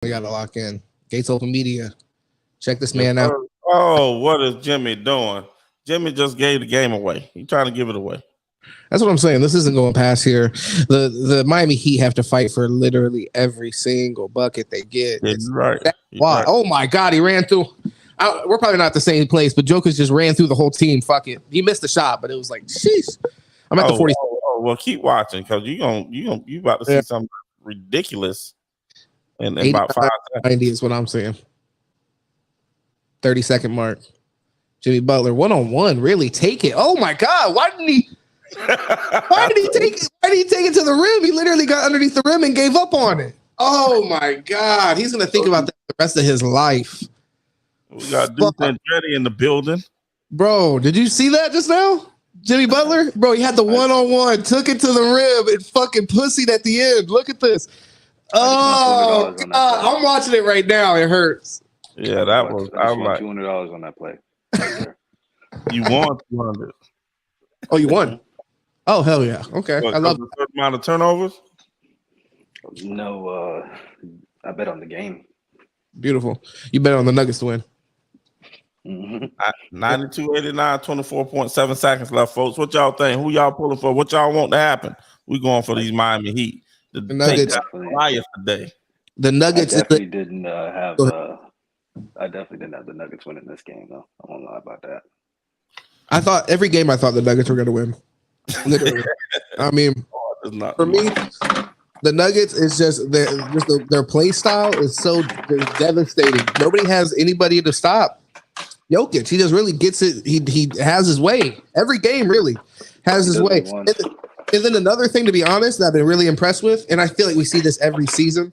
We got to lock in. Gates Open Media. Check this man out. Oh, what is Jimmy doing? Jimmy just gave the game away. He trying to give it away. That's what I'm saying. This isn't going past here. The Miami Heat have to fight for literally every single bucket they get. Yeah, right. Why? Right. Oh my God, he ran through. We're probably not the same place, but Jokic just ran through the whole team. Fuck it. He missed the shot, but it was like, sheesh. I'm at the 40. Well, keep watching because you about to see something ridiculous in about 5 seconds. 90 is what I'm saying. 30-second mark. Jimmy Butler, 1-on-1, really take it. Oh my God, why didn't he take it? Why did he take it to the rim? He literally got underneath the rim and gave up on it. Oh my God, he's gonna think about that the rest of his life. We got Duke Andretti in the building. Bro, did you see that just now? Jimmy Butler? Bro, he had the 1-on-1, took it to the rim, and fucking pussied at the end. Look at this. Oh, God, I'm watching it right now. It hurts. Yeah, that was. I was like $200 on that play. You won 200. Oh, you won? Oh, hell yeah. Okay. I love a certain amount of turnovers. No, I bet on the game. Beautiful. You bet on the Nuggets to win. 92-89, 24.7 seconds left, folks. What y'all think? Who y'all pulling for? What y'all want to happen? We going for these Miami Heat. The Nuggets today. The Nuggets I definitely didn't have the Nuggets winning this game, though. I won't lie about that. I thought the Nuggets were going to win. Literally. I mean, for me, the Nuggets is just their play style is so devastating. Nobody has anybody to stop Jokic. He just really gets it. He has his way. Every game really has his way. And then another thing, to be honest, that I've been really impressed with, and I feel like we see this every season,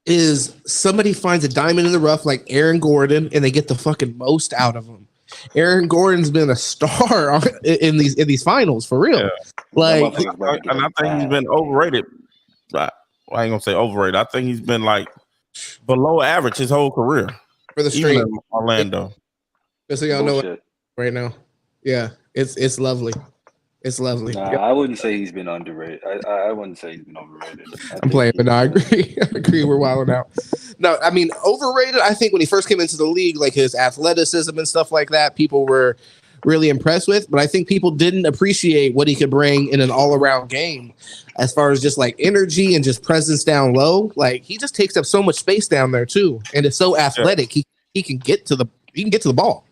is somebody finds a diamond in the rough like Aaron Gordon, and they get the fucking most out of him. Aaron Gordon's been a star in these finals for real. Yeah. Like, and I think he's been overrated. I ain't gonna say overrated. I think he's been like below average his whole career for the street. Orlando. Just so y'all know it right now. Yeah, it's lovely. It's lovely. Nah, I wouldn't say he's been underrated. I wouldn't say he's been overrated. I'm playing, but no, I agree. I agree. We're wilding out. No, I mean, overrated. I think when he first came into the league, like his athleticism and stuff like that, people were really impressed with. But I think people didn't appreciate what he could bring in an all-around game, as far as just like energy and just presence down low. Like he just takes up so much space down there too, and it's so athletic. Yeah. He can get to the ball.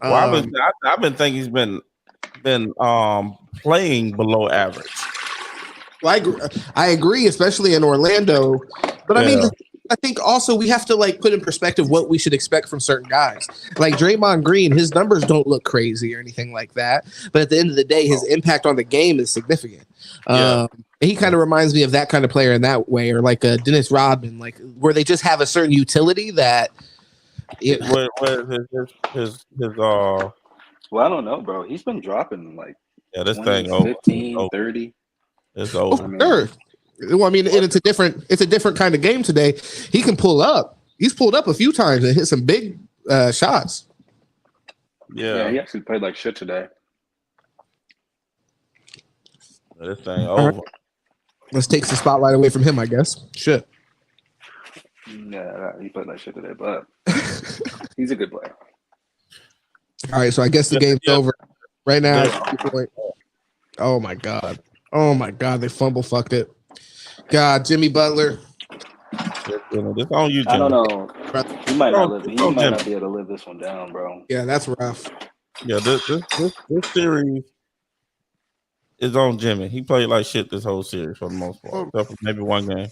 Well, I've been thinking he's been playing below average. Well, I agree, especially in Orlando. But I mean, I think also we have to like put in perspective what we should expect from certain guys. Like Draymond Green, his numbers don't look crazy or anything like that. But at the end of the day, his impact on the game is significant. He kind of reminds me of that kind of player in that way, or like a Dennis Rodman, like where they just have a certain utility that. Well, I don't know, bro. He's been dropping like this 20, thing 15, over. 30. It's over. Sure. Well, I mean, and it's a different kind of game today. He can pull up. He's pulled up a few times and hit some big shots. Yeah, he actually played like shit today. This thing over. Right. Let's take the spotlight away from him, I guess. Shit. Yeah, he played like shit today, but he's a good player. All right, so I guess the game's over right now. Oh my god! They fumble fucked it. God, Jimmy Butler. This on you, Jimmy. I don't know. He might not be able to live this one down, bro. Yeah, that's rough. Yeah, this series is on Jimmy. He played like shit this whole series for the most part, except for maybe one game.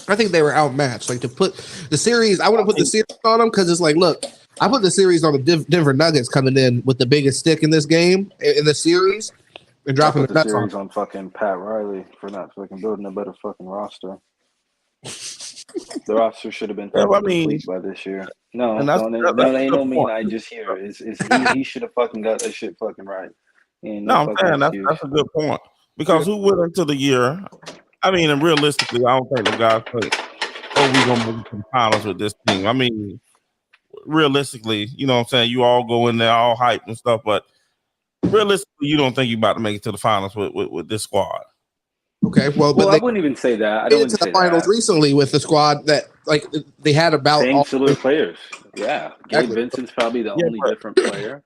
I think they were outmatched. Like to put the series, I wouldn't put the series on them because it's like, look, I put the series on the Denver Nuggets coming in with the biggest stick in this game in the series and dropping the series on fucking Pat Riley for not fucking building a better fucking roster. The roster should have been complete by this year. No, ain't no mean I just hear he should have fucking got that shit fucking right. I'm saying that's a good point because who went into the year? I mean, and realistically, I don't think the guys say, we're going to move to the finals with this team. I mean, realistically, you know what I'm saying? You all go in there all hyped and stuff, but realistically, you don't think you're about to make it to the finals with this squad. Okay, well, I wouldn't even say that. I don't to the finals recently with the squad that like they had about same similar players. Yeah, Gabe Vincent's probably the only different player.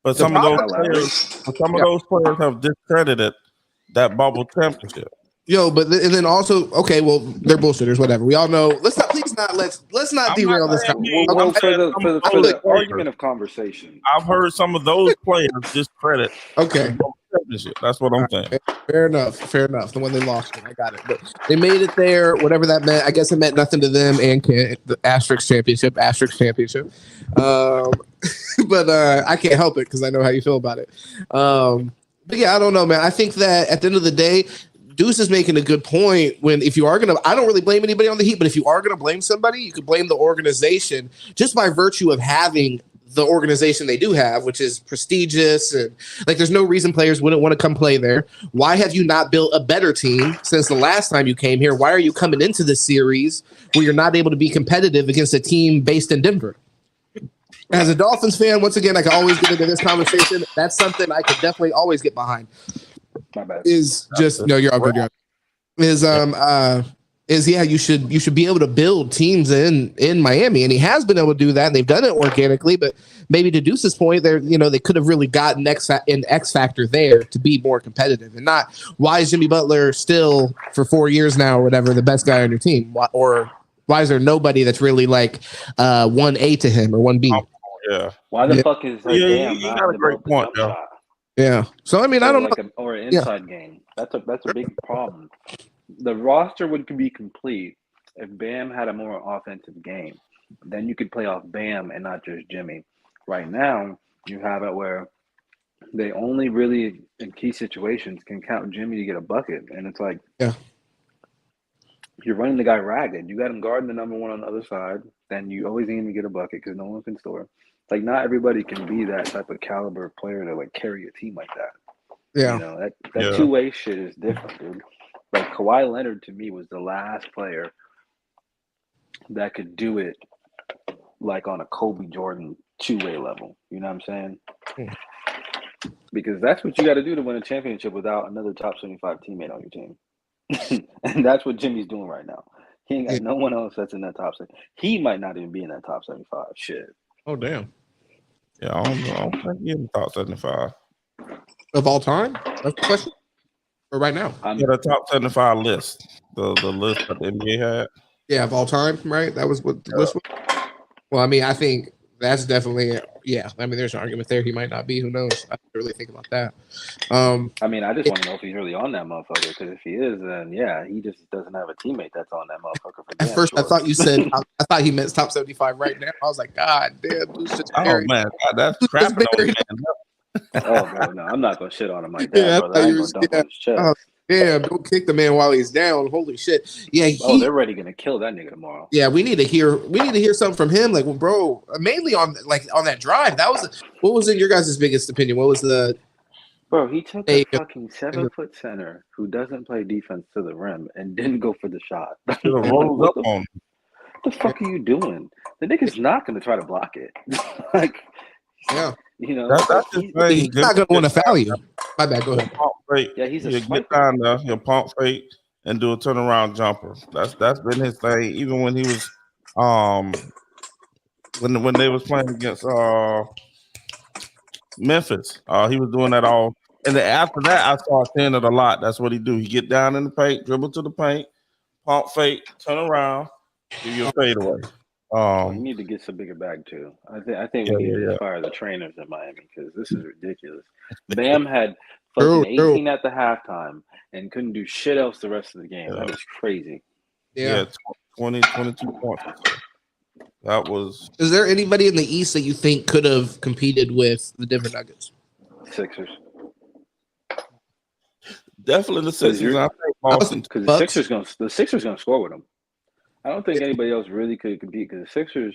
But some of those players have discredited that bubble championship. Yo, but and then also, okay, well, they're bullshitters. Whatever. We all know. Let's not derail this. For the argument of conversation, I've heard some of those players discredit. Okay, that's what I'm saying. Fair enough. The one they lost, I got it. But they made it there. Whatever that meant, I guess it meant nothing to them. And the asterisk championship. But I can't help it because I know how you feel about it. But yeah, I don't know, man. I think that at the end of the day, Deuce is making a good point. If you are going to, I don't really blame anybody on the Heat, but if you are going to blame somebody, you could blame the organization just by virtue of having the organization they do have, which is prestigious. And like, there's no reason players wouldn't want to come play there. Why have you not built a better team since the last time you came here? Why are you coming into this series where you're not able to be competitive against a team based in Denver? As a Dolphins fan, once again, I can always get into this conversation. That's something I could definitely always get behind. My bad. Is just no, you're all good. You should be able to build teams in Miami, and he has been able to do that. And they've done it organically, but maybe to Deuce's point, they could have really gotten an X factor there to be more competitive, and not why is Jimmy Butler still for 4 years now or whatever the best guy on your team, or why is there nobody that's really like 1A to him or 1B? Yeah. Why the fuck is you got a great point, though. Yeah. So I mean, I don't know. Or an inside game. That's a big problem. The roster would be complete if Bam had a more offensive game. Then you could play off Bam and not just Jimmy. Right now, you have it where they only really, in key situations, can count Jimmy to get a bucket. And it's like, you're running the guy ragged. You got him guarding the number one on the other side. Then you always need him to get a bucket because no one can score. Like, not everybody can be that type of caliber player to, like, carry a team like that. Yeah. You know, that two-way shit is different, dude. Like, Kawhi Leonard, to me, was the last player that could do it, like, on a Kobe Jordan two-way level. You know what I'm saying? Because that's what you got to do to win a championship without another top 75 teammate on your team. And that's what Jimmy's doing right now. He ain't got no one else that's in that top 70. He might not even be in that top 75. Shit. Oh, damn. Yeah, I don't think he's in the top 75. Of all time? That's the question? Or right now? The top 75 list. The list that the NBA had. Yeah, of all time, right? That was what the list was? Well, I mean, I think that's definitely, I mean, there's an argument there. He might not be. Who knows? I didn't really think about that. I mean, I just want to know if he's really on that motherfucker. Because if he is, then he just doesn't have a teammate that's on that motherfucker. At first, sure. I thought you said I thought he meant top 75 right now. I was like, God damn, man, God, that's crapping on man. Oh no, I'm not gonna shit on him like that, brother. I ain't gonna dump on his chest. Damn, don't kick the man while he's down. Holy shit. Yeah, they're ready gonna kill that nigga tomorrow. Yeah, we need to hear something from him. Like, well, bro, mainly on that drive. That was what was in your guys' biggest opinion? What was the Bro, he took a fucking 7-foot center who doesn't play defense to the rim and didn't go for the shot. What the fuck are you doing? The nigga's not gonna try to block it. Like, you know, that's he's not gonna want to foul you. My bad. Go ahead. Yeah, he's he'll get down there, he'll pump fake and do a turnaround jumper. That's been his thing. Even when he was when they was playing against Memphis, he was doing that all. And then after that, I saw seeing it a lot. That's what he do. He get down in the paint, dribble to the paint, pump fake, turn around, give you a fadeaway. You need to get some bigger bag too. I think we need to fire the trainers in Miami because this is ridiculous. Bam had fucking 18 at the halftime and couldn't do shit else the rest of the game. That was crazy. Yeah, 22 points. That was. Is there anybody in the East that you think could have competed with the Denver Nuggets? Sixers. Definitely the Sixers. I think Boston. Because the Sixers gonna score with them. I don't think anybody else really could compete because the Sixers,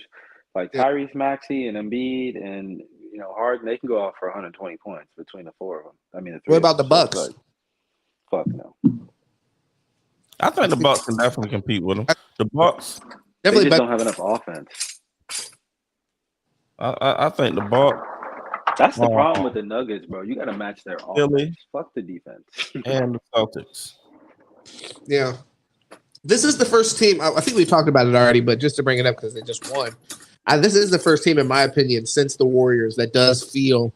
like Tyrese Maxey and Embiid and Harden, they can go off for 120 points between the four of them. I mean, what about the Bucks? Fuck no. I think the Bucks can definitely compete with them. The Bucks definitely don't have enough offense. I think the Bucks. That's the problem with the Nuggets, bro. You got to match their offense. Fuck the defense. And the Celtics. Yeah. This is the first team. I think we talked about it already, but just to bring it up because they just won. This is the first team, in my opinion, since the Warriors that does feel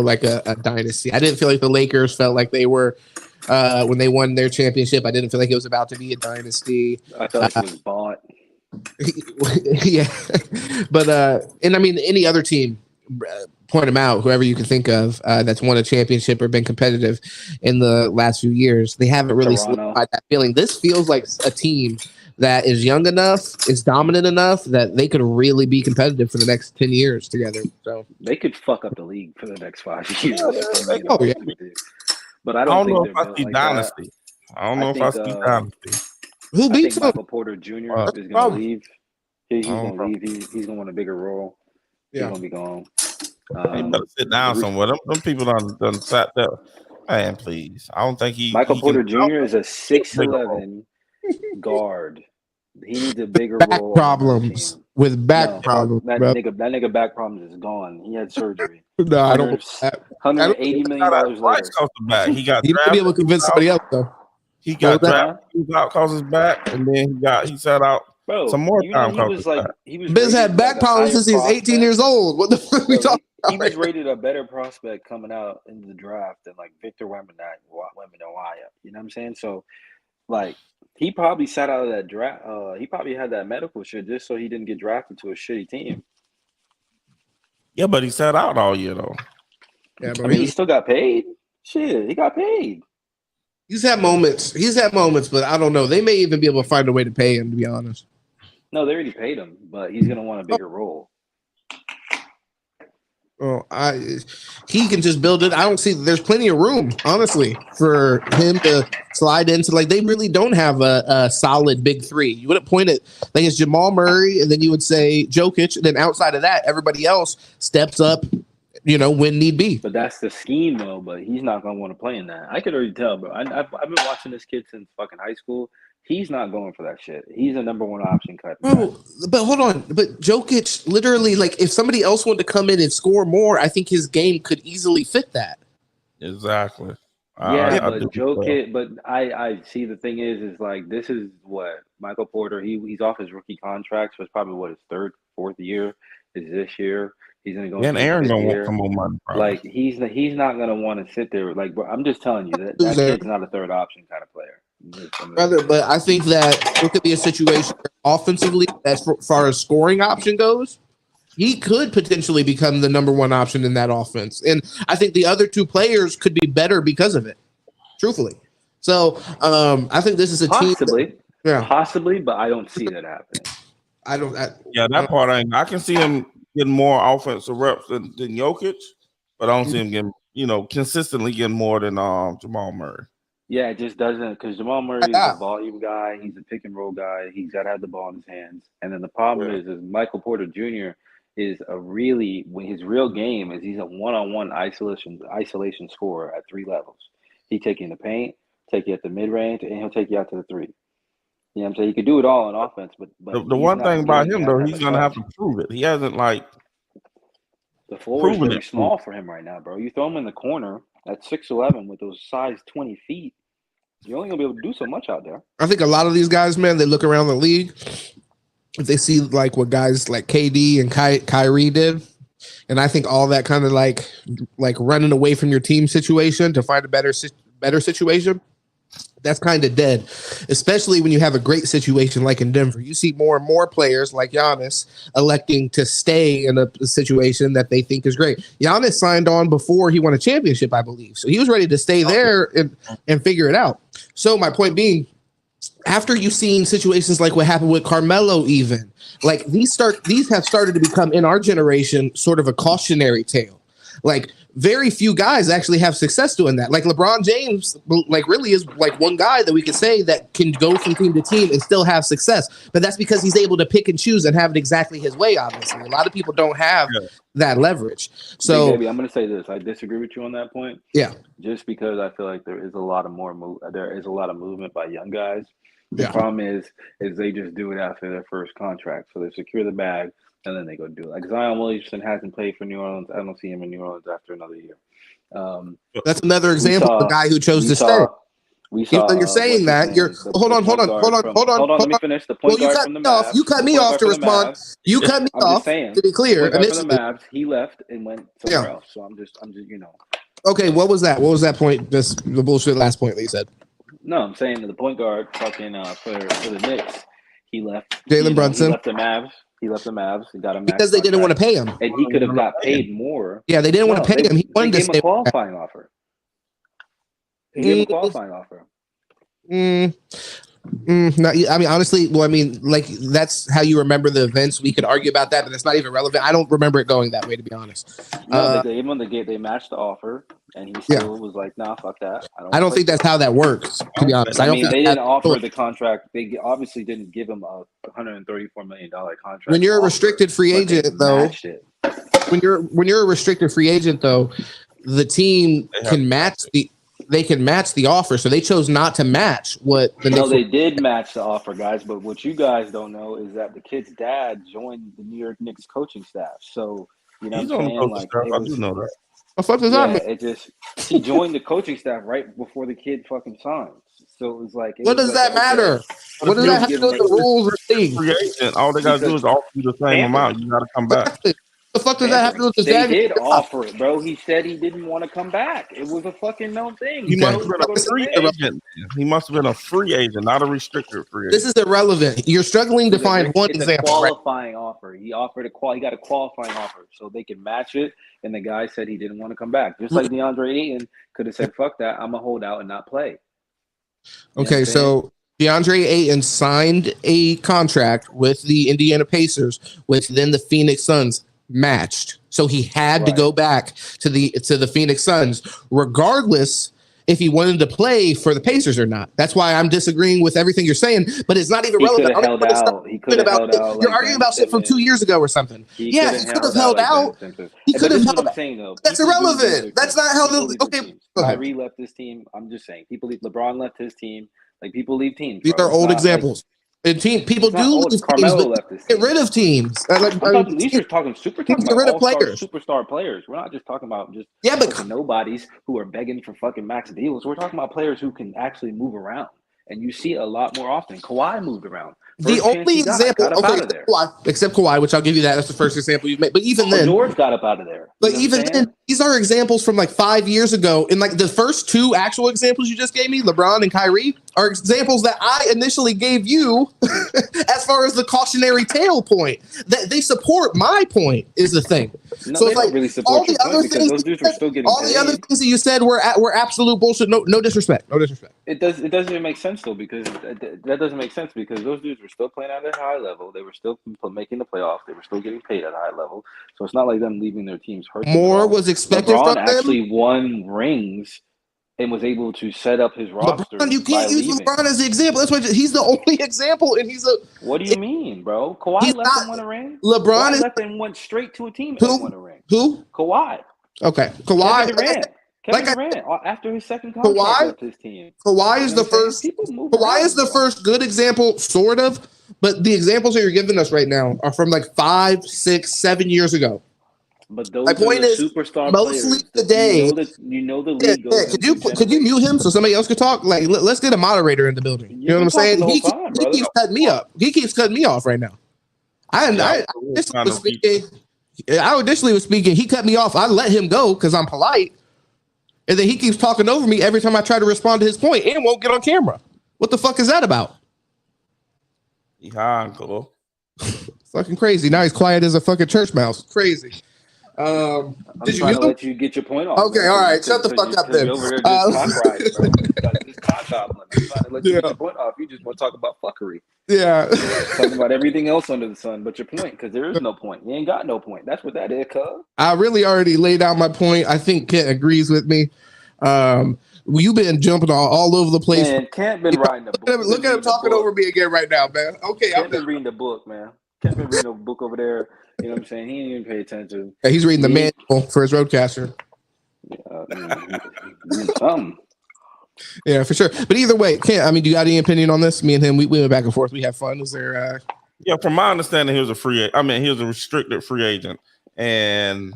like a dynasty. I didn't feel like the Lakers felt like they were when they won their championship. I didn't feel like it was about to be a dynasty. I felt like it was bought. Yeah, but and I mean any other team, point them out, whoever you can think of that's won a championship or been competitive in the last few years. They haven't really solidified that feeling. This feels like a team that is young enough, is dominant enough that they could really be competitive for the next 10 years together. So they could fuck up the league for the next 5 years. Yeah. But I don't know think if I see dynasty. I don't know if I see dynasty. Who beats him? Michael Porter Jr. is going to leave. He's going to leave. He's going to want a bigger role. He's going to be gone. He better sit down somewhere. Them people done sat there. Man, please. I don't think Michael Porter Jr. is a 6'11" guard. He needs a bigger back role. Problems with back problems. That nigga back problems is gone. He had surgery. No, I don't. $180 million later. He got. He might be able to convince somebody else though. He got drafted. He was out cause his back, and then he sat out. Bro, some more time. Biz had back problems since he was 18 years old. What the fuck are we talking about? He was rated a better prospect coming out in the draft than like Victor Wembanyama. You know what I'm saying? So, like, he probably sat out of that draft. He probably had that medical shit just so he didn't get drafted to a shitty team. Yeah, but he sat out all year though. Yeah, but he still got paid. Shit, he got paid. He's had moments, but I don't know. They may even be able to find a way to pay him, to be honest. No, they already paid him, but he's gonna want a bigger role. Well, he can just build it. I don't see. There's plenty of room, honestly, for him to slide into. Like, they really don't have a solid big three. You wouldn't point it like it's Jamal Murray, and then you would say Jokic, and then outside of that, everybody else steps up. When need be. But that's the scheme, though. But he's not gonna want to play in that. I could already tell, bro. I've been watching this kid since fucking high school. He's not going for that shit. He's a number one option cut. Bro, but hold on. But Jokic, literally, like, if somebody else wanted to come in and score more, I think his game could easily fit that. Exactly. But Jokic. But I see the thing is like this is what Michael Porter. He's off his rookie contract, so it's probably his third, fourth year is this year. He's gonna go. And Aaron gonna want some more money. Probably. Like he's not gonna want to sit there. Like, bro, I'm just telling you that kid's not a third option kind of player. Brother, but I think that it could be a situation offensively, as far as scoring option goes, he could potentially become the number one option in that offense. And I think the other two players could be better because of it, truthfully. So I think this is a team. Possibly, but I don't see that happening. That part I can see him getting more offensive reps than Jokic, but I don't see him getting, consistently getting more than Jamal Murray. Yeah, it just doesn't, because Jamal Murray is a volume guy. He's a pick and roll guy. He's got to have the ball in his hands. And then the problem is Michael Porter Jr. is his real game is he's a one-on-one isolation scorer at three levels. He take you in the paint, take you at the mid-range, and he'll take you out to the three. You know what I'm saying? He could do it all on offense, but the one thing about him, though, he's going to have to prove it. He hasn't, the floor is very small for him right now, bro. You throw him in the corner at 6'11" with those size 20 feet, you're only going to be able to do so much out there. I think a lot of these guys, man, they look around the league, if they see, like, what guys like KD and Kyrie did, and I think all that kind of, like running away from your team situation to find a better situation, that's kind of dead, especially when you have a great situation like in Denver. You see more and more players like Giannis electing to stay in a situation that they think is great. Giannis signed on before he won a championship, I believe. So he was ready to stay there and figure it out. So my point being, after you've seen situations like what happened with Carmelo, even like these have started to become in our generation sort of a cautionary tale. Like, very few guys actually have success doing that. Like LeBron James, like, really is like one guy that we could say that can go from team to team and still have success. But that's because he's able to pick and choose and have it exactly his way. Obviously, a lot of people don't have that leverage. So, I'm going to say this: I disagree with you on that point. Yeah, just because I feel like there is a lot of movement by young guys. The problem is they just do it after their first contract, so they secure the bag. And then they go do it. Like Zion Williamson hasn't played for New Orleans. I don't see him in New Orleans after another year. That's another example of a guy who chose to stay. We saw. You're saying that you're. Hold on. Let me finish. The point guard from the Mavs. You cut me off to respond. You cut me off. To be clear, from the Mavs, he left and went somewhere else. So I'm just Okay, what was that? What was that point? The bullshit last point that you said. No, I'm saying that the point guard fucking for the Knicks, he left. Jalen Brunson. He left the Mavs. He got a max because they didn't want to pay him, and he could have got paid more. Yeah, they didn't want to pay him. He wanted to stay. A qualifying offer. He gave him a qualifying offer. No, I mean, honestly, like that's how you remember the events. We could argue about that, but it's not even relevant. I don't remember it going that way, to be honest. No, they gave him they matched the offer, and he still was like, "Nah, fuck that." I don't think that's how that works. To be honest, I mean, they didn't offer the contract. They obviously didn't give him a $134 million contract. When you're a restricted free agent, though, when you're a restricted free agent, though, the team can match the. They can match the offer, so they chose not to match what the. No, they did match the offer, guys. But what you guys don't know is that the kid's dad joined the New York Knicks coaching staff. So you know, what I'm saying, like, I do know that. What the fuck does that mean? It just he joined the coaching staff right before the kid fucking signed. So it was like, what does that matter? What does that have to do with the rules or things? Free agent, all they gotta do is offer you the same amount. You gotta come back. The fuck does that have to do with the They did offer it, bro. He said he didn't want to come back. It was a fucking no thing. He must have been a free agent. He must have been a free agent, not a restricted free agent. This is irrelevant. You're struggling to find one example. A qualifying offer. He offered he got a qualifying offer so they could match it. And the guy said he didn't want to come back. Just like DeAndre Ayton could have said, "Fuck that, I'm gonna hold out and not play." Okay, so DeAndre Ayton signed a contract with the Indiana Pacers, which then the Phoenix Suns matched. So he had to go back to the Phoenix Suns, regardless if he wanted to play for the Pacers or not. That's why I'm disagreeing with everything you're saying, but it's not even relevant. He could have held out. You're arguing about shit from 2 years ago or something. He could have held out. He could have held out. That's irrelevant. That's not how Kyrie left this team. I'm just saying. LeBron left his team. Like, people leave teams. These are old examples. And people do leave teams, but get rid of teams. These are talking superstar players. We're not just talking about but nobodies who are begging for fucking max deals. We're talking about players who can actually move around, and you see it a lot more often. Kawhi moved around. The only example, except Kawhi, which I'll give you that. That's the first example you've made. But even then, George got up out of there. But even then, these are examples from like 5 years ago. And like the first two actual examples you just gave me, LeBron and Kyrie, are examples that I initially gave you as far as the cautionary tale point. That they support my point is the thing. No, so it's like really all the other things, those dudes are still getting all paid. The other things that you said were absolute bullshit. No disrespect. No disrespect. It doesn't even make sense though, because that doesn't make sense because those dudes were still playing at a high level. They were still making the playoffs. They were still getting paid at a high level. So it's not like them leaving their teams hurt. More was expected LeBron from them. Actually won rings and was able to set up his roster. LeBron, you can't use LeBron as the example. That's why he's the only example, and he's a. What do you mean, bro? Kawhi left and won a ring. LeBron left and went straight to a team and won a ring. Who? Kawhi. Okay, Kawhi. Kevin Durant after his second contract left his team. Kawhi is the first. Kawhi is the first good example, sort of. But the examples that you're giving us right now are from like 5, 6, 7 years ago. But those superstar mostly players, today. You know the league. Could you mute him so somebody else could talk? Like, let's get a moderator in the building. You know what I'm saying? He keeps cutting me up. He keeps cutting me off right now. I initially was speaking. He cut me off. I let him go because I'm polite, and then he keeps talking over me every time I try to respond to his point and won't get on camera. What the fuck is that about? Yeah, cool. Fucking crazy. Now he's quiet as a fucking church mouse. Crazy. Did you let you get your point off? Okay, all right. Shut the fuck up then. Over there just trying to let you get your point off. You just want to talk about fuckery. Yeah. Talking about everything else under the sun but your point, because there is no point. You ain't got no point. That's what that is, cuz. I really already laid out my point. I think Kent agrees with me. You've been jumping all over the place. Man, Kent been writing the book. Look at him talking over me again right now, man. Okay, Kent been reading the book, man. Kent been reading the book over there. You know what I'm saying? He ain't even pay attention. Yeah, he's reading the manual for his roadcaster. Yeah, for sure. But either way, Kent, do you got any opinion on this? Me and him, we went back and forth. We had fun. Was there? Yeah, from my understanding, he was a he was a restricted free agent, and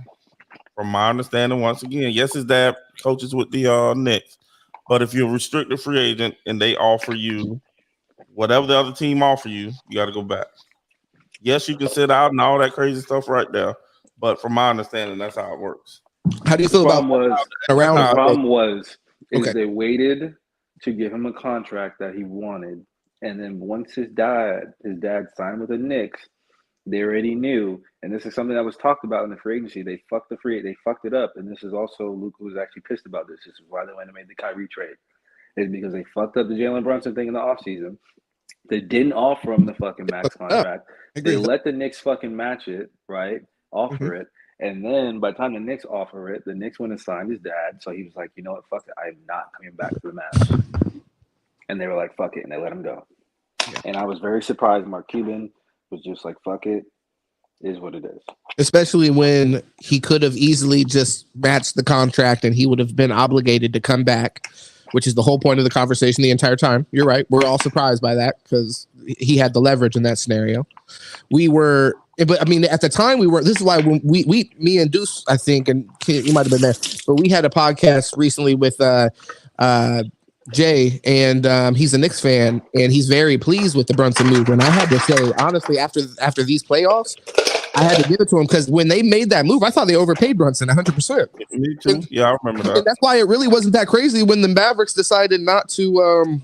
from my understanding, once again, yes, his dad coaches with the Knicks, But if you're a restricted free agent and they offer you whatever the other team offer you, you got to go back. Yes, you can sit out and all that crazy stuff right there. But from my understanding, that's how it works. How do you feel about around? The problem was they waited to give him a contract that he wanted, and then once his dad signed with the Knicks, they already knew. And this is something that was talked about in the free agency. They fucked it up, and this is also Luka was actually pissed about this. This is why they went and made the Kyrie trade. Is because they fucked up the Jalen Brunson thing in the offseason. They didn't offer him the fucking max contract. They let the Knicks fucking match it, right? Offer it. And then by the time the Knicks offer it, the Knicks went and signed his dad. So he was like, you know what, fuck it. I'm not coming back to the Mavs. And they were like, fuck it. And they let him go. Yeah. And I was very surprised Mark Cuban was just like, fuck it. Is what it is. Especially when he could have easily just matched the contract and he would have been obligated to come back, which is the whole point of the conversation the entire time. You're right. We're all surprised by that because he had the leverage in that scenario. But I mean, at the time this is why when me and Deuce, I think, and you might have been there, but we had a podcast recently with Jay, and he's a Knicks fan, and he's very pleased with the Brunson move. And I had to say, honestly, after these playoffs, I had to give it to him because when they made that move, I thought they overpaid Brunson 100%. Me too. Yeah, I remember that. And that's why it really wasn't that crazy when the Mavericks decided not to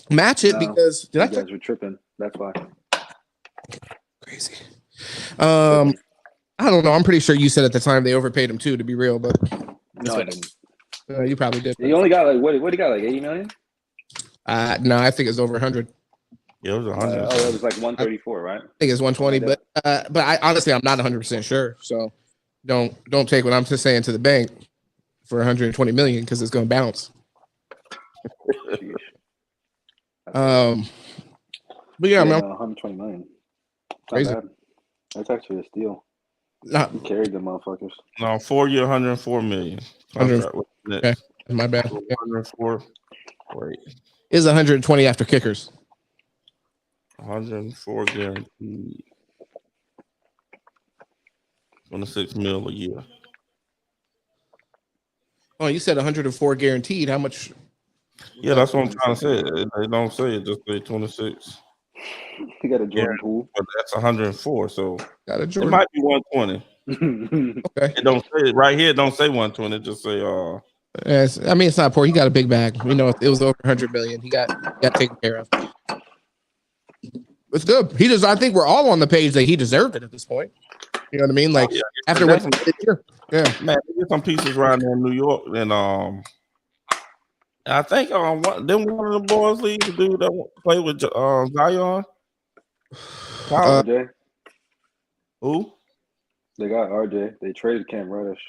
match it because you guys were tripping. That's why. Crazy. I don't know. I'm pretty sure you said at the time they overpaid him too, to be real, but no, I didn't. You probably did. He only got what he got, like 80 million? No, I think it's over 100. Yeah, it was 100. It was like 134, right? I think it's 120, but I honestly I'm not 100% sure. So don't take what I'm just saying to the bank for 120 million because it's going to bounce. But yeah, man, 120 million. Crazy. Bad. That's actually a steal. Not you carried the motherfuckers. No, 4 year, 104 million. Okay, my bad. 104. Wait. Is 120 after kickers. 104 guaranteed. 26 mil a year. Oh, you said 104 guaranteed. How much? Yeah, that's what I'm trying to say. They don't say it, just say 26. You got a Jordan pool, but that's 104. So got a Jordan. It might be 120. Okay. It don't say it right here. It don't say 120. It just say Yes, I mean it's not poor. He got a big bag. You know, it was over 100 million. He got taken care of. It's good. I think we're all on the page that he deserved it at this point. You know what I mean? Like after what he did here. Yeah. Man, there's some pieces right there in New York, and I think one of the boys leave the dude that play with Zion. RJ. Who? They got RJ. They traded Cam Reddish.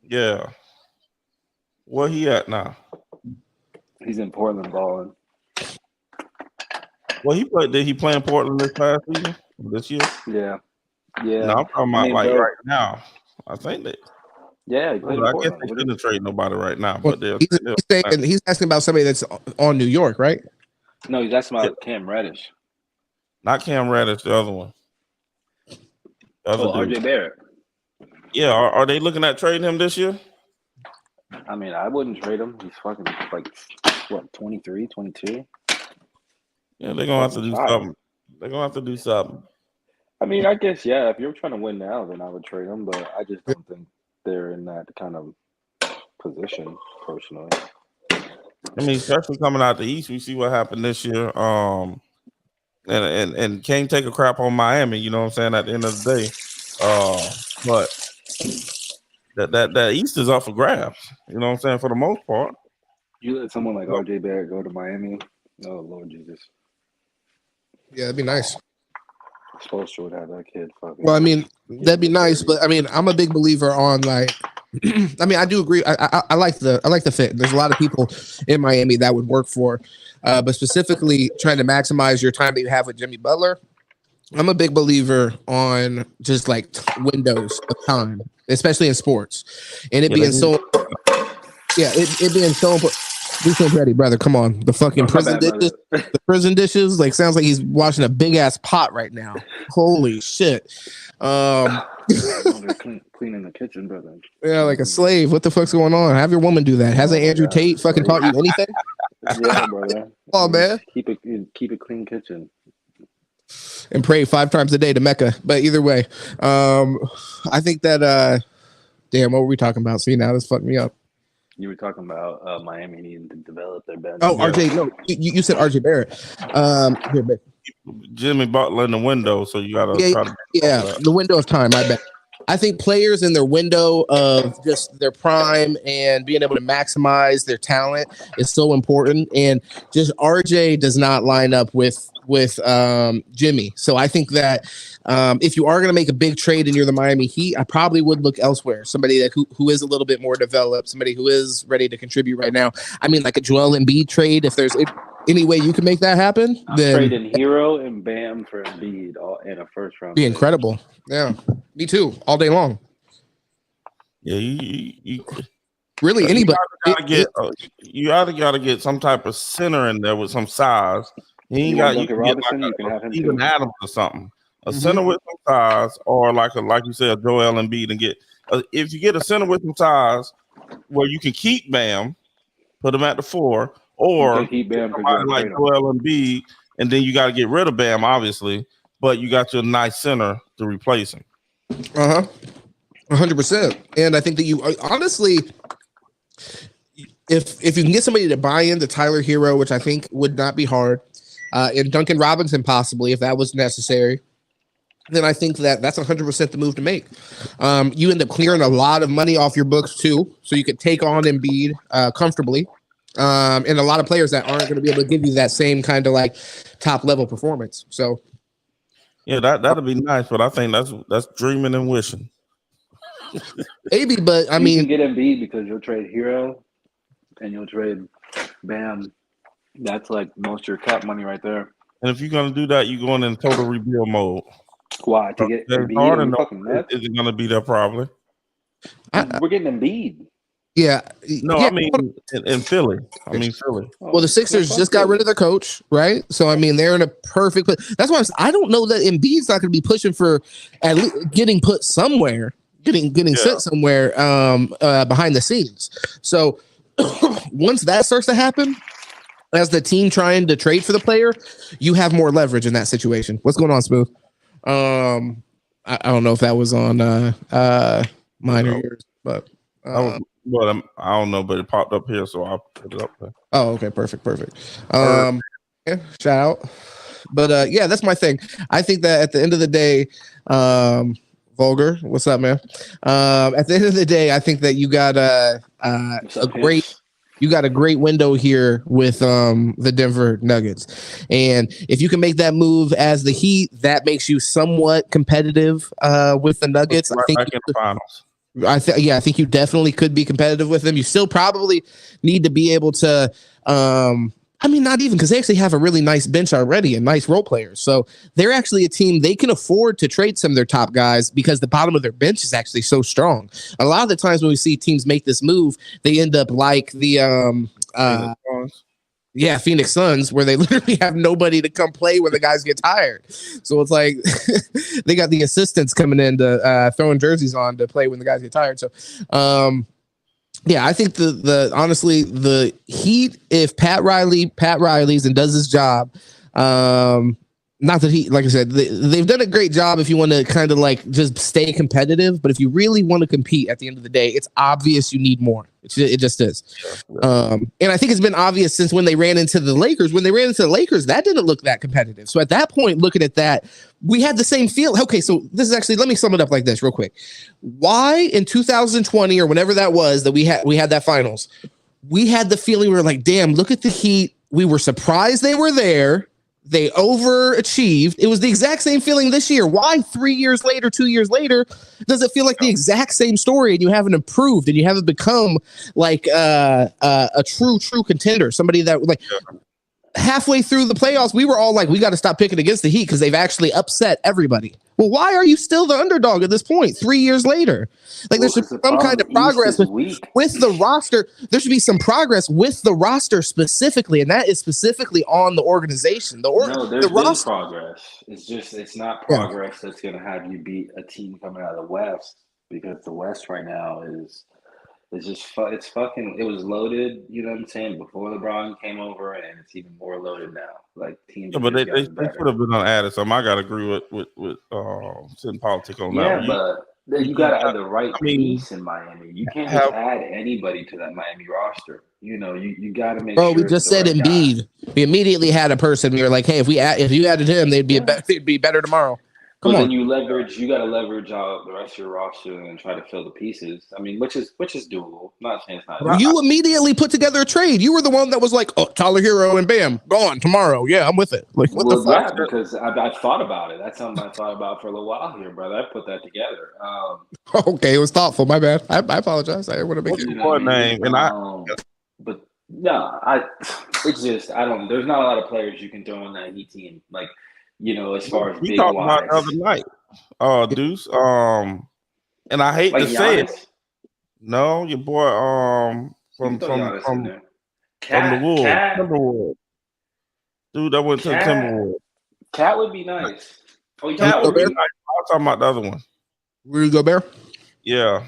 Yeah. Where he at now? He's in Portland balling. Well, did he play in Portland this past season? This year? Yeah. No, I'm talking about right now. I think that. Yeah, he played in I Portland. guess they shouldn't trade nobody right now. Well, But he's asking about somebody that's on New York, right? No, he's asking about Cam Reddish. Not Cam Reddish, the other one. RJ Barrett. Yeah, are they looking at trading him this year? I mean, I wouldn't trade him. He's fucking like, what, 23, 22? Yeah, they're going to have to do something. They're going to have to do something. I mean, I guess, yeah, if you're trying to win now, then I would trade him. But I just don't think they're in that kind of position, personally. I mean, especially coming out the East, we see what happened this year. And can't take a crap on Miami, you know what I'm saying, at the end of the day. But that East is up for grabs, you know what I'm saying, for the most part. You let someone like RJ Barrett go to Miami? Oh, Lord Jesus. Yeah, that'd be nice. Spoelstra would have that kid. Well, I mean, that'd be nice, but I mean, I'm a big believer on like. I mean, I do agree. I like the fit. There's a lot of people in Miami that would work for, but specifically trying to maximize your time that you have with Jimmy Butler. I'm a big believer on just like windows of time, especially in sports, and it being so. Yeah, it being so important. Weekend ready, brother. Come on, the fucking prison dishes. The prison dishes. Like sounds like he's washing a big ass pot right now. Holy shit. Please cleaning the kitchen, brother. Yeah, like a slave. What the fuck's going on? Have your woman do that. Hasn't Andrew Tate fucking taught you anything? Yeah, brother. Oh man, keep it clean kitchen. And pray 5 times a day to Mecca. But either way, I think that damn, what were we talking about? See, now this fucked me up. You were talking about Miami needing to develop their bench. Oh, RJ, no, you said RJ Barrett. Here, Jimmy Butler in the window, so you gotta try to the window of time. I bet. I think players in their window of just their prime and being able to maximize their talent is so important. And just RJ does not line up with Jimmy. So I think that if you are going to make a big trade and you're the Miami Heat, I probably would look elsewhere. Somebody that who is a little bit more developed, somebody who is ready to contribute right now. I mean, like a Joel Embiid trade. If there's any way you can make that happen, then trading Hero and Bam for Embiid in a first round. Be incredible. Yeah, me too. All day long. Yeah, you really anybody. You either got to get some type of center in there with some size. You can Robinson, you can have him even Adams or something. A center with some size, or like you said, Joel Embiid, and get if you get a center with some size where you can keep Bam, put him at the 4, or keep Bam like Joel Embiid, and then you got to get rid of Bam, obviously, but you got your nice center to replace him. 100%. And I think that you honestly, if you can get somebody to buy into Tyler Hero, which I think would not be hard, and Duncan Robinson possibly, if that was necessary, then I think that that's 100% the move to make. You end up clearing a lot of money off your books too, so you could take on Embiid comfortably, and a lot of players that aren't going to be able to give you that same kind of like top level performance. So, yeah, that'll be nice, but I think that's dreaming and wishing. Maybe, but I mean, you can get Embiid because you'll trade Hero and you'll trade Bam. That's like most of your cap money right there. And if you're gonna do that, you're going in total rebuild mode. Why? To get Embiid? Is it gonna be there probably? We're getting Embiid. Yeah. No, yeah. I mean in Philly. Philly. Well, the Sixers just got rid of their coach, right? So I mean, they're in a perfect place. That's why I don't know that Embiid's not going to be pushing for at least getting put somewhere, getting sent somewhere behind the scenes. So once that starts to happen, as the team trying to trade for the player, you have more leverage in that situation. What's going on, Smooth? I don't know if that was on mine or yours, but I don't know, but it popped up here, so I'll put it up there. Oh, okay, perfect. Yeah, shout out. But yeah, that's my thing. I think that at the end of the day, Vulgar, what's up, man? At the end of the day, I think that you got a great window here with the Denver Nuggets. And if you can make that move as the Heat, that makes you somewhat competitive with the Nuggets. I think in the finals. I think you definitely could be competitive with them. You still probably need to be able to not even, because they actually have a really nice bench already and nice role players. So they're actually a team they can afford to trade some of their top guys because the bottom of their bench is actually so strong. A lot of the times when we see teams make this move, they end up like the Phoenix Suns, where they literally have nobody to come play when the guys get tired. So it's like they got the assistants coming in to throwing jerseys on to play when the guys get tired. So I think honestly the Heat, if Pat Riley's and does his job, not that he, like I said, they've done a great job if you want to kind of like just stay competitive. But if you really want to compete at the end of the day, it's obvious you need more. It just is. And I think it's been obvious since when they ran into the Lakers. When they ran into the Lakers, that didn't look that competitive. So at that point, looking at that, we had the same feel. Okay, so this is actually, let me sum it up like this real quick. Why in 2020 or whenever that was that we had that finals, we had the feeling we were like, damn, look at the Heat. We were surprised they were there. They overachieved. It was the exact same feeling this year. Why 3 years later, 2 years later, does it feel like the exact same story and you haven't improved and you haven't become like a true contender? Somebody that like halfway through the playoffs, we were all like, we got to stop picking against the Heat because they've actually upset everybody. Well, why are you still the underdog at this point 3 years later? Like there should be some kind of progress with the roster. There should be some progress with the roster specifically, and that is specifically on the organization. There's been progress. It's not progress that's going to have you beat a team coming out of the West because the West right now is just it's fucking. It was loaded, you know what I'm saying, before LeBron came over, and it's even more loaded now. Like teams, but they should have been on added something. I gotta agree with sitting politics on that. Yeah, but you gotta have the right piece in Miami. You can't just add anybody to that Miami roster. You know, you gotta make sure. We just said Embiid. We immediately had a person. We were like, hey, if you added him, they'd be better tomorrow. Then you gotta leverage out the rest of your roster and try to fill the pieces. I mean, which is doable. I'm not saying it's not. You immediately put together a trade. You were the one that was like, oh, Tyler Hero and bam, gone tomorrow. Yeah, I'm with it. Like, what the fuck? Yeah, because I've thought about it. That's something I thought about for a little while here, brother. I put that together. Okay, it was thoughtful. My bad. I apologize. I want to make your name but no, it's just I don't. There's not a lot of players you can throw in that Heat team. Like, you know, as far as we talked about the other night, Deuce. And I hate to say it. No, your boy, from the Wolves, Timberwolves. Dude, that went to the Timberwolves. Cat would be nice. Oh, Cat would be nice. I was talking about the other one. Rudy Gobert? Yeah.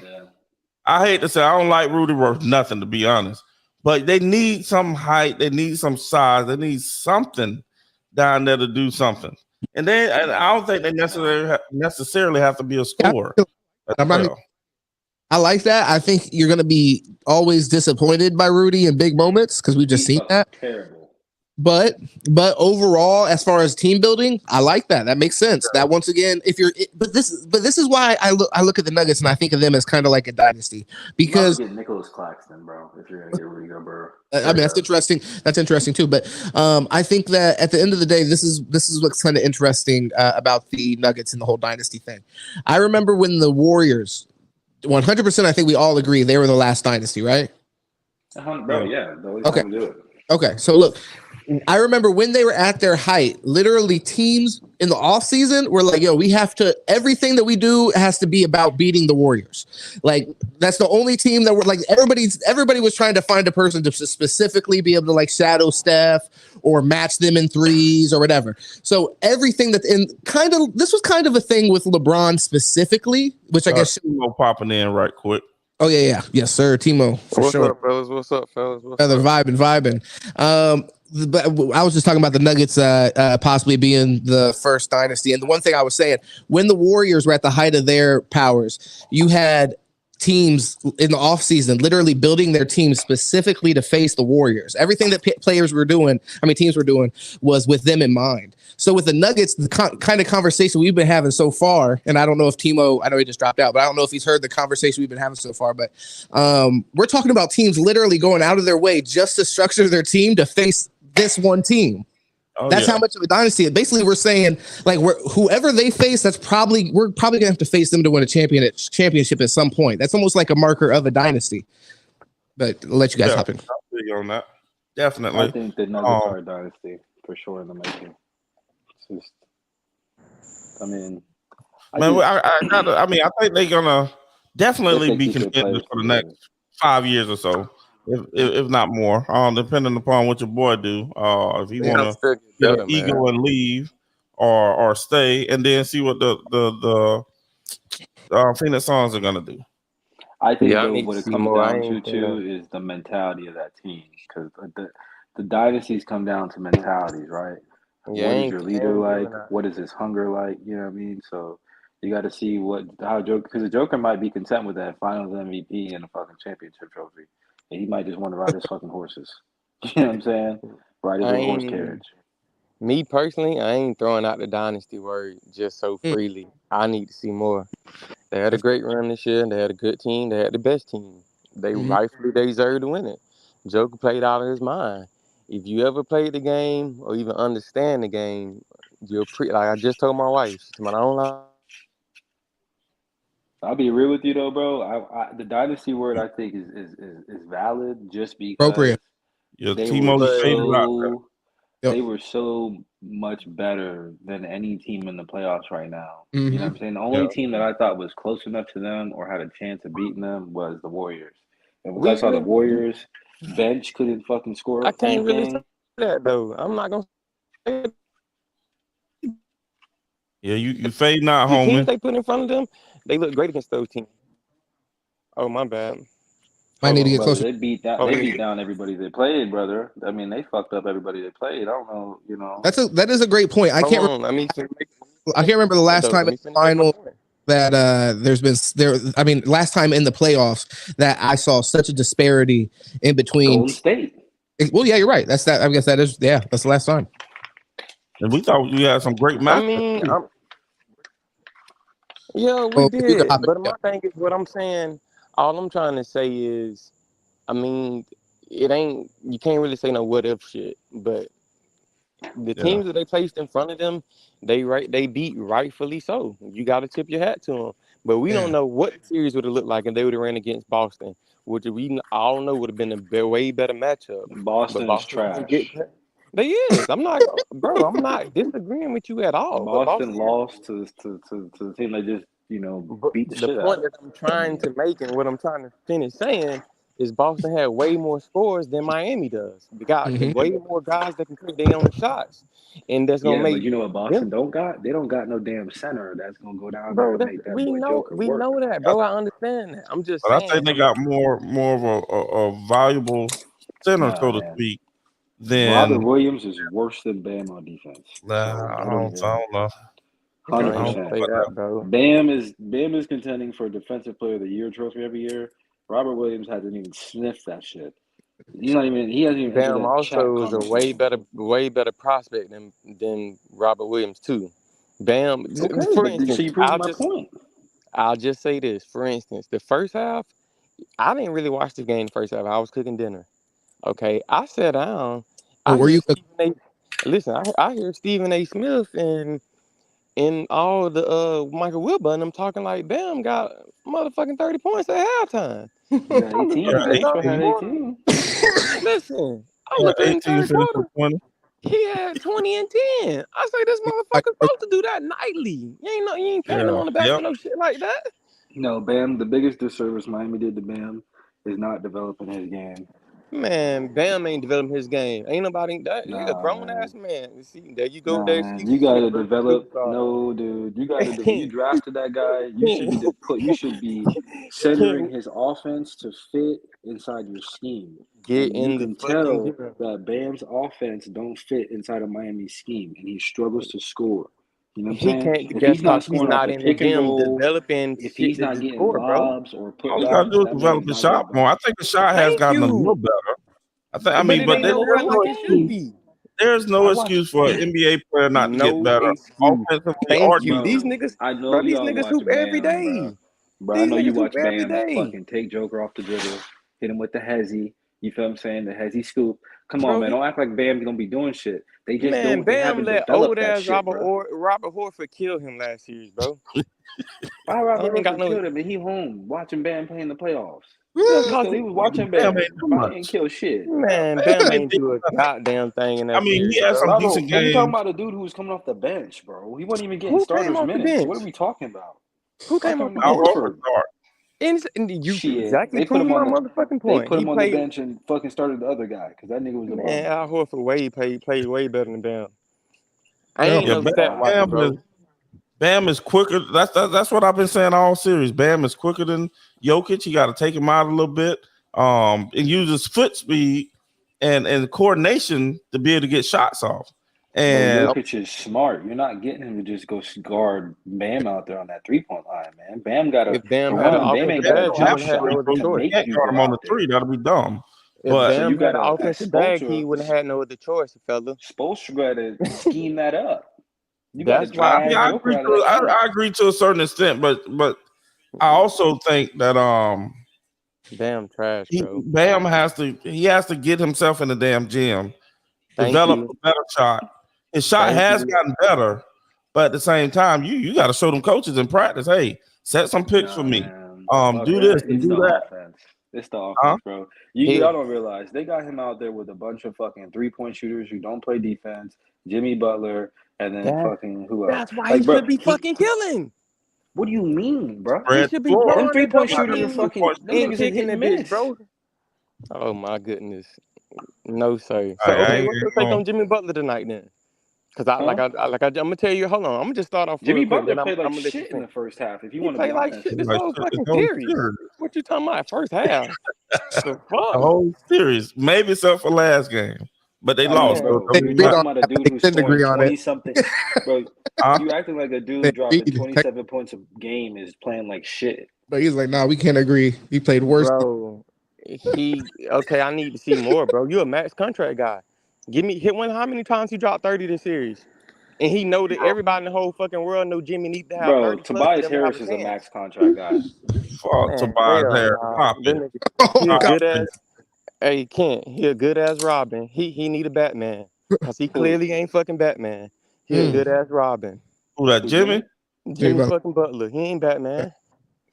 I hate to say I don't like Rudy worth nothing, to be honest. But they need some height, they need some size, they need something down there to do something. And I don't think they necessarily have to be a scorer. I like that. I think you're going to be always disappointed by Rudy in big moments because we've just seen that. Terrible. But overall, as far as team building, I like that. That makes sense. That once again, but this is why I look at the Nuggets and I think of them as kind of like a dynasty because get Nicholas Claxton, bro. If you're gonna get Rudy Gobert, I mean that's interesting. That's interesting too. But I think that at the end of the day, this is what's kind of interesting about the Nuggets and the whole dynasty thing. I remember when the Warriors, 100%, I think we all agree they were the last dynasty, right? Bro, yeah. Okay. To do it. Okay, so look. I remember when they were at their height, literally teams in the offseason were like, yo, we have to, everything that we do has to be about beating the Warriors. Like, that's the only team that were like, everybody was trying to find a person to specifically be able to like shadow Steph or match them in threes or whatever. So everything this was kind of a thing with LeBron specifically, which I guess. Popping in right quick. Oh, yeah. Yes, sir. Timo. What's up, fellas? What's up? They're vibing. But I was just talking about the Nuggets possibly being the first dynasty. And the one thing I was saying, when the Warriors were at the height of their powers, you had teams in the offseason literally building their teams specifically to face the Warriors. Everything that teams were doing was with them in mind. So with the Nuggets, the kind of conversation we've been having so far, and I don't know if Timo, I know he just dropped out, but I don't know if he's heard the conversation we've been having so far, but we're talking about teams literally going out of their way just to structure their team to face this one team. That's how much of a dynasty it is. Basically, we're saying like whoever they face, we're probably gonna have to face them to win a championship at some point. That's almost like a marker of a dynasty. But I'll let you guys hop in. I'll be on that. Definitely. I think the Nuggets are a dynasty for sure in the making. It's just, I think they're gonna definitely be contenders for the next 5 years or so. If not more, depending upon what your boy do. If he want to get an ego and leave, or stay, and then see what the Phoenix Suns are gonna do. I think what it comes down to is the mentality of that team, because the dynasties come down to mentalities, right? Yeah, what is your leader like? What is his hunger like? You know what I mean? So you got to see how Joker, because the Joker might be content with that Finals MVP and a fucking championship trophy. And he might just want to ride his fucking horses. You know what I'm saying? Ride his horse carriage. Me personally, I ain't throwing out the dynasty word just so freely. I need to see more. They had a great run this year. They had a good team. They had the best team. They rightfully deserve to win it. Joker played out of his mind. If you ever played the game or even understand the game, you're like I just told my wife, she's my own life. I'll be real with you though, bro. The dynasty word I think is valid just because appropriate. They were so much better than any team in the playoffs right now. You know what I'm saying? The only team that I thought was close enough to them or had a chance of beating them was the Warriors. And when I saw the Warriors bench couldn't fucking score. I can't really say that though. I'm not gonna say it. Yeah, you fade not, homie. The teams they put in front of them, they look great against those teams. Oh, my bad. Might need to get closer. They beat down everybody they played, brother. I mean, they fucked up everybody they played. I don't know, you know. That is a great point. I can't remember the last time in the final that last time in the playoffs that I saw such a disparity in between Golden State. Well, yeah, you're right. That's that. I guess that's the last time. And we thought you had some great matches. We did. But my thing is, what I'm saying, all I'm trying to say is, I mean, it ain't, you can't really say no what if shit, but the teams that they placed in front of them, they beat rightfully so. You got to tip your hat to them. But we don't know what the series would have looked like if they would have ran against Boston, which we all know would have been a way better matchup. Boston is trash. They is. I'm not disagreeing with you at all. Boston lost to the team that just, beat the shit out. The point that I'm trying to make and what I'm trying to finish saying is Boston had way more scores than Miami does. They got way more guys that can create their own shots. And that's gonna make. But you know what Boston don't got? They don't got no damn center that's gonna go down there and make that we know that, bro. I understand that. I'm just saying. I think they got more of a valuable center, so to speak. Than Robert Williams is worse than Bam on defense. I don't know. 100%. Bam is contending for Defensive Player of the Year trophy every year. Robert Williams hasn't even sniffed that shit. He hasn't even. Bam also is a way better prospect than Robert Williams too. Bam. Okay, for instance, I'll just say this. For instance, the first half, I didn't really watch the game. The first half, I was cooking dinner. Okay, I sat down. Listen, I hear Stephen A. Smith and all the Michael Wilbur and them talking like Bam got motherfucking 30 points at halftime. 18. Listen, I'm looking in the third quarter. He had 20 and 10. I say this motherfucker's supposed to do that nightly. You ain't patting him on the back for no shit like that. No, Bam, the biggest disservice Miami did to Bam is not developing his game. Man, Bam ain't developing his game. Ain't nobody that. He's a grown ass man. See, there you go. You gotta develop. No, dude, you gotta. You drafted that guy. You should be centering his offense to fit inside your scheme. You can tell that Bam's offense don't fit inside of Miami's scheme, and he struggles to score. You know what I'm saying? If he's not scoring off the pick and roll, if he's not getting lobs or put all you gotta do is develop the shot more. I think the shot has gotten a little better. There's no excuse for an NBA player not to get better. Thank you. These niggas hoop every day. Bro, I know you watch Bam fucking take Joker off the dribble, hit him with the hezzy. You feel what I'm saying? The hezzy scoop. Come on, man. Don't act like Bam's gonna be doing shit. They just don't. Bam let old ass Robert Horford kill him last series, bro. Why Robert Horford killed him? And he home watching Bam play in the playoffs. Because he was watching Bam. He ain't kill shit. Man, Bam ain't do a goddamn thing in that. He had some decent games. You're talking about a dude who was coming off the bench, bro. He wasn't even getting starters minutes. What are we talking about? Who came off the bench? Exactly. Put him on my motherfucking point. They put him on the bench and fucking started the other guy because that nigga was the man. Al Horford played way better than Bam. I ain't no stat watcher, bro. Bam is quicker. That's what I've been saying all series. Bam is quicker than Jokic. You got to take him out a little bit. And use his foot speed and coordination to be able to get shots off. And Jokic is smart. You're not getting him to just go guard Bam out there on that 3-point line, man. Bam got to. Bam ain't got a choice. You can't guard him on the 3. That'll be dumb. But Bam got an offensive bag. He wouldn't have had no other choice, fella. Spoelstra got to scheme that up. That's why I agree to a certain extent, but I also think that Bam trash, bro. Bam has to get himself in the damn gym, develop a better shot. His shot has gotten better, but at the same time, you got to show them coaches in practice. Hey, set some picks for me. Do this and do that. Offense. It's the offense, bro. Y'all don't realize they got him out there with a bunch of fucking 3-point shooters who don't play defense. Jimmy Butler, and then fucking who else? That's why he should be fucking killing. What do you mean, bro? He should be them 3-point shooters are fucking kicking the bitch, bro. Oh my goodness. No, sir. So, what's your take on Jimmy Butler tonight then? Because I'm gonna tell you. Hold on, I'm gonna just start off. Jimmy Butler played like shit in the first half. If you want to be like honest, shit this whole fucking series. What you talking about? First half. The whole series, maybe except for last game, but they lost. Bro, you're talking about a dude who's scoring 20-something. Bro, you acting like a dude dropping 27 points a game is playing like shit. But he's like, nah, we can't agree. He played worse. Bro, I need to see more, bro. You a max contract guy. How many times he dropped 30 this series? And he know that everybody in the whole fucking world know Jimmy needs to have 30 plus. Tobias Harris is a max contract guy. Tobias Harris. He a good ass. Hey, Kent, he a good ass Robin. He need a Batman. Because he clearly ain't fucking Batman. He a good ass Robin. Who that, Jimmy? Jimmy fucking Butler. He ain't Batman.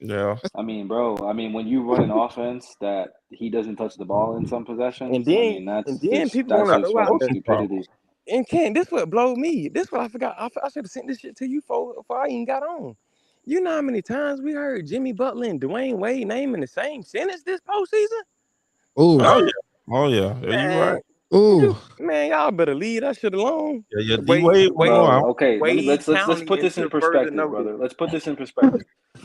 Yeah. I mean, bro, when you run an offense that he doesn't touch the ball in some possessions, and then people want to throw out stupidity. And Ken, this what blow me. This what I forgot. I should have sent this shit to you before I even got on. You know how many times we heard Jimmy Butler and Dwayne Wade name in the same sentence this postseason? Ooh. Oh yeah. Yeah, you right. Ooh. Man, y'all better leave that shit alone. Yeah, D-Wade. Okay, let's put this in perspective, brother. Let's put this in perspective.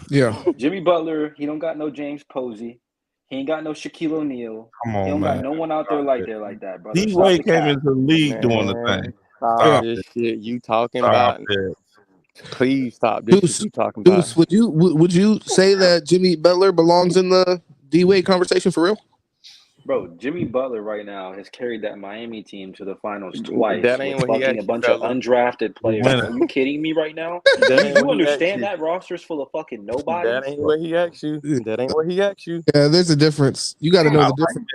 Yeah. Jimmy Butler, he don't got no James Posey. He ain't got no Shaquille O'Neal. Come on, he don't man. got no one out there like that, brother. D-Wade came into the league doing the thing. Stop this shit you talking about. Please stop this shit you talking about. Deuce, would you say that Jimmy Butler belongs in the D-Wade conversation for real? Bro, Jimmy Butler right now has carried that Miami team to the finals twice. That ain't what he a bunch of undrafted players. Are you kidding me right now? You understand that roster's full of fucking nobody? That ain't what he asked you. Yeah, there's a difference. You got to know the difference.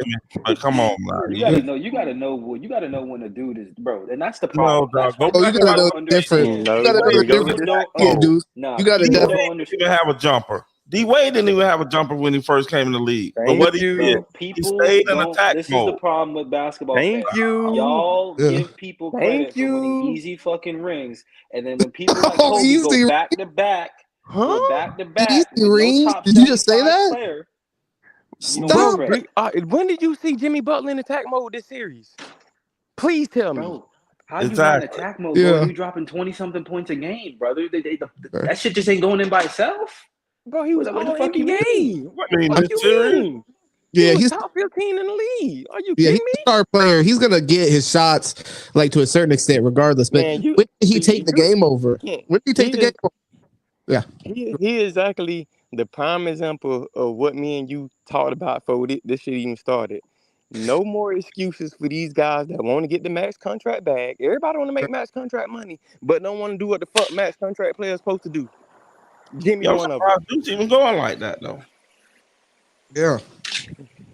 But come on, man. You gotta know when a dude is, bro, and that's the problem. No, dog. You gotta know the difference. You gotta know the difference. You gotta definitely even have a jumper. D-Wade didn't even have a jumper when he first came in the league. But what he did, he stayed in attack This mode. is the problem with basketball. Y'all give people credit for winning easy fucking rings, and then when people like Kobe go back to back, easy rings? Did you just say that? Player, Stop. When did you see Jimmy Butler in attack mode this series? Please tell me. Bro, how you not in attack mode? Bro? You dropping 20-something points a game, brother. That shit just ain't going in by itself. Bro, he was all NBA. What you mean? Yeah, he's top 15 in the league. Are you kidding me? He's a star player. He's gonna get his shots like to a certain extent, regardless. But when did he take the game over? When did he take the game over? Yeah, he is exactly the prime example of what me and you talked about before this shit even started. No more excuses for these guys that want to get the max contract bag. Everybody want to make max contract money, but don't want to do what the fuck max contract players supposed to do. Jimmy, one of them. Dude's even going like that though. Yeah.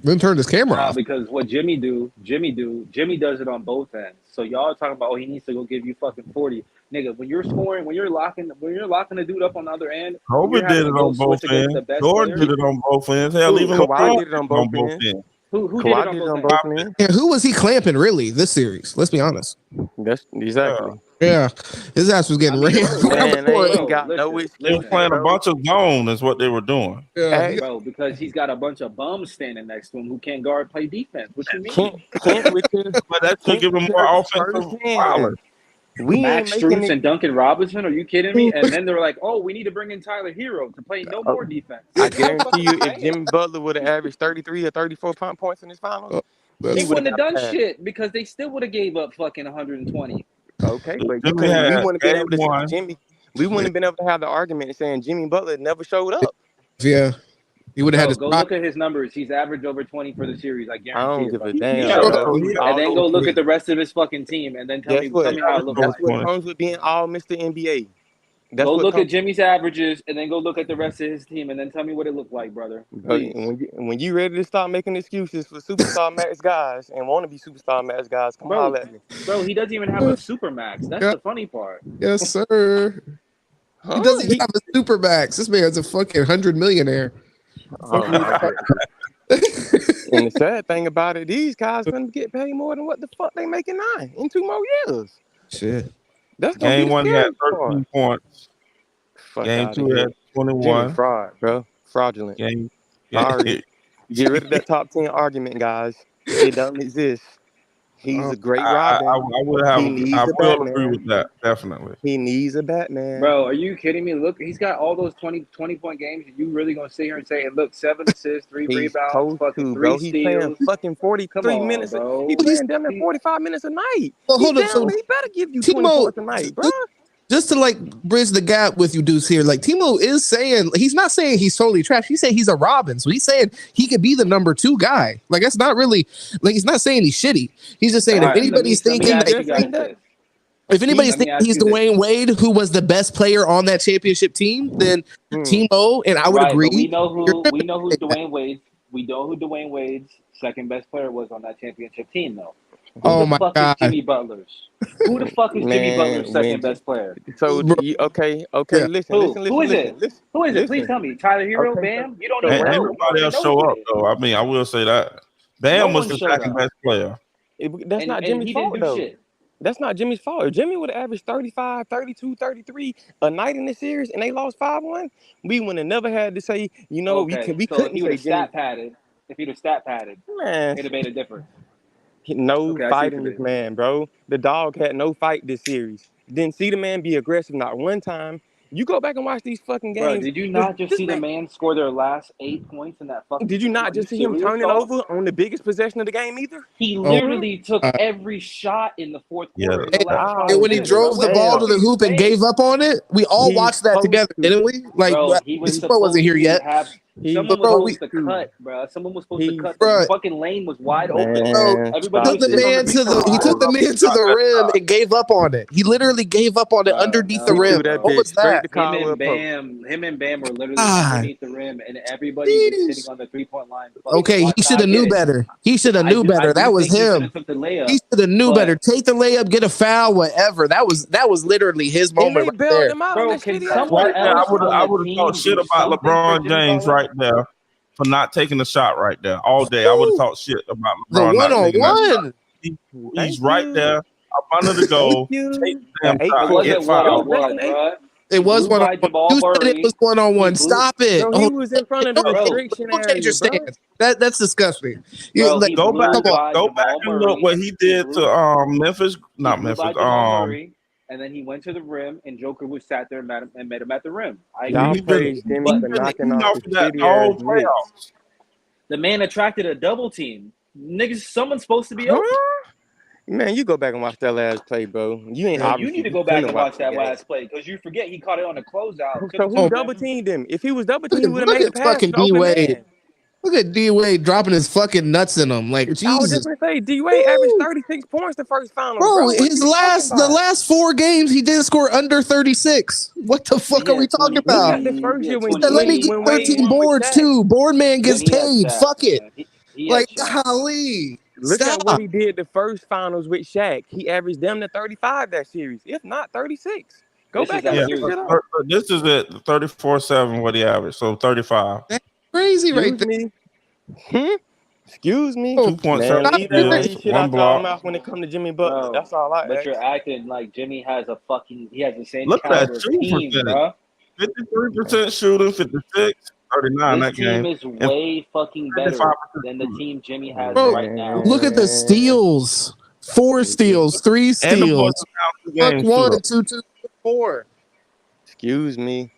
Then turn his camera off. Because what Jimmy does it on both ends. So y'all talking about, he needs to go give you fucking 40. Nigga, when you're scoring, when you're locking the dude up on the other end. Kobe did it on both ends. Jordan did it on both ends. Hell, even Kawhi did it on both ends. Who did it on both ends? Yeah, who was he clamping really this series? Let's be honest. That's exactly. Yeah, his ass was getting ran. Man, they ain't got no excuse. They were playing a bunch of zone is what they were doing. Yeah, bro, because he's got a bunch of bums standing next to him who can't play defense. What you mean? But that should give him more offensive power. Max Strus and Duncan Robinson, are you kidding me? And then they're like, oh, we need to bring in Tyler Hero to play no more defense. I guarantee you, if Jimmy Butler would have averaged 33 or 34 points in his finals, they wouldn't have done shit because they still would have gave up fucking 120. Okay, but we wouldn't have been able to say Jimmy. We wouldn't have been able to have the argument saying Jimmy Butler never showed up. Yeah. He would have had to look at his numbers. He's averaged over 20 for the series. I guarantee. I don't give a damn. And then go look at the rest of his fucking team, and then tell me how it looks. That's what comes with being all Mr. NBA. Go look at Jimmy's averages, and then go look at the rest of his team, and then tell me what it looked like, brother. When you ready to start making excuses for superstar max guys and want to be superstar max guys, come on, at me. Bro, he doesn't even have a super max. That's the funny part. Yes, sir. He doesn't even have a super max. This man's a fucking 100 millionaire. And the sad thing about it, these guys gonna get paid more than what the fuck they making now in 2 more years. Shit. That's gonna Game be 1 had 13 points. Game 2 had 21. Fraud, bro. Fraudulent. Sorry. Get rid of that top 10 argument, guys. It doesn't exist. He's a great Robin. I would have. I will agree with that. Definitely. He needs a Batman. Bro, are you kidding me? Look, he's got all those 20-point games. And you really gonna sit here and say, "Look, 7 assists, 3 rebounds, fucking 3 steals." He's playing fucking 43 minutes. Bro. He's playing damn near 45 minutes a night. Well, hold up, so he better give you 20 points a night, bro. Just to like bridge the gap with you dudes here, like Timo is saying, he's not saying he's totally trash. He's saying he's a Robin, so he's saying he could be the number 2 guy. Like that's not really like he's not saying he's shitty. He's just saying if anybody's thinking if anybody's thinking he's Dwayne Wade, who was the best player on that championship team, then Timo, and I would agree. We know who Dwayne Wade. We know who Dwayne Wade's second best player was on that championship team, though. Who the fuck is Jimmy Butler's? Who the fuck is Jimmy Butler's second best player? So okay, yeah. listen. Who is it? Who is it? Please tell me. Tyler Hero, Bam. You don't know. Everybody else show up though. I mean, I will say that Bam was the second best player. That's not Jimmy's fault though. That's not Jimmy's fault. If Jimmy would have averaged 35, 32, 33 a night in the series and they lost 5-1, we would have never had to say, we couldn't say stat padded. If he'd have stat padded, man, it'd have made a difference. No fight in this man, bro. The dog had no fight this series. Didn't see the man be aggressive not one time. You go back and watch these fucking games. Bro, did you not just see the man score their last 8 points in that fucking? Did you not just see him turning over on the biggest possession of the game either? He literally took every shot in the fourth quarter. And when he drove the ball to the hoop and gave up on it, we all watched that together, didn't we? Like, Spo wasn't here yet. Someone was supposed to cut, bro. Someone was supposed to cut. The fucking lane was wide open. Everybody took the man to the rim and gave up on it. He literally gave up on it underneath the rim. What was that? Him and Bam were literally underneath the rim, and everybody was sitting on the 3-point line. Okay, he should have knew better. He should have knew better. That was him. He should have knew better. Take the layup, get a foul, whatever. That was literally his moment right there. Bro, I would have talked shit about LeBron James right there for not taking the shot right there all day. I would have talked shit about LeBron. The one-on-one. He's right there, up under the goal. Take the damn shot, get fouled. It was one-on-one. You said it was one-on-one. Stop it. Bro, he was in front of the restriction area. Change your stance. That's disgusting. Go back and look what he did to Memphis. Not Memphis. And then he went to the rim, and Joker was sat there and met him at the rim. Y'all praised Jimmy for knocking off the The man attracted a double team. Niggas, someone's supposed to be open. Man, you go back and watch that last play, bro. You need to go back and watch that last play because you forget he caught it on the closeout. So who double teamed him? If he was double teamed, he would have made a pass. Fucking D-Wade. Look at D-Wade dropping his fucking nuts in him. Like, Jesus. I was just going to say, D-Wade averaged 36 points the first final. Bro, the last 4 games, he did score under 36. What the fuck are we talking about? Let me get 13 boards, too. Board man gets paid. Fuck it. Like, golly. Look at what he did the first finals with Shaq. He averaged them to 35 that series, if not 36. Go back and figure it out. This is it, 34-7 what he averaged, so 35. That's crazy right there. Excuse me. 2.7 one block. When it comes to Jimmy Butler, that's all I. But you're acting like Jimmy has he has the same look caliber at that team, bro. 53% shooting, 56. 39 this that game. This team is way fucking better than the team Jimmy has right now. Look at the steals. 4 steals, 3 steals. Fuck 1, 2, 2, 4. Excuse me.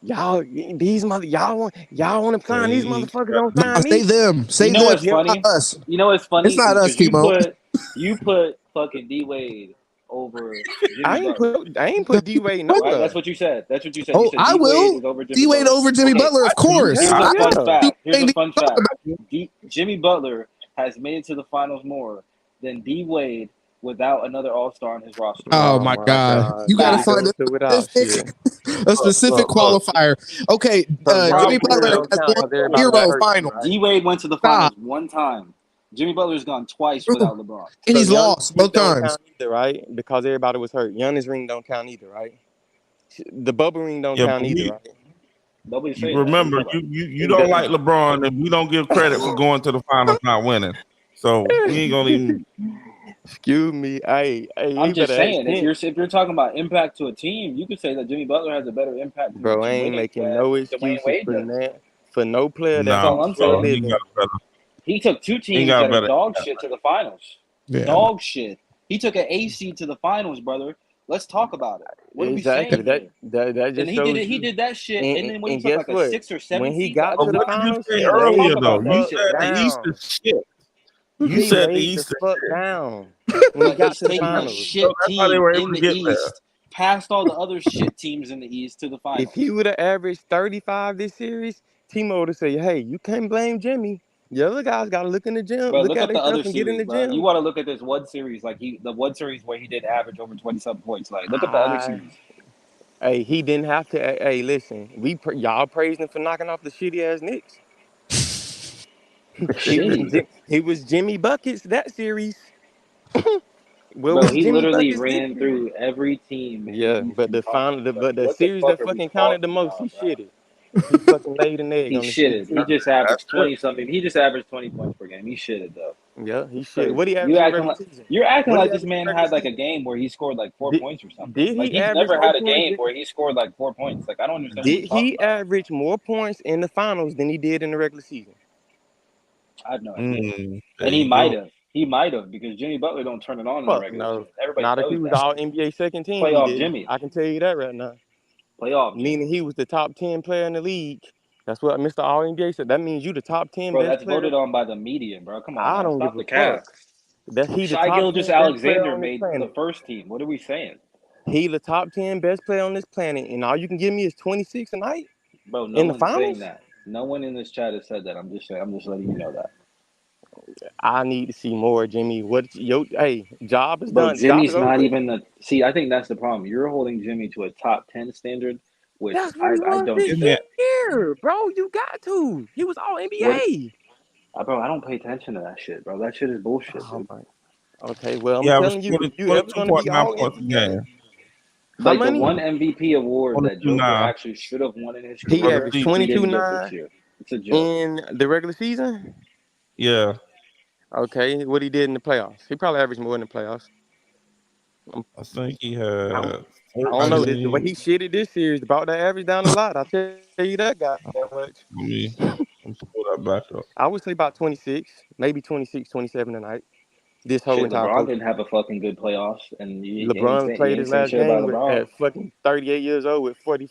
Y'all want to play on these motherfuckers? Don't sign me. Say them. Say them. What's funny? Not us. You know what's funny? It's not us, Timo. You put fucking D-Wade over Jimmy I ain't put D-Wade nowhere. Right, that's what you said. Oh, you said I will. D-Wade over Jimmy Butler, of course. Here's a fun fact. Jimmy Butler has made it to the finals more than D-Wade without another All-Star on his roster. Oh my God. You got to find a specific qualifier. Okay, Jimmy Butler has won 0 finals. D-Wade went to the finals one time. Jimmy Butler's gone twice without LeBron. And he's lost both times. Either, right? Because everybody was hurt. Giannis ring don't count either, right? The bubble ring don't count either, right? Remember, you don't like LeBron, and we don't give credit for going to the finals not winning. So we ain't gonna even. Excuse me. I'm just saying, if you're talking about impact to a team, you could say that Jimmy Butler has a better impact. Bro, I ain't making no excuses for that. For no player that's all I'm saying. He took 2 teams that are dog shit to the finals. Yeah. Dog shit. He took an AC to the finals, brother. Let's talk about it. What are we saying That just and he did that shit, and then when he took like a 6 or 7 when he seed, got to the what did you finals, say he earlier, laid though? the You fuck said the East down. is shit. You He said the laid East the is fuck shit. down when he but got he's to the taking a finals. shit So that's how they team were able in to the get there. East, past all the other shit teams in the East to the finals. If he would have averaged 35 this series, Timo would have said, "Hey, you can't blame Jimmy. The other guys got to look in the gym, Bro, look look at up the themselves other and get in series, the bro. gym." You want to look at this one series, like the one series where he did average over 20-something points. Like, look up the other series. Hey, he didn't have to. Hey, listen, y'all praised him for knocking off the shitty ass Knicks. He was Jimmy Buckets that series. Well, Bro, was he Jimmy literally Buckets this ran series? through every team in the Yeah, but Eastern Conference. Like, the what the series fuck that are we fucking counted the talking most, he about, bro? shitted. He fucking laid an egg He on the shitty shitted. He series. just averaged 20-something. He just averaged 20 points per game. He shitted though. Yeah, he It's shit. What crazy. he averaged in the regular season? You're acting What he like this averaged in the man regular had like a season? game where he scored like 4 Did, points or something. did Like he he's average never more had a points? game where he scored like 4 points. Like I don't understand what Did you're talking he about. average more points in the finals than he did in the regular season? I have no idea. There And he you might go. have. He might have because Jimmy Butler don't turn it on in the Fuck regular no. season. Everybody Not if he knows was that. all NBA second team, he Playoff didn't. Jimmy. I can tell you that right now. Playoff Jimmy. Meaning he was the top 10 player in the league. That's what Mr. All NBA said. That means you the top 10 Bro, best that's player. voted on by the media, bro. Come on, I man. don't give Stop a the cap. fuck. That he the Shai top 10 best player Gilgeous-Alexander on this made the planet. first team. What are we saying? He the top 10 best player on this planet, and all you can give me is 26 a night Bro, no in the one's saying finals. that. No one in this chat has said that. I'm just letting you know that. I need to see more, Jimmy. Hey, job is Bro, done. Job is Jimmy's not over. even the. See, I think that's the problem. You're holding Jimmy to a top 10 standard, which That's what he I was don't this share. year, bro. You got to. He was all What, NBA. bro? I don't pay attention to that shit, bro. That shit is bullshit, Oh dude. my. Okay, well, I'm Yeah, it was telling you, if you ever gonna be 22.9 all points a NBA, game. how Like the many? one MVP award that Joker 22.9 actually should have won in his He for the career, averaged season. he didn't get this 22-9 year. It's a joke. in the regular season. Yeah, Okay, what he did in the playoffs. He probably averaged more in the playoffs. I think he I don't, had I don't know. The way 13. he shitted this series, about that average down a lot. I'll tell you that guy that much. Let me pull that back up. I would say about 26, maybe 26, 27 tonight. This whole Shit, entire LeBron post. didn't have a fucking good playoffs, and you LeBron played ain't his saying last shit about game LeBron. at fucking 38 years old with 40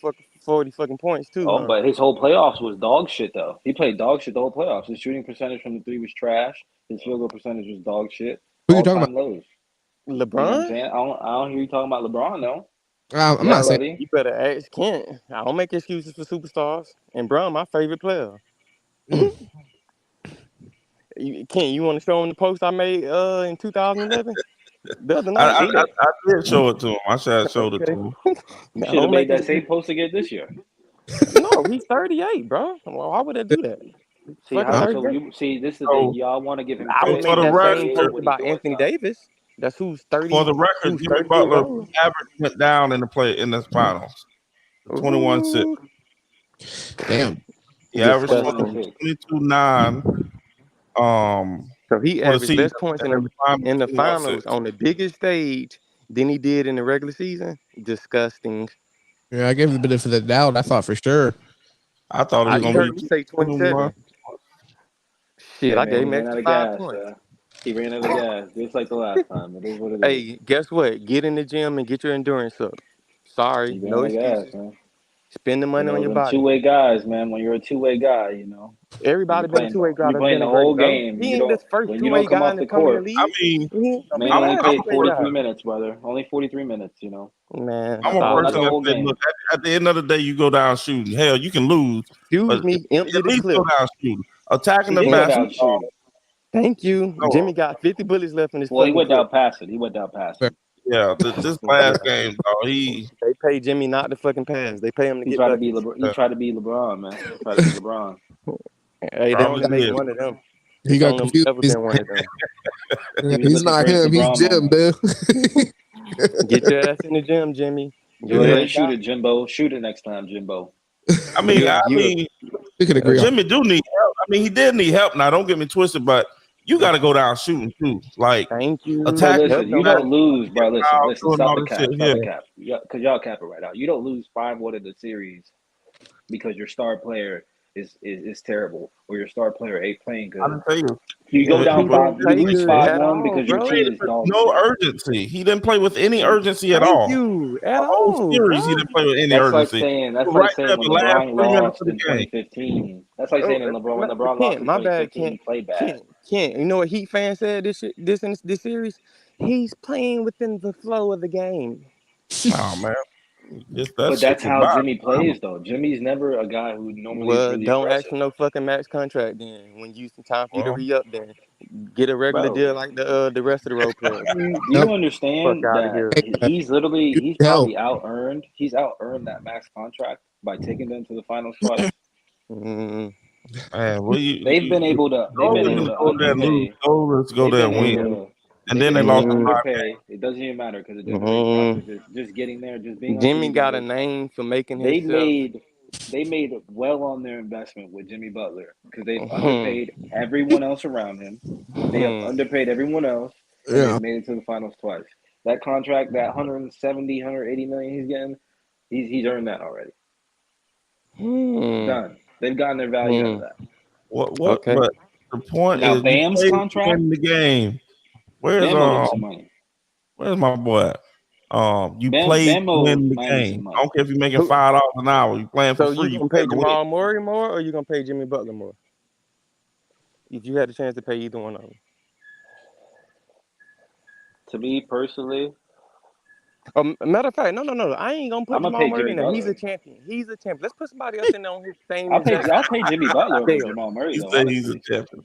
fucking points too, Oh, huh? but his whole playoffs was dog shit though. He played dog shit the whole playoffs. His shooting percentage from the three was trash. His field goal percentage was dog shit. Who you All talking time lows. You know what I'm LeBron? saying? I don't hear you talking about LeBron though. about? I'm Yeah, not saying. buddy. You better ask Kent. I don't make excuses for superstars. And Bron, my favorite player. Mm. Kent, you want to show him the post I made in 2011? The other I, night? I, See I, that? I did show it to him. I should have showed it to Okay. him. You I should have don't made make that same excuses. post again this year. No, he's 38, bro. Well, why would I do that? See Fucking how? 38. So you see this is the thing. So, Y'all want to give him I would credit. for make He's the that same 38. post record, What he about doing, Anthony son? Davis. That's who's for 30, the record, who's Jimmy 30 years Butler old. average went down in the finals. 21-6. Ooh, Damn. He averaged disgusting. 22.9 So he for the averaged season, less points and in the finals in the 21-6. finals on the biggest stage than he did in the regular season. Disgusting. Yeah, I gave him the benefit of the doubt. I thought for sure. I thought it was You gonna heard be me say 21. 27. Shit, Hey I man, gave he him ran extra out of 5 gas. points. He ran out of gas, just like the last time. It is what it is. Hey, guess what? Get in the gym and get your endurance up. He Sorry, ran no out of gas, excuses. man. Spend the You money on know, your them body. two-way guys, man. When you're a two-way guy, and Everybody been a two-way guy you that's playing been the a great, whole bro. game. He ain't the first When you two-way don't come guy off in the the come in the court. I league. mean, He ain't gonna be Man the only I'm last played a two-way person. guy. 43 minutes, brother. Only 43 minutes. Man, I'm a Not stop. the person that whole say, game. look, at the end of the day, you go down shooting. Hell, you can lose, but Excuse me, empty at the least go clip. down shooting. Attacking He the did go down basketball. shooting. Thank you. No, Jimmy got 50 bullets left in his Well, he fucking went clip. down passing. He went down passing. yeah, this Yeah. last game, dog, he They pay Jimmy not to fucking pass. They pay him to He get tried to be buckets. LeBron. He tried to be LeBron, man. He tried to be LeBron. Hey, they probably only make did. one of them. He It's got only confused. ever been one of them. He was He's looking not for his him. He's LeBron Jim, moment. dude. Get your ass in the gym, Jimmy. Go You're a ahead and great shoot guy. it, Jimbo. Shoot it next time, Jimbo. I mean, We could agree on. Jimmy do need help. I mean, he did need help. Now, don't get me twisted, but you got to go down shooting too. Like Thank you. Bro, attacking the listen, you basket, don't lose, bro. Listen, doing stop all the this cap. shit. Stop Yeah, the cap. Because y'all cap it right now. You don't lose 5-1 in the series because your star player is terrible, or your star player ain't playing good. I didn't tell you. You go down 5, you lose 5-1 because your team is dog shit. No urgency. He didn't play with any urgency at all. At the whole all, series, he didn't play with any urgency. That's like saying when LeBron lost in 2015. That's like saying when LeBron lost in 2015, he played bad. Kent, you know what Heat fan said this series? He's playing within the flow of the game. Oh man. But that's how Jimmy plays, though. Jimmy's never a guy who normally is really don't aggressive. ask for no fucking max contract then. When you time for you to re-up, then get a regular deal like the rest of the role players. You understand that he's probably out-earned. He's out-earned that max contract by taking them to the finals twice. They've been able to underpay. Go there and win. And then they lost underpay. It doesn't even matter because it doesn't. Just getting there, just being. Jimmy got a name for making himself. They made well on their investment with Jimmy Butler because they've underpaid everyone else around him. They have underpaid everyone else. And they made it to the finals twice. That contract, that 170, 180 million he's getting, he's earned that already. Done. They've gotten their value out of that. Okay. But the point now, is, Bam's contract in the game. Where's my boy at? You play to win the game. I don't care if you're making $5 an hour. You playing for free. So you gonna pay Jamal Murray more, or you gonna pay Jimmy Butler more? If you had the chance to pay either one of them. To me personally, matter of fact, no. I ain't gonna put Jamal Murray in there. He's a champion. Let's put somebody else in there on his same. I'll pay Jimmy Butler over Jamal Murray. He's a champion.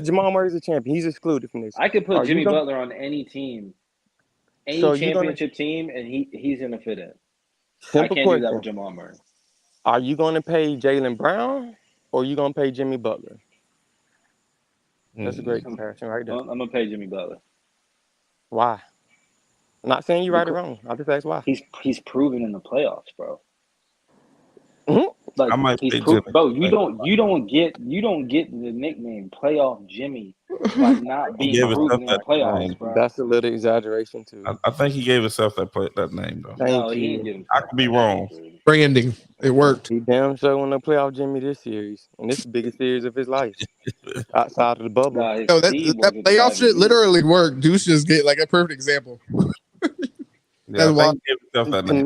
Jamal Murray's a champion. He's excluded from this. I could put Jimmy Butler on any team, championship team, and he's gonna fit in. I can't do that with Jamal Murray. Are you gonna pay Jaylen Brown or are you gonna pay Jimmy Butler? That's a great comparison right there. I'm gonna pay Jimmy Butler. Why? I'm not saying you're right or wrong. I'll just ask why. He's proven in the playoffs, bro. I might pay Jimmy. Bro, you don't get the nickname Playoff Jimmy by not being proven in the playoffs, bro. That's a little exaggeration too. I think he gave himself that name though. I could be wrong. Branding, it worked. He damn sure won the playoff Jimmy this series, and this is the biggest series of his life outside of the bubble. That playoff shit literally worked. Deuce just get like a perfect example. That's why he gave himself that name.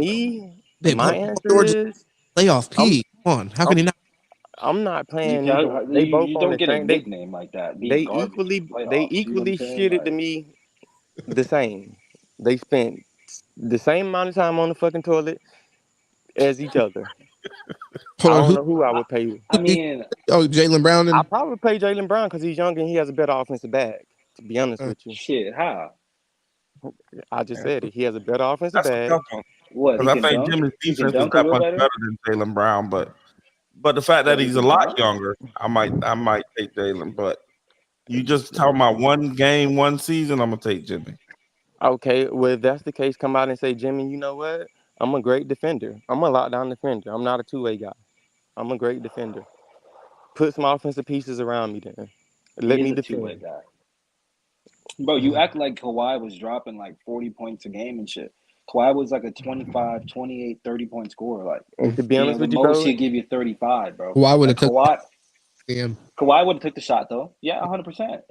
To me, my answer is playoff P. Come on, how can he not? I'm not playing. They both don't get a nickname like that. They equally shitted to me the same. They spent the same amount of time on the fucking toilet as each other. I don't know who I would pay. I mean, Jaylen Brown. I'd probably pay Jaylen Brown because he's young and he has a better offensive bag. To be honest with you, shit, how? I just said it. He has a better offensive bag. Because I think Jimmy's defense is that much better than Jaylen Brown, but the fact that he's a lot younger, I might take Jaylen. But you just talking about one game, one season, I'm gonna take Jimmy. Okay, well if that's the case, come out and say, Jimmy, you know what? I'm a great defender. I'm a lockdown defender. I'm not a two-way guy. I'm a great defender. Put some offensive pieces around me then. Let me defend. Guy. Bro, you act like Kawhi was dropping like 40 points a game and shit. Kawhi was like a 25, 28, 30-point scorer. Like, and to be honest with you, most he'd give you 35, bro. Kawhi would have took Kawhi would have took the shot though. Yeah, 100%.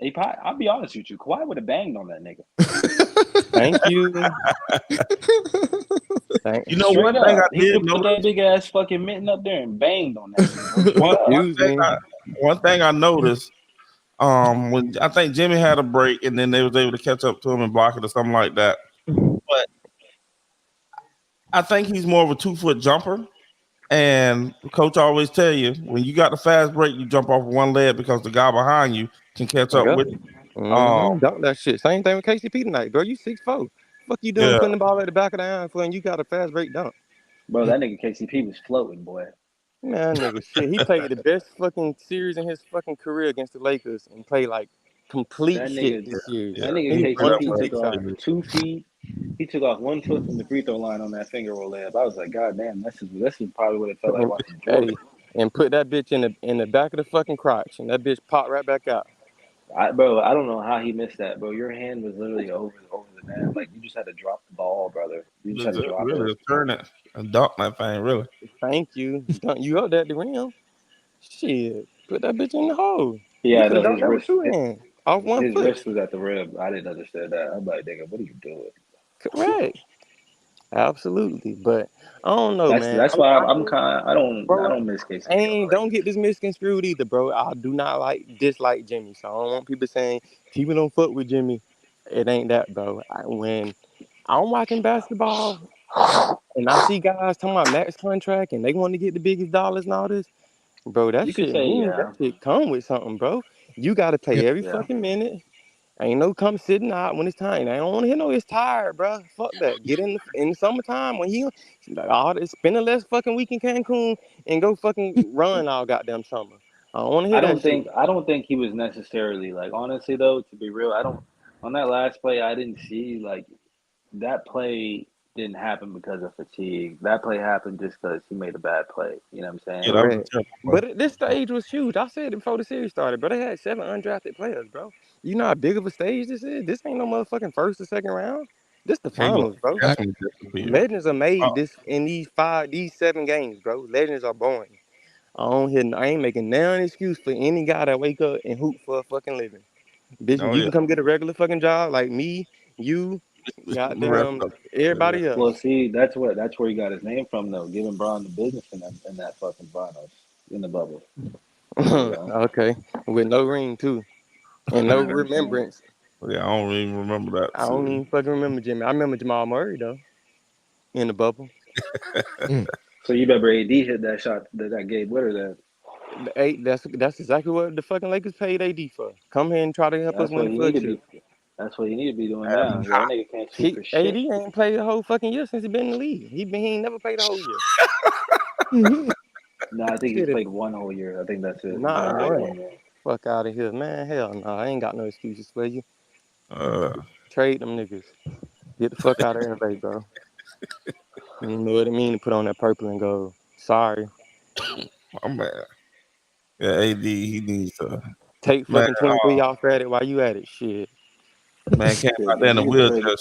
I'll be honest with you. Kawhi would have banged on that nigga. Thank you. You know one thing I did put that big ass fucking mitten up there and banged on that. one thing I noticed, when I think Jimmy had a break and then they was able to catch up to him and block it or something like that. But I think he's more of a 2-foot jumper. And coach always tell you, when you got the fast break, you jump off one leg because the guy behind you can catch up with you. Dunk that shit. Same thing with KCP tonight, bro. You 6'4". Fuck you doing putting the ball at the back of the iron for and you got a fast break dunk. Bro, that nigga KCP was floating, boy. Man, nigga, shit. He played the best fucking series in his fucking career against the Lakers and played like complete shit this series. That nigga KCP took off 2 feet. He took off 1 foot from the free throw line on that finger roll layup. I was like, God damn, this is probably what it felt like watching Jordan. And put that bitch in the back of the fucking crotch, and that bitch popped right back out. Bro, I don't know how he missed that, bro. Your hand was literally over the net. Like, you just had to drop the ball, brother. You just had to drop it. Turn it and dunk that thing, really. Thank you. You up there at the rim. Shit, put that bitch in the hole. Yeah, Could have no, done that with two hands. Off one his foot. wrist was at the rib. I didn't understand that. I'm like, nigga, what are you doing? Correct. Absolutely. But I don't know, man. That's why I'm kind. I don't miss Casey. Don't get this misconstrued either, bro. I do not dislike Jimmy, so I don't want people saying people don't fuck with Jimmy. It ain't that, bro. When I'm watching basketball and I see guys talking about max contract and they want to get the biggest dollars and all this, bro, that You could shit say, means yeah. that shit come with something, bro. You got to play every Yeah. fucking minute. Ain't no come sitting out when it's time. I don't want to hear no it's tired, bro. Fuck that. Get in the summertime when spend the last fucking week in Cancun and go fucking run all goddamn summer. I don't want to hear that shit. I don't think he was necessarily like, honestly though, to be real, I don't on that last play I didn't see like that play didn't happen because of fatigue. That play happened just because he made a bad play. You know what I'm saying? Yeah, that was terrible, but this stage was huge. I said it before the series started, but they had 7 undrafted players, bro. You know how big of a stage this is? This ain't no motherfucking first or second round. This the finals, bro. Legends are made in these 7 games, bro. Legends are born. I ain't making no excuse for any guy that wake up and hoop for a fucking living. Bitch, you can come get a regular fucking job like me, you, goddamn, everybody else. Well, see, that's where he got his name from, though. Giving Braun the business in that fucking finals in the bubble. Okay, with no ring too, and no remembrance. Yeah, I don't even remember that. I don't even fucking remember Jimmy. I remember Jamal Murray though, in the bubble. So you remember AD hit that shot that gave winner there. That's exactly what the fucking Lakers paid AD for. Come here and try to help us win the flagship. That's what he need to be doing now. That nigga can't shoot for shit. AD ain't played the whole fucking year since he been in the league. He ain't never played the whole year. No, I think he's played one whole year. I think that's it. Not one. Fuck out of here, man. Hell no. I ain't got no excuses for you. Trade them niggas. Get the fuck out of LA, bro. You know what I mean? To put on that purple and go, sorry. I'm mad. Yeah, AD, he needs to take fucking 23 off at it while you at it. Shit. Man, came out there in the wheelchair.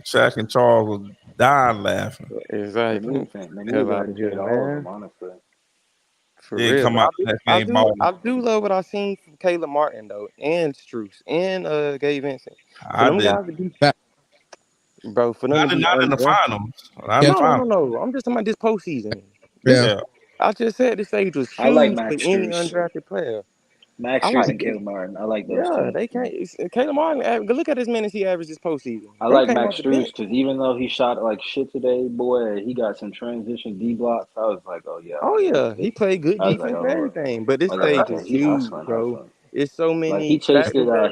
Shaq and Charles was dying laughing. Exactly. Hell out of here, all of them, honestly. For real. Come out I do love what I seen from Caleb Martin though, and Strus, and Gabe Vincent. For them guys to be bro, for them to be not in the finals. No. I'm just talking about this postseason. Yeah. I just said this stage was huge for any undrafted player. Max Strus and Caleb Martin. I like those two. They can't. Caleb Martin, look at his minutes he averaged this postseason. I like Max Strus because even though he shot like shit today, boy, he got some transition D blocks. I was like, oh yeah. Oh yeah, he played good defense and everything. But this stage is huge, bro. It's so many. Like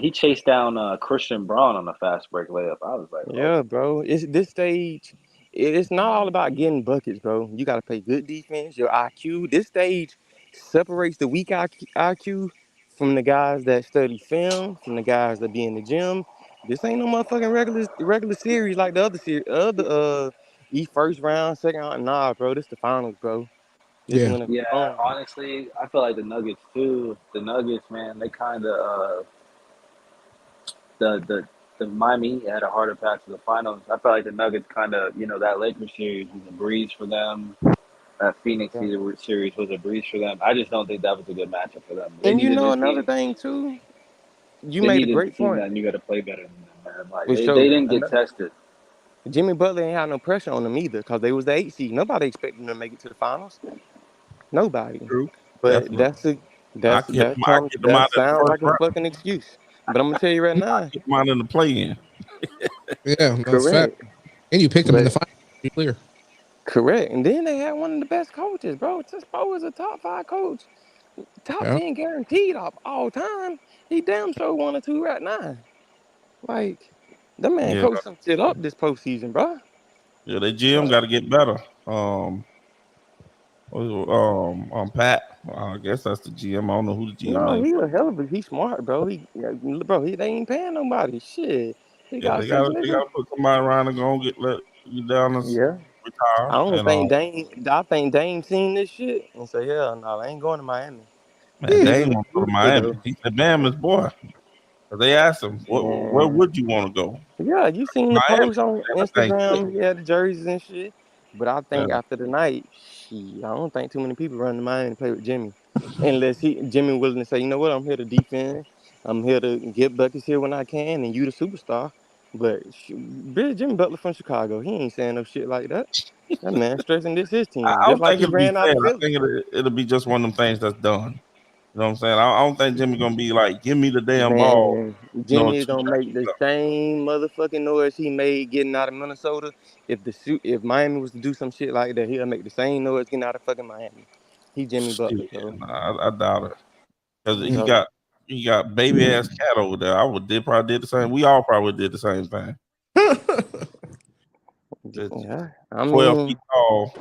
he chased down Christian Braun on the fast break layup. I was like, yeah, bro. It's this stage. It's not all about getting buckets, bro. You got to play good defense. Your IQ. This stage separates the weak IQ from the guys that study film, from the guys that be in the gym. This ain't no motherfucking regular series like the other first round, second round. Nah, bro. This the finals, bro. Honestly, I feel like the Nuggets too. The Nuggets, man, they kind of the Miami Heat had a harder path to the finals. I felt like the Nuggets kind of, that Lakers series was a breeze for them. That Phoenix series was a breeze for them. I just don't think that was a good matchup for them. And another thing too, you made a great point. And you got to play better than them, man. Like they didn't get tested. Jimmy Butler ain't had no pressure on them either because they was the 8th seed. Nobody expected them to make it to the finals. Nobody. True. But that sounds like a fucking excuse. But I'm gonna tell you right now, keep them out in the play-in. Yeah, that's fact. And you picked them in the final. Be clear. Correct. And then they had one of the best coaches, bro. Spo is a top 5 coach, top 10 guaranteed all time. He damn sure 1 or 2 right now. Like that man coached some shit up this postseason, bro. Yeah, they GM got to get better. Pat. I guess that's the GM. I don't know who the GM is. He's a hell of a. He's smart, bro. They ain't paying nobody. Shit. They gotta put somebody around and go let you down and retire. I think Dame seen this shit and say, hell no, I ain't going to Miami. Man, Dame won't go to Miami. He said, "Bam, his boy." They asked him, "Where would you want to go?" Yeah, you seen the posts on Instagram. Yeah, the jerseys and shit. But I think after the night, I don't think too many people run to Miami to play with Jimmy, unless Jimmy willing to say, you know what, I'm here to defend, I'm here to get buckets here when I can, and you the superstar. But Jimmy Butler from Chicago, he ain't saying no shit like that. That man stressing this his team, I just don't like think he it'll be ran out fair. of I Philly. think it'll be just one of them things that's done. You know what I'm saying? I don't think Jimmy gonna be like, give me the damn ball. Man, Jimmy is gonna make the same motherfucking noise he made getting out of Minnesota. If Miami was to do some shit like that, he'll make the same noise getting out of fucking Miami. He Jimmy Butler, bro. Nah, I doubt it. Because So, he got baby ass cat over there. Probably did the same. We all probably did the same thing. yeah, 12 feet tall,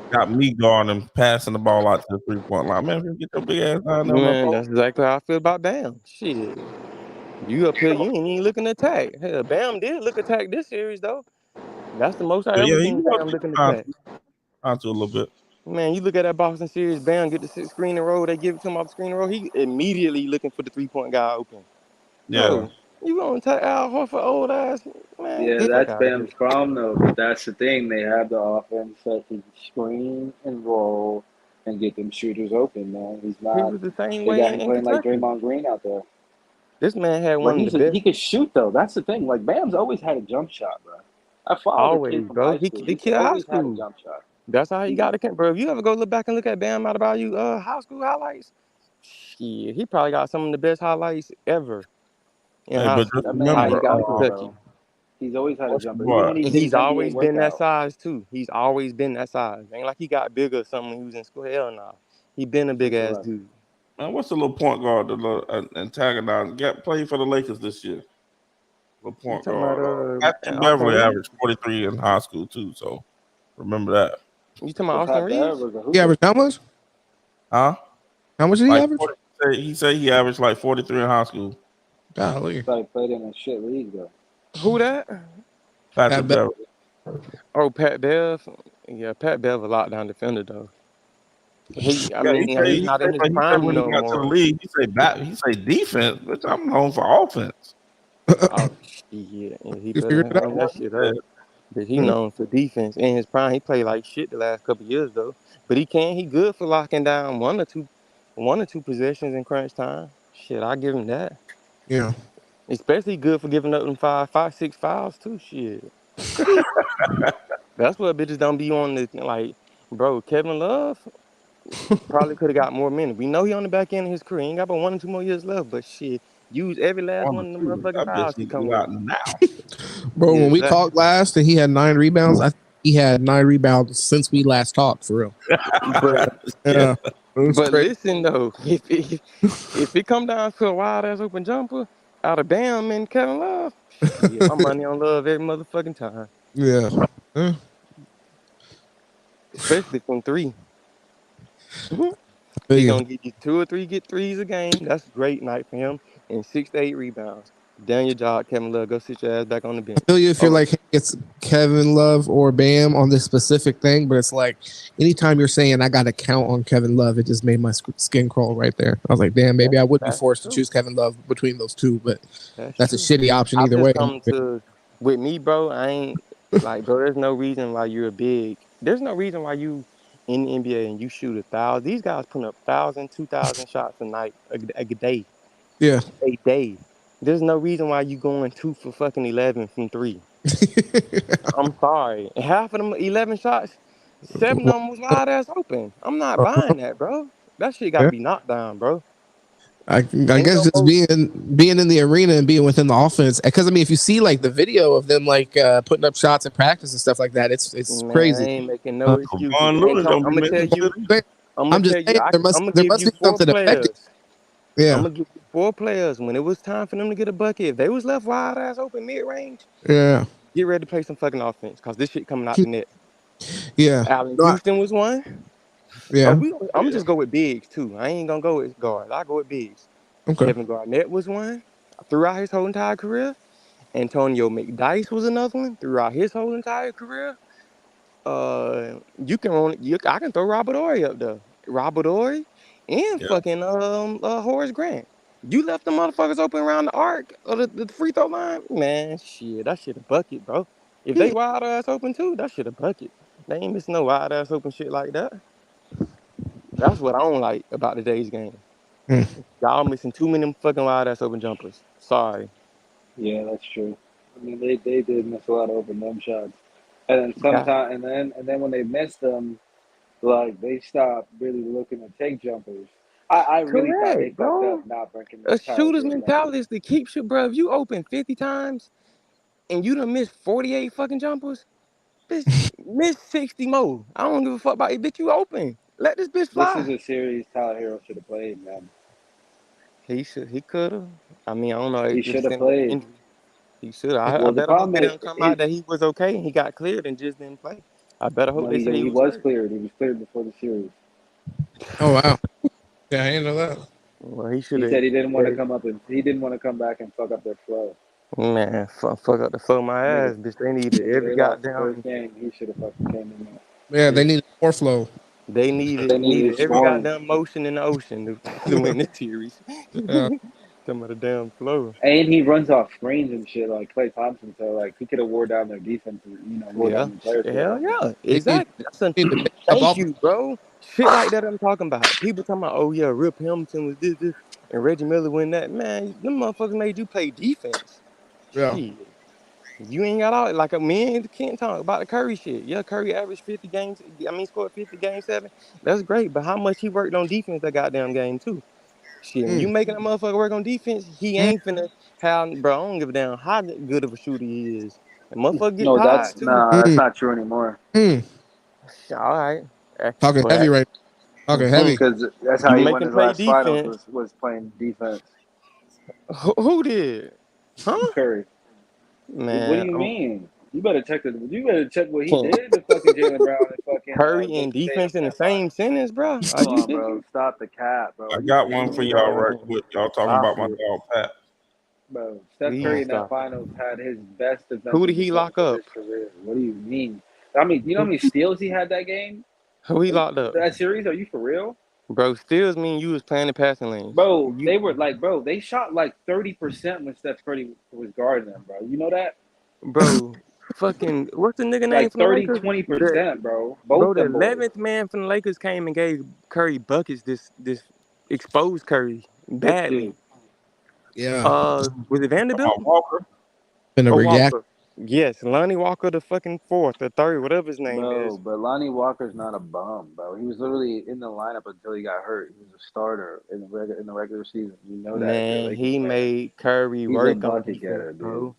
got me guarding and passing the ball out to the 3-point line. Man, get your big ass down there. man, that's exactly how I feel about Bam. Shit, you up here, you ain't even looking to attack. Hell, Bam did look attack this series though. That's the most I ever seen Bam looking to attack. Onto a little bit. Man, you look at that Boston series, Bam get the screen and roll, they give it to him off the screen and roll. He immediately looking for the 3-point guy open. Yeah. Bro, you gonna take Al Horford old ass? Man, yeah, that's Bam's problem though. But that's the thing; they have the offense set to screen and roll and get them shooters open. Man, he's not. He was the same They way got him in playing like Kentucky. Draymond Green out there. This man had But one of the best. he could shoot though. That's the thing. Like Bam's always had a jump shot, bro. I followed a kid Always, from bro. high He school. the He's kid high always had a school. jump shot. That's how he got it, bro. If you ever go look back and look at Bam out about you, high school highlights, shit, he probably got some of the best highlights ever in high But school. just That man How had he a remember, got jumper, Kentucky. bro. He's always had a jumper. Even what? when he And did his he's NBA always been that workout. size too. He's always been that size. Ain't like he got bigger or something when he was in school. Hell no. He been a big ass dude. Man, what's the little point guard that antagonized? Played for the Lakers this year. Little You point talking guard. about Patrick Austin Beverly Reeves? averaged 43 in high school too. So remember that. You talking about But Austin Pat Bev Reeves? was a He hooper. averaged how much? Huh? How much did he Like average? 40, he said he averaged like 43 in high school. Golly. Probably played in a shit league though. Who that? Patrick Beverly. Oh, Pat Bev. Yeah, Pat Bev a lockdown defender though. He's not in his He said prime when he no got to the more. league, he say defense, but I'm known for offense. Oh shit, yeah, he You better figured it out? hang that shit up. But he known for defense. In his prime, he played like shit the last couple years though. But he good for locking down one or two possessions in crunch time. Shit, I give him that. Yeah. Especially good for giving up them 6 fouls too. Shit. That's what bitches don't be on the like, bro. Kevin Love probably could have got more minutes. We know he on the back end of his career. He ain't got but 1 or 2 more years left. But shit, use every last one of them motherfucking fouls he come with. Now. Bro, Yeah, when we exactly. talked last and he had 9 rebounds, I think he had 9 rebounds since we last talked, for real. But Crazy. listen though, if it come down to a wild ass open jumper out of Bam and Kevin Love, shit, my money on Love every motherfucking time. Yeah. Especially from 3. He gonna get you 2 or 3 threes a game. That's a great night for him. And 6 to 8 rebounds. Done your job, Kevin Love. Go sit your ass back on the bench. I feel you if you're like, hey, it's Kevin Love or Bam on this specific thing, but it's like anytime you're saying I got to count on Kevin Love, it just made my skin crawl right there. I was like, damn, maybe I would be forced to choose Kevin Love between those two, but that's a shitty option either way. With me, bro, I ain't like, bro, there's no reason why you're big. There's no reason why you in the NBA and you shoot 1,000. These guys putting up 1,000, 2,000 shots a night, a day. Yeah. A day. There's no reason why you going 2 for fucking 11 from 3. I'm sorry. Half of them 11 shots, 7 of them was wide ass open. I'm not buying that, bro. That shit got to be knocked down, bro. I guess just being in the arena and being within the offense, because I mean, if you see like the video of them like putting up shots in practice and stuff like that, it's crazy. I ain't making no excuses. I'm gonna tell you. I'm just saying there must be something affecting. Yeah, I'm gonna give you 4 players. When it was time for them to get a bucket, if they was left wide ass open mid range, yeah, get ready to play some fucking offense, cause this shit coming out the net. Yeah, Allen Houston was one. Yeah, I'm just go with bigs too. I ain't gonna go with guards. I go with bigs. Okay. Kevin Garnett was one throughout his whole entire career. Antonio McDyess was another one throughout his whole entire career. I can throw Robert Ory up there. Robert Ory and fucking Horace Grant. You left the motherfuckers open around the arc or the free throw line, man. Shit, that shit a bucket, bro. If they wild ass open too, that shit a bucket. They ain't missing no wide ass open shit like that. That's what I don't like about today's game. Y'all missing too many fucking wide ass open jumpers. Sorry. Yeah, that's true. I mean, they did miss a lot of open dumb shots, and then sometimes, and then when they missed them, like they stopped really looking to take jumpers. I really thought they Correct, fucked bro. up not breaking A Tyler shooter's Hero jumpers. mentality is to keep shit, bro. If you open 50 times and you done missed 48 fucking jumpers, bitch, miss 60 more. I don't give a fuck about it. Bitch, you open. Let this bitch This is fly. a series Tyler Hero should have played, man. He could have. I mean, I don't know. He It should just have ended with the played. injury. He should. I Well, the better hope problem it is, didn't come out that he was okay and he got cleared and just didn't play. I better hope no, they say he he was was hurt. cleared. He was cleared before the series. Oh wow. Yeah, I didn't know that. Well, he should He have. said he didn't want to come up and he didn't want to come back and fuck up their flow. Man, fuck up the flow my Nigga, ass, bitch. They needed nigga, every they lost the first goddamn. game. He should have fucking came in Yeah, there. they need more flow. They They needed needed every scoring. goddamn motion in the ocean to win the series. Yeah. Some of the damn flow. And he runs off screens and shit like Klay Thompson. So like he could have wore down their defense. Wore Yeah, down the players for hell that. yeah, They exactly. need to pick up Thank off. you, bro. Shit like that I'm talking about. People talking about, oh yeah, Rip Hamilton was this, and Reggie Miller win that. Man, them motherfuckers made you play defense. Yeah. Shit. You ain't got all like a man can't talk about the Curry shit. Yeah, Curry averaged 50 games. I mean, scored 50 game 7. That's great, but how much he worked on defense that goddamn game too? Shit, when you making a motherfucker work on defense, he ain't finna have. Bro, I don't give a damn how good of a shooter he is. The motherfucker get No, tired too. that's not true anymore. All right, Talking heavy but right. Talking heavy. Because that's how you he make won him his play last finals defense. was playing defense. Who did? Huh? Curry. What do Man, you mean? You better check what he can't. did to fucking Jaylen Brown and fucking Curry and Jason Tatum defense in in the that same finals. sentence, bro. Are Come you on, bro. serious? Stop the cap, bro. I Are you got one serious, for y'all bro? right quick. Y'all talking Stop about my it, dog Pat. bro. Steph Curry Please in that stop it. finals had his best Who did defensive he performance lock of up? his career. What do you mean? I mean, you know how many steals he had that game? Who he locked up? That series? Are you for real? Bro, steals mean you was playing the passing lanes. Bro, they were like, bro, they shot like 30% when Steph Curry was guarding them, bro. You know that? Bro, fucking, what's the nigga name Like from the 30, Lakers? 20%, bro. Bro, Both the them boys. 11th man from the Lakers came and gave Curry buckets. This exposed Curry Which badly. dude? Yeah. Was it Vanderbilt Walker. Been a or react. Walker? Yes, Lonnie Walker, the fucking fourth or third, whatever his name Bro, is. but Lonnie Walker's not a bum, bro. He was literally in the lineup until he got hurt. He was a starter in the regular season. You know that if you're a Man, Lakers he fan. made Curry He's a work on bucket defense, getter, dude. bro.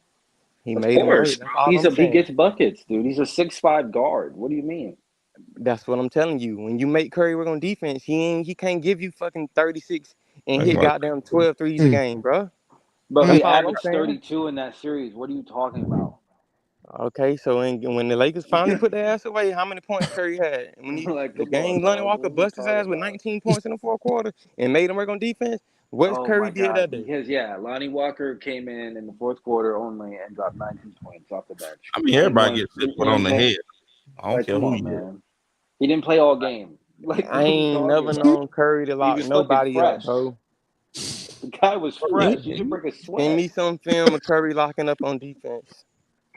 He Of made him work. course. That's all I'm He saying. gets buckets, dude. He's a 6'5" guard. What do you mean? That's what I'm telling you. When you make Curry work on defense, he can't give you fucking 36 and That's hit like goddamn 12 threes a game, bro. Bro, he That's all I'm averaged saying. 32 in that series. What are you talking about? Okay, so when the Lakers finally put their ass away, how many points Curry had? When Like, the come on, game, Lonnie dog. Walker What are you bust his talking ass with about? 19 points in the fourth quarter and made him work on defense. What's Oh Curry my did God. that day? Because Lonnie Walker came in the fourth quarter only and dropped 19 points off the bench. I mean, everybody gets shit put on the head. I don't Like, care come who on, you man. He didn't play all game. Like, I what are you ain't talking never about? known Curry to He lock was fucking nobody up, fresh. bro. The guy was fresh. He didn't break a Send sweat. me some film of Curry locking up on defense,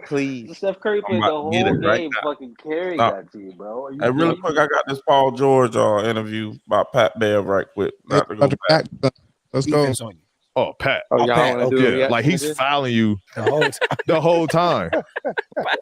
please. Steph Curry I'm played about the to get whole it right game, now. fucking carried Stop. that team, bro. Are you Hey, really kidding quick, me? I got this Paul George interview about Pat Bev right quick. Hey, Not to go back. let's go. Defense on you. Oh, Pat. Oh, y'all Pat. want to do a Okay. reaction Like to he's this? fouling you the whole time.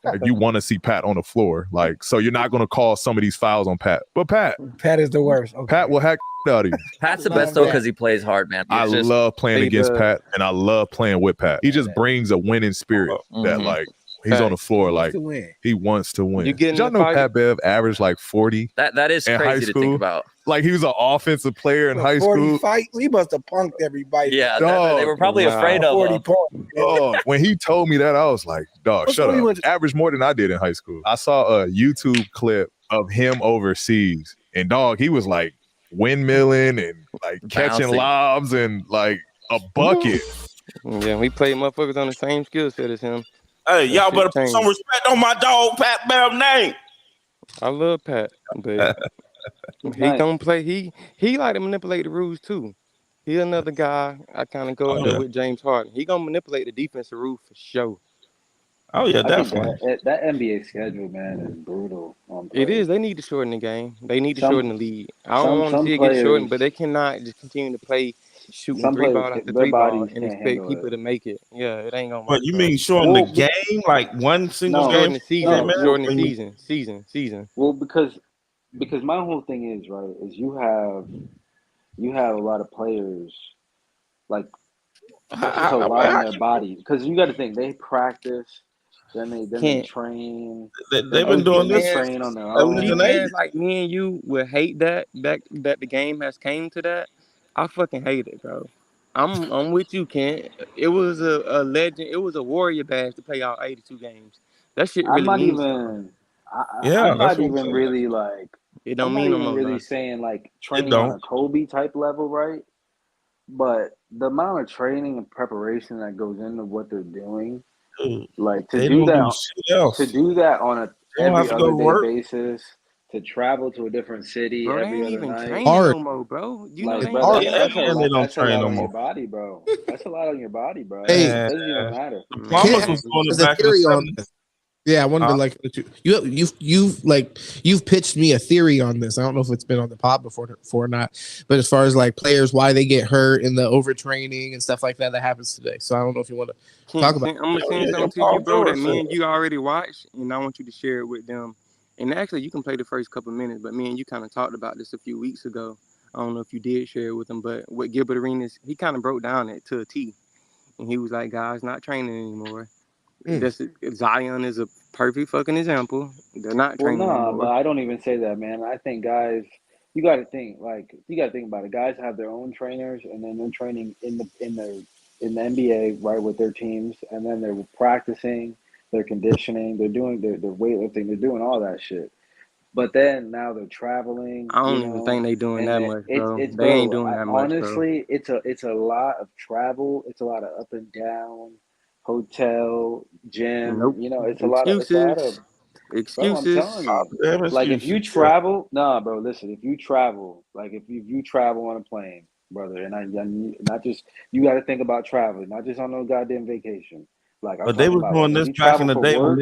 Like you want to see Pat on the floor. Like, so you're not going to call some of these fouls on Pat. But Pat is the worst. Okay. Pat will hack out of you. Pat's the best though because he plays hard, man. I love playing against Pat and I love playing with Pat. He just brings a winning spirit that like he's on the floor like he wants to win. You get in Did y'all the know fight? Pat Bev averaged like 40? That is in crazy high to think school? about. Like he was an offensive player in high 40 school. fights, he must have punked everybody. Yeah, Dog. they were probably afraid of 40 him. points. Dog, when he told me that, I was like, dog, shut up. Average more than I did in high school. I saw a YouTube clip of him overseas, and dog, he was like windmilling and like catching lobs and like a bucket. Yeah, we play motherfuckers on the same skill set as him. Hey, y'all better put some respect on my dog Pat Bev name. I love Pat, but he gonna play. He like to manipulate the rules too. He another guy. I kind of go up there with James Harden. He gonna manipulate the defensive rule for sure. Oh yeah, I think definitely. that NBA schedule, man, is brutal on It players. is. They need to shorten the game. They need to shorten Some the league. I don't want to some see it get shortened, players, but they cannot just continue to play shooting some three players, ball after their three ball bodies and can't expect handle it. people to make it. Yeah, it ain't gonna But work, you bro. mean shorten the Well, game, like one single no, game Shorten the for 40 season. no, minutes? well, Shorten the When you, season. well, because my whole thing is right is you have a lot of players like it's a lot on how their body because you got to think they practice, then they Can't. train, The they've been then doing they this defense, train since on their the the 70s and own. defense 80s. like me and you would hate that the game has came to that. I fucking hate it, bro. I'm with you, Kent. It was a legend. It was a warrior badge to play all 82 games. That shit I'm really not means something. even. Yeah, I'm that's not what I'm even saying. really like. It I'm don't not mean no even more, really though. saying like It training on don't. a Kobe type level, right? But the amount of training and preparation that goes into what they're doing, Dude, like they don't do shit to else. do that on a They don't have every to go other to day work. basis, to travel to a different city Bro, they every ain't other even night, training Hard. no more, bro. You know like they ain't brother, Hard. training no And they more. don't that's a train lot no on your more. body, bro. That's a lot on your body, bro. Hey, And Doesn't even matter. the Kent plumbers Man, was doing has it a back in the theory on 70s. this. Yeah, I wanted to Huh? like you've pitched me a theory on this. I don't know if it's been on the pod before or not, but as far as like players why they get hurt in the overtraining and stuff like that happens today. So I don't know if you want to talk about. I'm gonna Oh, send yeah, yeah, something to you, Paul bro, that George said me and it. you already watched, and I want you to share it with them. And actually, you can play the first couple minutes, but me and you kind of talked about this a few weeks ago. I don't know if you did share it with them, but what Gilbert Arenas, he kind of broke down it to a T, and he was like, "Guys, not training anymore. Mm. Zion is a perfect fucking example. They're not Well, training no, but anymore." I don't even say that, man. I think guys, you got to think about it. Guys have their own trainers, and then they're training in the NBA, right, with their teams, and then they're practicing, they're conditioning, they're doing their weightlifting, they're doing all that shit. But then now they're traveling, I don't even think they doing and that then much, it's bro. it's They ain't bro. doing that much, bro. Honestly, it's a lot of travel. It's a lot of up and down, hotel, gym. Nope. It's a lot of. Bro, I'm telling Excuses. you. Damn Like if you excuses. Yeah. travel, nah, bro. Listen, if you travel, like if you travel on a plane, brother, and I not just you got to think about traveling, not just on no goddamn vacation. Like I'm But they talking was about, like doing if this you back in travel the for day when work,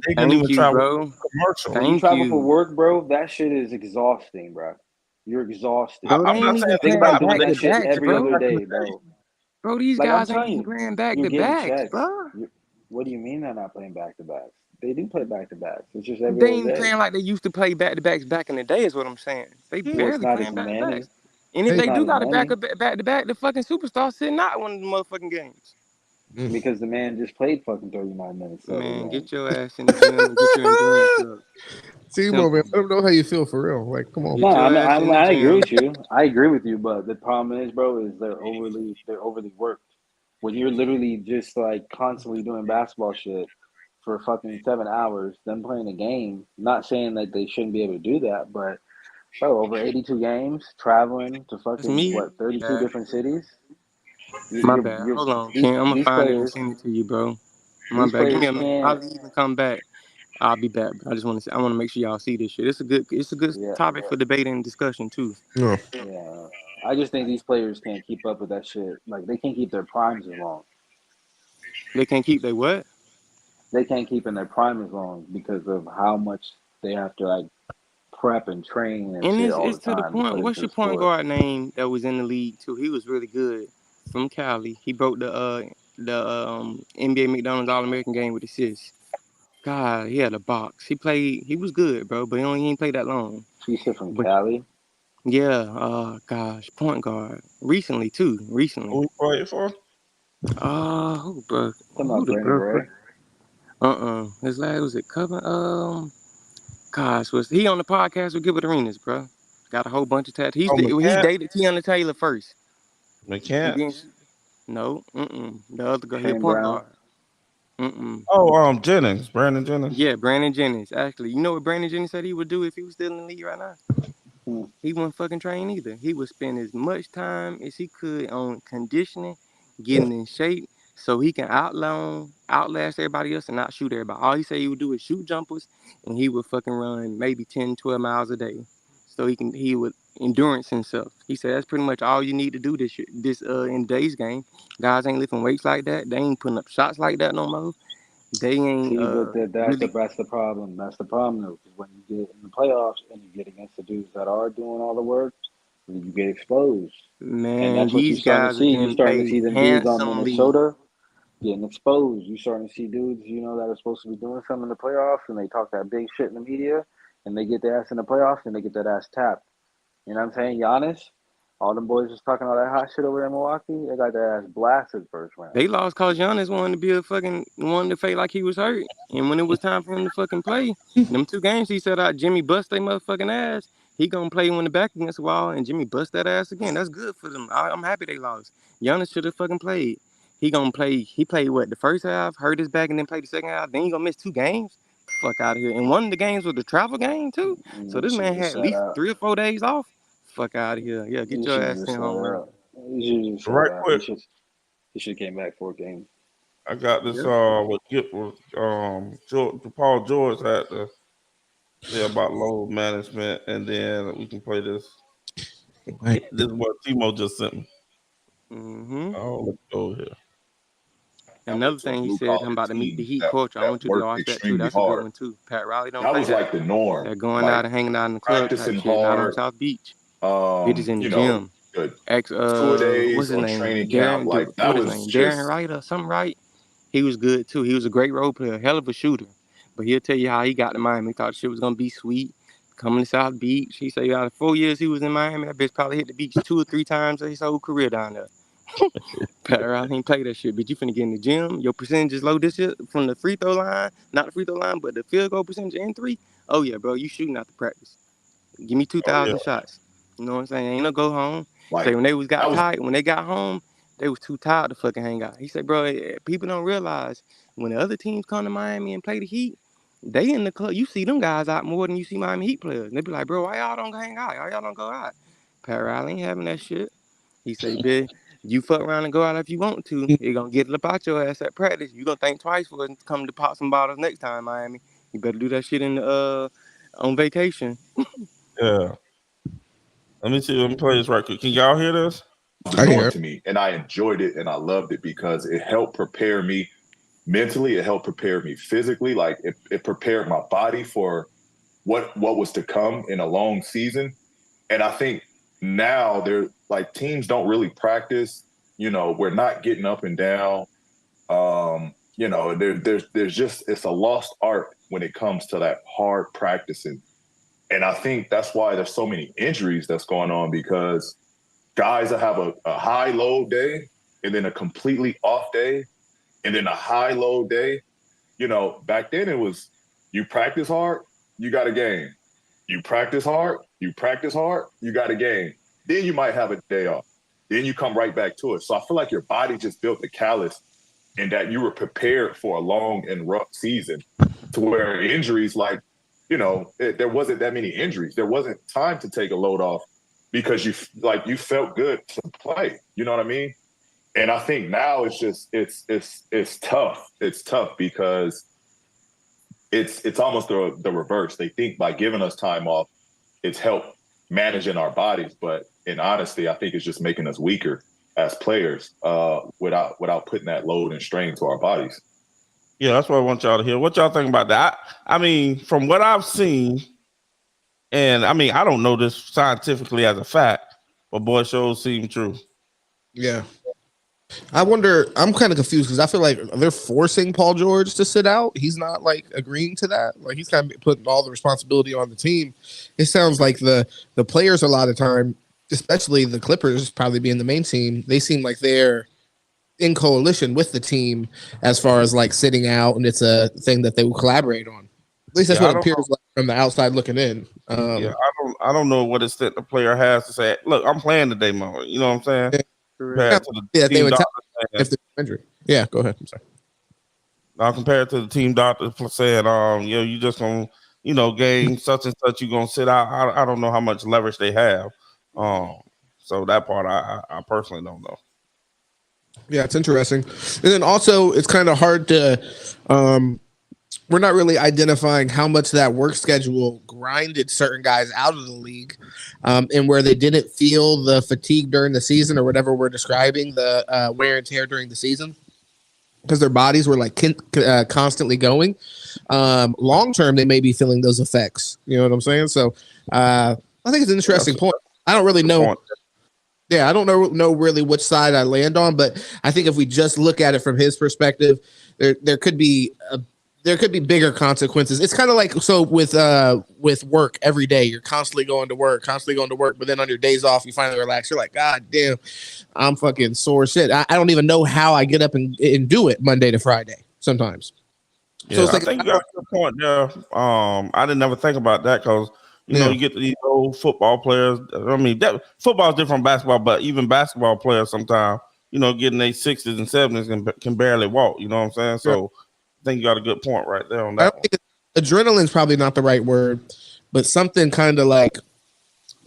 they didn't Thank even you, travel bro. commercial. when you Thank travel for you. work, bro, that shit is exhausting, bro. You're exhausted. Bro, they I'm ain't not saying even Think it's about playing not, doing but back they that to shit didn't backs, do every this other bro. back in the day, day. bro. Bro, these Like I'm guys ain't telling even you, playing back you're to getting backs, checks. bro. What do you mean they're not playing back to backs? They do play back to backs. It's just every They other ain't day. playing like they used to play back to backs back in the day, is what I'm saying. They Well, it's barely not as playing back to many. backs. And if Hey, It's they not do as got a many. back to back, the fucking superstar sitting out one of the motherfucking games. mm. Because the man just played fucking 39 minutes the other Man, game. get your ass in the gym and get your endurance up. Timo, man, Simple. let them know how you feel for real. Like, come on. No, Get your ass in the I agree gym. with you. I agree with you, but the problem is, bro, is they're overly worked. When you're literally just like constantly doing basketball shit for fucking 7 hours, then playing a game. Not saying that they shouldn't be able to do that, but bro, over 82 games, traveling to It's fucking me. what 32 Bad. different cities. My bad. Hold on, Ken. I'm gonna These find it and players send it to you, bro. My these bad. Give me players a minute. I'll can't. leave and come back. I'll be back. But I just want to. I want to make sure y'all see this shit. It's a good Yeah, topic for debate and discussion too. No. yeah. I just think these players can't keep up with that shit. Like they can't keep their primes as long. They can't keep their what? They can't keep in their prime as long because of how much they have to like prep and train and And shit all it's the to the time to point. put What's into your the point sport. guard name that was in the league too? He was really good from Cali. He broke the NBA McDonald's All American game with assists. God, he had a box. He played. He was good, bro, but he ain't played that long. You said from But Cali. yeah, gosh, point guard. Recently too. Recently. Who we played for? Talking about Who the Brandon bro? Gray. His last was it Coven? Gosh, was he on the podcast with Gilbert Arenas, bro? Got a whole bunch of tattoos. Oh, He McCann. dated Tiana Taylor first, and McCann. then no, the other girl, he a Shane point Brown. guard. Oh, Jennings, Brandon Jennings. Yeah, Brandon Jennings. Actually, you know what Brandon Jennings said he would do if he was still in the league right now? Hmm. He wouldn't fucking train either. He would spend as much time as he could on conditioning, getting in shape, so he can outlast everybody else and not shoot everybody. All he said he would do is shoot jumpers, and he would fucking run maybe 10, 12 miles a day. So he would endurance himself. He said that's pretty much all you need to do this in today's game. Guys ain't lifting weights like that. They ain't putting up shots like that no more. They ain't. See, but Really... that's the problem. That's the problem, though. Because when you get in the playoffs and you get against the dudes that are doing all the work, you get exposed. And Man, that's what you're these starting to guys are see. You're getting starting to paid see them dudes on handsomely. Minnesota getting exposed. You're starting to see dudes, that are supposed to be doing something in the playoffs, and they talk that big shit in the media, and they get their ass in the playoffs, and they get that ass tapped. You know what I'm saying? Giannis, all them boys was talking all that hot shit over there in Milwaukee. They got their ass blasted first round. They lost cause Giannis wanted to fake like he was hurt. And when it was time for him to fucking play, them 2 games he said out Jimmy bust their motherfucking ass. He gonna play when the back against the wall and Jimmy bust that ass again. That's good for them. I'm happy they lost. Giannis should have fucking played. He gonna play. He played what, the first half, hurt his back, and then played the second half. Then he gonna miss 2 games. Fuck out of here. And one of the games was the travel game too. So this man had at least 3 or 4 days off. Fuck out of here. Yeah, get your ass in home, man. Right quick. He should have came back 4 games. I got this. Paul George had to say about load management, and then we can play this. This is what Timo just sent me. Oh, let's go here. Another thing he said, I'm about to meet the Heat culture. I want you to watch that too. That's a good one too. Pat Riley don't play that. That was like the norm. They're going out and hanging out in the club type shit, not on South Beach. Bitches in the gym. What's his name? Darren, like what his name? Darren Wright or something, right? He was good too. He was a great role player, hell of a shooter. But he'll tell you how he got to Miami. He thought the shit was gonna be sweet. Coming to South Beach. He said out of 4 years he was in Miami, that bitch probably hit the beach 2 or 3 times his whole career down there. Pat Riley ain't play that shit, but you finna get in the gym. Your percentage is low this year from the free throw line, not the free throw line, but the field goal percentage in 3. Oh yeah, bro, you shooting out the practice. Give me 2,000 shots. You know what I'm saying? Ain't no go home. Say when they when they got home, they was too tired to fucking hang out. He said, bro, people don't realize when the other teams come to Miami and play the Heat, they in the club. You see them guys out more than you see Miami Heat players. And they be like, bro, why y'all don't hang out? Why y'all don't go out? Pat Riley ain't having that shit. He say, bitch, you fuck around and go out if you want to. You're gonna get it up out your ass at practice. You gonna think twice for it coming to pop some bottles next time, Miami. You better do that shit in the on vacation. Yeah. Let me see. Let me play this right quick. Can y'all hear this? I hear it to me, and I enjoyed it, and I loved it because it helped prepare me mentally. It helped prepare me physically. Like it prepared my body for what was to come in a long season. And I think now they're like teams don't really practice. We're not getting up and down. There's just it's a lost art when it comes to that hard practicing. And I think that's why there's so many injuries that's going on because guys that have a high low day and then a completely off day and then a high low day. Back then it was you practice hard, you got a game. You practice hard, you got a game. Then you might have a day off. Then you come right back to it. So I feel like your body just built the callus and that you were prepared for a long and rough season to where injuries there wasn't that many injuries. There wasn't time to take a load off because you felt good to play. You know what I mean? And I think now it's just it's tough. It's tough because it's almost the reverse. They think by giving us time off, it's helped managing our bodies. But in honesty, I think it's just making us weaker as players without putting that load and strain to our bodies. Yeah, that's what I want y'all to hear. What y'all think about that? I mean, from what I've seen, and I mean, I don't know this scientifically as a fact, but boy, shows seem true. Yeah. I wonder, I'm kind of confused because I feel like they're forcing Paul George to sit out. He's not like agreeing to that. Like he's kind of putting all the responsibility on the team. It sounds like the players a lot of time, especially the Clippers probably being the main team, they seem like they're in coalition with the team as far as like sitting out, and it's a thing that they will collaborate on. At least that's what it appears like from the outside looking in. I don't know what extent the player has to say, look, I'm playing today, Mo. You know what I'm saying? They would tell if there's injury. Yeah, go ahead. I'm sorry. Now compared to the team doctor saying, you just gonna, game such and such, you gonna sit out. I don't know how much leverage they have. So that part I personally don't know. Yeah, it's interesting. And then also it's kind of hard to we're not really identifying how much that work schedule grinded certain guys out of the league, and where they didn't feel the fatigue during the season or whatever we're describing, the wear and tear during the season. because their bodies were like constantly going. Long term, they may be feeling those effects. You know what I'm saying? So I think it's an interesting point. I don't really know. Yeah, I don't know really which side I land on, but I think if we just look at it from his perspective, there could be bigger consequences. It's kind of like with work every day. You're constantly going to work, but then on your days off, you finally relax. You're like, God damn, I'm fucking sore shit. I don't even know how I get up and do it Monday to Friday sometimes. Yeah, so it's like, I think you got a good point there. I didn't ever think about that because you know you get these old football players. I mean, football is different from basketball, but even basketball players sometimes, you know, getting their 60s and 70s can barely walk. You know what I'm saying? So I think you got a good point right there on that. I think adrenaline's probably not the right word, but something kind of like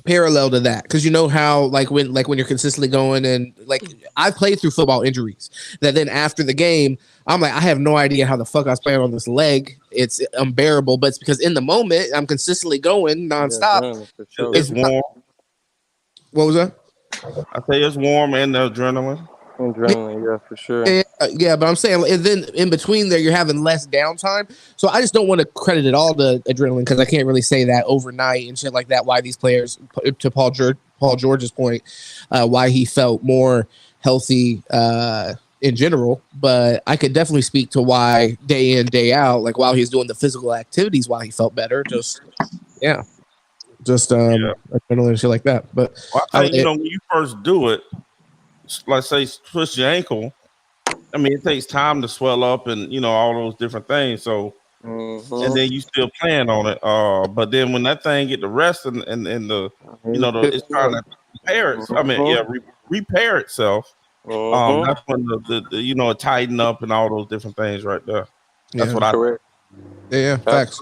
parallel to that, because you know how like when you're consistently going, and like I played through football injuries that then after the game I'm like, I have no idea how the fuck I was playing on this leg. It's unbearable, but it's because in the moment I'm consistently going nonstop. Sure. It's warm. What was that? I say it's warm and the adrenaline. Yeah, for sure. Yeah, but I'm saying, and then in between there, you're having less downtime. So I just don't want to credit it all to adrenaline, because I can't really say that overnight and shit like that. Why these players, to Paul George's point, why he felt more healthy in general. But I could definitely speak to why day in, day out, like while he's doing the physical activities, why he felt better. Adrenaline and shit like that. But I think, when you first do it, let's say twist your ankle, I mean, it takes time to swell up and, you know, all those different things. So, and then you still plan on it. But then when that thing get the rest and the, you know, it's trying to repair itself. I mean, repair itself. That's when the you know, it tighten up and all those different things right there. That's what I think. Yeah, facts.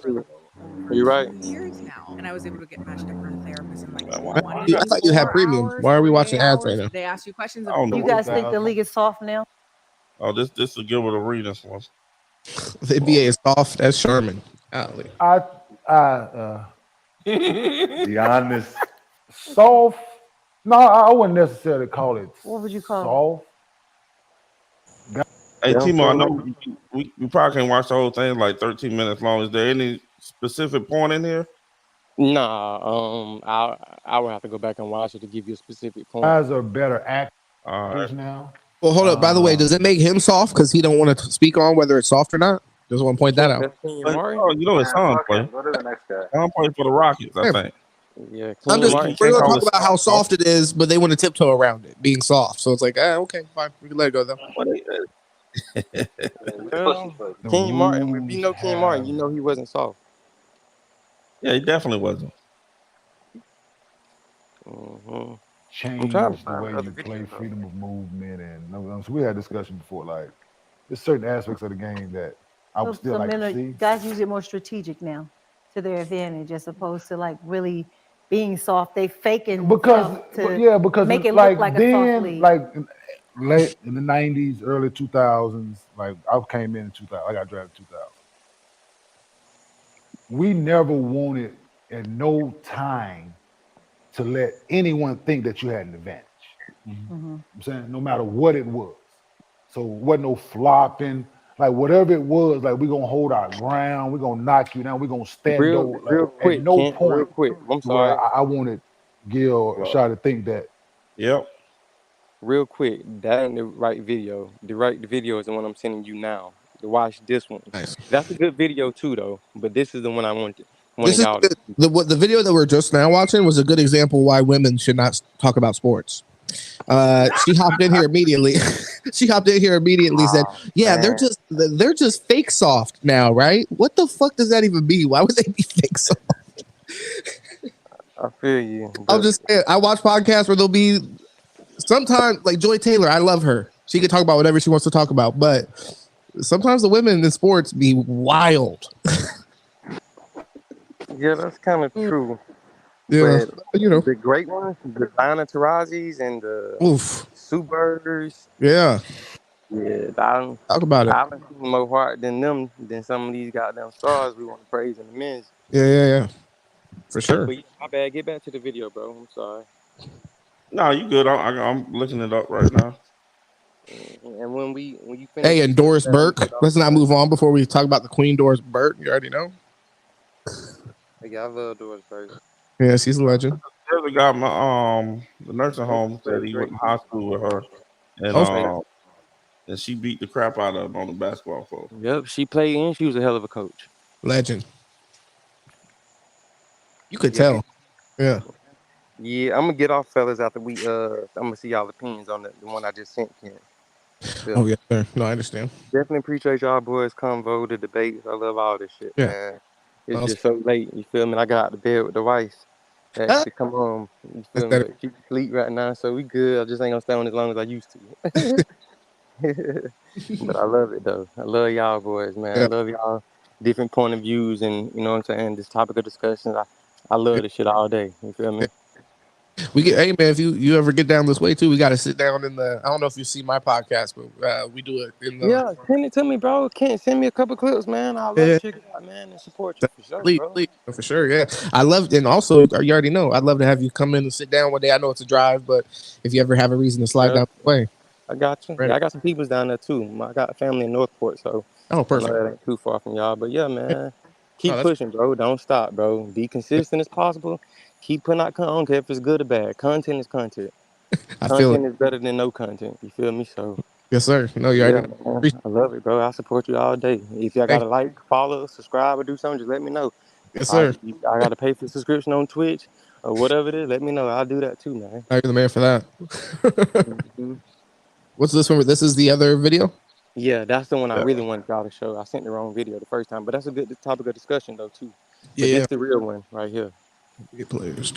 You're right. Years now, and I was able to get matched up from a therapist in like I thought you had premium. Why are we watching ads right now? They ask you questions. You guys think the league is soft now? Oh, this is Gilbert Arenas one. The NBA is soft as Sherman. Golly. Be honest. Soft. No, I wouldn't necessarily call it. What would you call it? Hey, Timo, I know we probably can't watch the whole thing, like 13 minutes long. Is there any specific point in here? Nah, I would have to go back and watch it to give you a specific point. Guys are better actors now. Well, hold up. By the way, does it make him soft because he don't want to speak on whether it's soft or not? Just want to point that out. You know his son play. Go to the next guy. Son play for the Rockets, I think. Yeah, we're going to talk about how soft it is, but they want to tiptoe around it being soft. So it's like, okay, fine, we can let it go though. King Martin, if you know King Martin, you know he wasn't soft. Yeah, he definitely wasn't. Change the way you play, freedom of movement, and so we had a discussion before. Like, there's certain aspects of the game that I would still like to see. Guys use it more strategic now to their advantage, as opposed to like really being soft. They faking because make it like look like then, a soft league. like late in the 90s, early 2000s. Like I came in 2000. I got drafted 2000. We never wanted at no time to let anyone think that you had an advantage. I'm saying, no matter what it was. So it wasn't no flopping, like whatever it was, like we're gonna hold our ground, we're gonna knock you down, we're gonna stand real quick. At no point. Real quick. I'm sorry. I wanted Gil or Shaw to think that. Yep. Real quick, that ain't the right video. The video is the one I'm sending you now. To watch this one. Nice. That's a good video too, though. But this is the one I wanted. The video that we're just now watching was a good example why women should not talk about sports. She hopped in here immediately. Said, "Yeah, they're just fake soft now, right? What the fuck does that even mean? Why would they be fake soft?" I feel you. I'm just saying. I watch podcasts where there'll be sometimes like Joy Taylor. I love her. She can talk about whatever she wants to talk about, but sometimes the women in sports be wild. Yeah, that's kind of true. Yeah, but, the great ones, the Diana Taurasi's and the Sue Birds. Yeah, talk about it. I don't see more heart than them than some of these goddamn stars we want to praise in the men's. Yeah, for sure. But my bad. Get back to the video, bro. I'm sorry. No, you good. I'm looking it up right now. And when you finish, Hey, and Doris Burke. Let's not move on before we talk about the Queen Doris Burke. You already know. Yeah, I love Doris Burke. Yeah, she's a legend. The other guy, the nursing home said he went to high school with her, and she beat the crap out of him on the basketball court. Yep, she played and she was a hell of a coach. Legend. You could tell. Yeah. Yeah, I'm gonna get off, fellas. After I'm gonna see y'all opinions on the one I just sent. Ken. Oh yeah, sir. No, I understand. Definitely appreciate y'all boys convo, the debates. I love all this shit, man. It's just so late. You feel me? I got out of bed with the wife. Actually, come on. You feel me? She sleep right now, so we good. I just ain't gonna stay on as long as I used to. But I love it though. I love y'all boys, man. I love y'all different point of views, and you know what I'm saying. This topic of discussion, I love this shit all day. You feel me? Hey man, if you ever get down this way too, we got to sit down in the. I don't know if you see my podcast, but we do it in the. Yeah, send it to me, bro. Can't send me a couple clips, man. I'll love to check it out, man, and support you for sure, bro. For sure, yeah. I love, and also you already know, I'd love to have you come in and sit down one day. I know it's a drive, but if you ever have a reason to slide down the way, I got you. Yeah, I got some peoples down there too. I got a family in Northport, so perfect. That ain't too far from y'all. But yeah, man, keep pushing, bro. Don't stop, bro. Be consistent as possible. Keep putting out content. I don't care if it's good or bad. Content is content. Content is better than no content. You feel me? So yes, sir. No, you already. I love it, bro. I support you all day. If y'all gotta like, follow, subscribe, or do something, just let me know. Yes, sir. I gotta pay for the subscription on Twitch or whatever it is. Let me know. I'll do that too, man. You're the man for that. What's this one? This is the other video? Yeah, that's the one I really wanted y'all to show. I sent the wrong video the first time, but that's a good topic of discussion though too. Yeah, it's the real one right here. Players.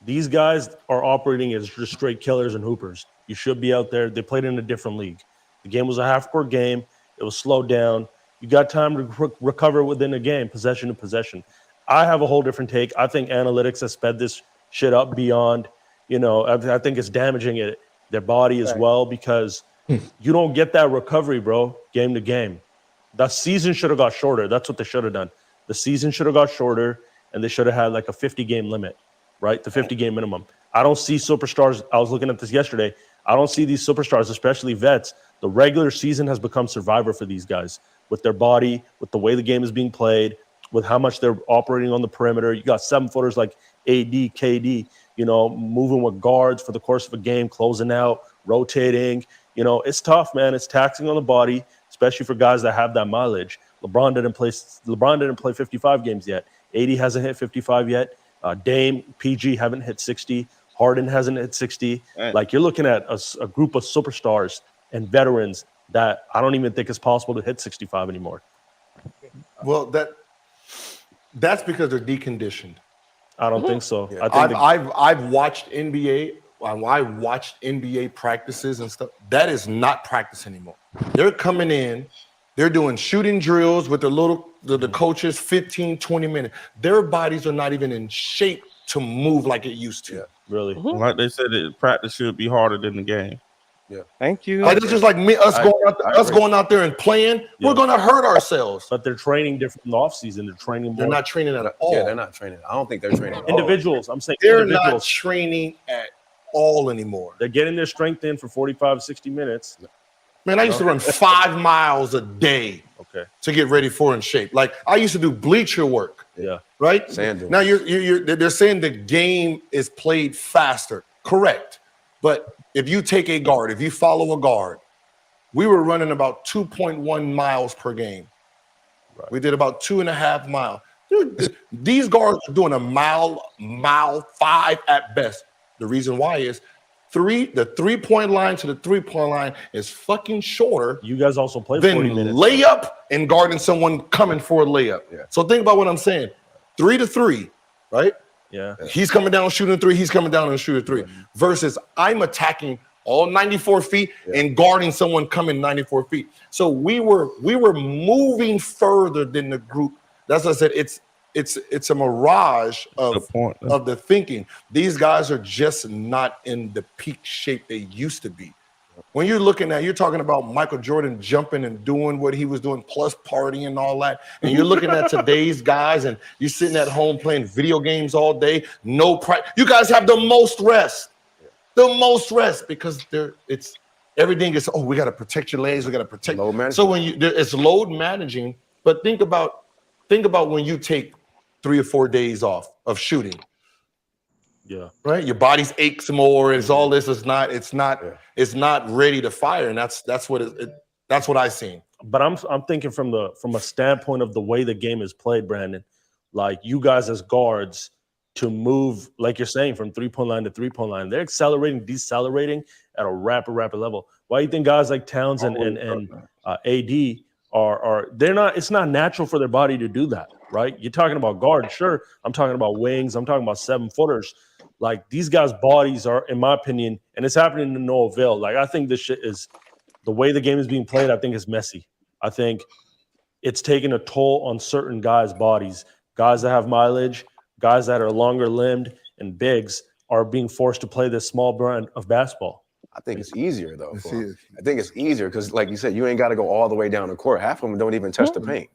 These guys are operating as just straight killers and hoopers. You should be out there. They played in a different league. The game was a half-court game. It was slowed down. You got time to recover within a game, possession to possession. I have a whole different take. I think analytics has sped this shit up beyond, I think it's damaging their body as well, because you don't get that recovery, bro, game to game. The season should have got shorter. That's what they should have done. The season should have got shorter, and they should have had like a 50-game limit, right? The 50-game minimum. I don't see superstars. I was looking at this yesterday. I don't see these superstars, especially vets. The regular season has become Survivor for these guys with their body, with the way the game is being played, with how much they're operating on the perimeter. You got 7-footers like AD, KD, moving with guards for the course of a game, closing out, rotating. It's tough, man. It's taxing on the body, especially for guys that have that mileage. LeBron didn't play 55 games yet. AD hasn't hit 55 yet. Dame, PG haven't hit 60. Harden hasn't hit 60. Like, you're looking at a group of superstars and veterans that I don't even think it's possible to hit 65 anymore. Well, that's because they're deconditioned. I don't think so. Yeah. I've watched NBA. I watched NBA practices and stuff. That is not practice anymore. They're coming in. They're doing shooting drills with the coaches, 15, 20 minutes. Their bodies are not even in shape to move like it used to. Yeah, really. Like they said, practice should be harder than the game. Yeah. Thank you. It's just like going out there and playing. We're going to hurt ourselves. But they're training different in the offseason. They're training more. They're not training at all. Yeah, they're not training. I don't think they're training. Individuals. I'm saying they're individuals. not training at all anymore. They're getting their strength in for 45, 60 minutes. Man, I used to run 5 miles a day to get ready for in shape. Like, I used to do bleacher work. Yeah. Right? Sand now they're saying the game is played faster. Correct. But if you take a guard, if you follow a guard, we were running about 2.1 miles per game. Right. We did about 2.5 miles. Dude, these guards are doing a mile 5 at best. The reason why is the 3-point line to the 3-point line is fucking shorter. You guys also play than 40 minutes. Layup and guarding someone coming for a layup. Yeah. So think about what I'm saying. 3 to 3, right? Yeah. He's coming down shooting 3. He's coming down and shooting 3. Versus I'm attacking all 94 feet and guarding someone coming 94 feet. So we were moving further than the group. That's what I said. It's a mirage of the thinking. These guys are just not in the peak shape they used to be. When you're talking about Michael Jordan jumping and doing what he was doing, plus partying and all that, and you're looking at today's guys and you're sitting at home playing video games all day, no practice. You guys have the most rest. the most rest because it's everything is. Oh, we got to protect your legs. We got to protect. Load management. So when it's load managing, but think about when you take 3 or 4 days off of shooting. Yeah. Right. Your body's aches more. It's all this. It's not ready to fire, and that's what I seen. But I'm thinking from a standpoint of the way the game is played, Brandon. Like you guys as guards to move, like you're saying, from 3-point line to 3-point line, they're accelerating, decelerating at a rapid level. Why do you think guys like Towns and AD are they're not? It's not natural for their body to do that, right? You're talking about guards, sure. I'm talking about wings. I'm talking about 7-footers. Like these guys' bodies are, in my opinion, and it's happening in no avail. Like I think this shit is the way the game is being played. I think is messy. I think it's taking a toll on certain guys' bodies. Guys that have mileage, guys that are longer limbed and bigs are being forced to play this small brand of basketball. I think it's easier though. I think it's easier because, like you said, you ain't got to go all the way down the court. Half of them don't even touch the paint.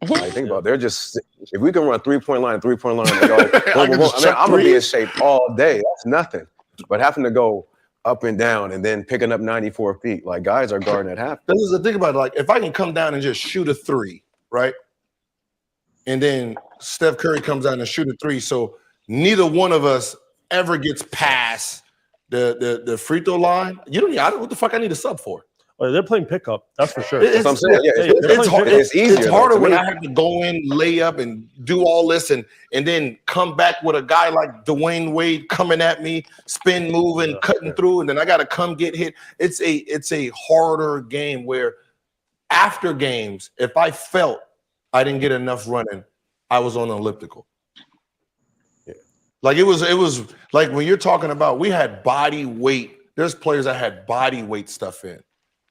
Like, think about it. They're just, if we can run 3-point line, and go, I'm gonna be in shape all day. That's nothing. But having to go up and down and then picking up 94 feet, like guys are guarding at half. This is the thing about it. Like if I can come down and just shoot a 3, right? And then Steph Curry comes down and shoot a 3. So neither one of us ever gets past the free throw line. I don't know what the fuck I need a sub for. Well, they're playing pickup. That's for sure. That's what I'm saying. Yeah, it's easier. It's harder when I have to go in, lay up, and do all this, and then come back with a guy like Dwayne Wade coming at me, spin moving, cutting through, and then I got to come get hit. It's a harder game where after games, if I felt I didn't get enough running, I was on an elliptical. Yeah. Like it was like when you're talking about we had body weight. There's players that had body weight stuff in.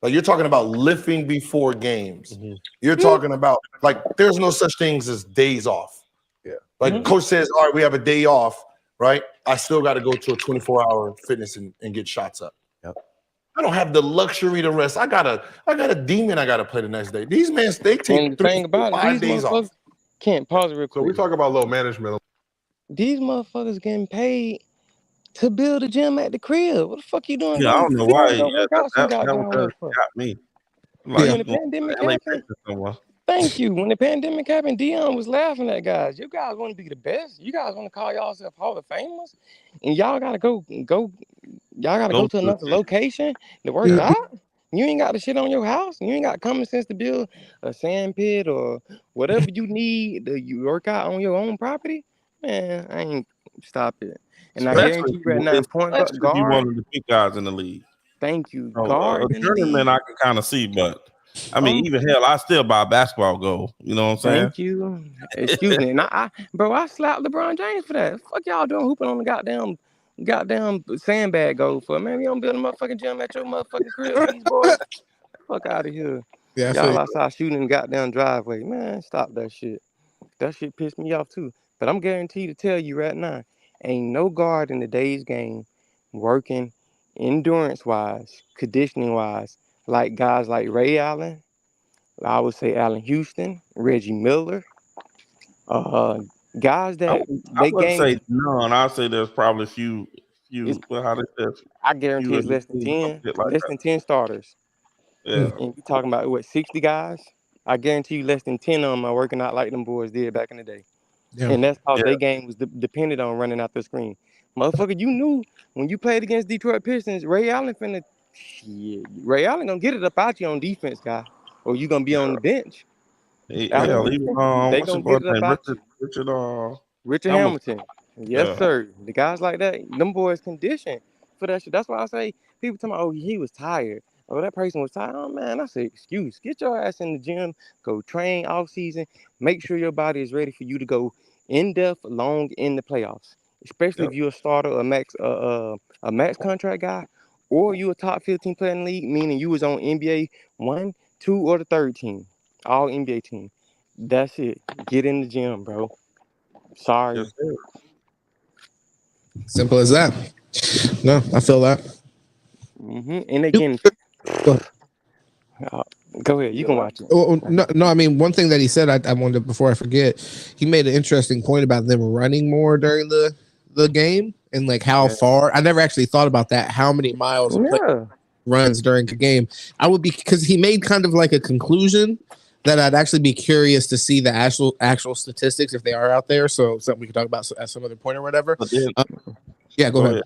Like you're talking about lifting before games. Mm-hmm. You're talking about like there's no such things as days off. Yeah. Like coach says, all right, we have a day off, right? I still got to go to a 24-hour fitness and get shots up. Yep. I don't have the luxury to rest. I got a demon I got to play the next day. These men, they take 5 days off. Can't pause it real quick. So we talk about low management. These motherfuckers getting paid to build a gym at the crib. What the fuck you doing? Yeah, I don't know why. That got me. Like, when the pandemic happened, thank you. When the pandemic happened, Dion was laughing at guys. You guys want to be the best. You guys want to call yourself Hall of Famers, and y'all gotta go. Y'all gotta go to another location to work out. You ain't got the shit on your house. You ain't got common sense to build a sand pit or whatever you need to you work out on your own property. Man, I ain't stop it. And I guarantee you right now, point guard. You one of the big guys in the league. Thank you, guard. Journeyman, I can kind of see, but I mean, even hell, I still buy a basketball goal. You know what I'm saying? Thank you. Excuse me. And I slapped LeBron James for that. Fuck y'all doing hooping on the goddamn sandbag goal for, man. You don't build a motherfucking gym at your motherfucking crib, these boys. Fuck out of here. Yeah, y'all outside shooting in the goddamn driveway. Man, stop that shit. That shit pissed me off too. But I'm guaranteed to tell you right now, ain't no guard in today's game working endurance-wise, conditioning-wise, like guys like Ray Allen, I would say Allen Houston, Reggie Miller, guys that I wouldn't say none. I'll say there's probably a few. I guarantee it's less than 10, less than 10 starters. Yeah. And you talking about what, 60 guys? I guarantee you less than 10 of them are working out like them boys did back in the day. Yeah. And that's how their game was dependent on running out the screen. Motherfucker, you knew when you played against Detroit Pistons, Ray Allen gonna get it up out you on defense, guy, or you gonna be on the bench. They gonna get it up out Richard Hamilton. Yes, sir. The guys like that, them boys conditioned for that shit. That's why I say people talking about, oh, he was tired. Oh, that person was tired. Oh man, that's an excuse. Get your ass in the gym, go train off season, make sure your body is ready for you to go in depth long in the playoffs. Especially if you're a starter, a max contract guy, or you a top 15 player in the league, meaning you was on NBA 1, 2, or the third team, all NBA team. That's it. Get in the gym, bro. Sorry. Yes, simple as that. No, I feel that. And again, go ahead. You can watch it. Oh, no. I mean, one thing that he said, I wanted before I forget. He made an interesting point about them running more during the game, and like how far. I never actually thought about that. How many miles a player runs during a game? I would be, because he made kind of like a conclusion that I'd actually be curious to see the actual statistics if they are out there. So something we can talk about at some other point or whatever. Yeah, go ahead.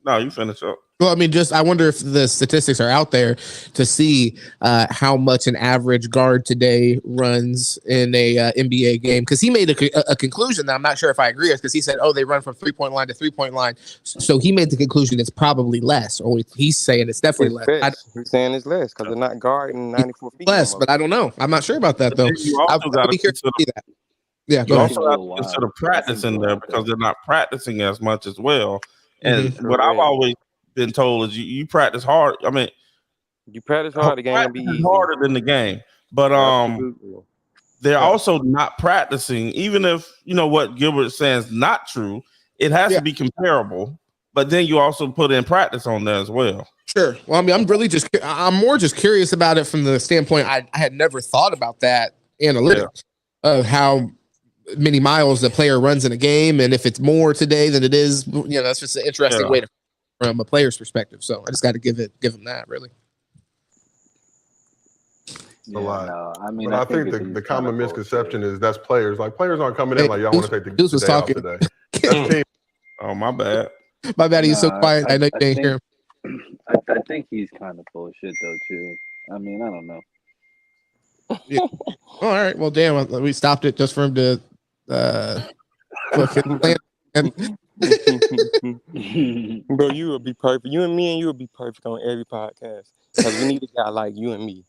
No, you finish up. Well, I mean, I wonder if the statistics are out there to see how much an average guard today runs in a NBA game. Because he made a conclusion that I'm not sure if I agree with, because he said, they run from 3-point line to 3-point line. So he made the conclusion it's probably less, or he's saying it's definitely less. He's saying it's less because they're not guarding 94 feet. Less, but I don't know. I'm not sure about that, though. You also got to consider that. Yeah, you also have to consider practice in there, because they're not practicing as much as well. And what I've always been told is you practice hard. I mean, you practice hard, the game be easy. Harder than the game. But they're also not practicing, even if what Gilbert's saying is not true, it has to be comparable. But then you also put in practice on there as well. Sure. Well, I mean, I'm more just curious about it from the standpoint I had never thought about that analytics of how many miles the player runs in a game, and if it's more today than it is, that's just an interesting way to from a player's perspective. So I just got to give him that, really. A lot. No, I mean, I think the common misconception is that's players. Like, players aren't coming in like, y'all want to take the day off today. Oh, my bad. My bad. He's so quiet. I know you didn't hear him. I think he's kind of full of shit, though, too. I mean, I don't know. Yeah. All right. Well, damn. We stopped it just for him to Bro, you would be perfect. You and me, and you would be perfect on every podcast, because we need a guy like you and me.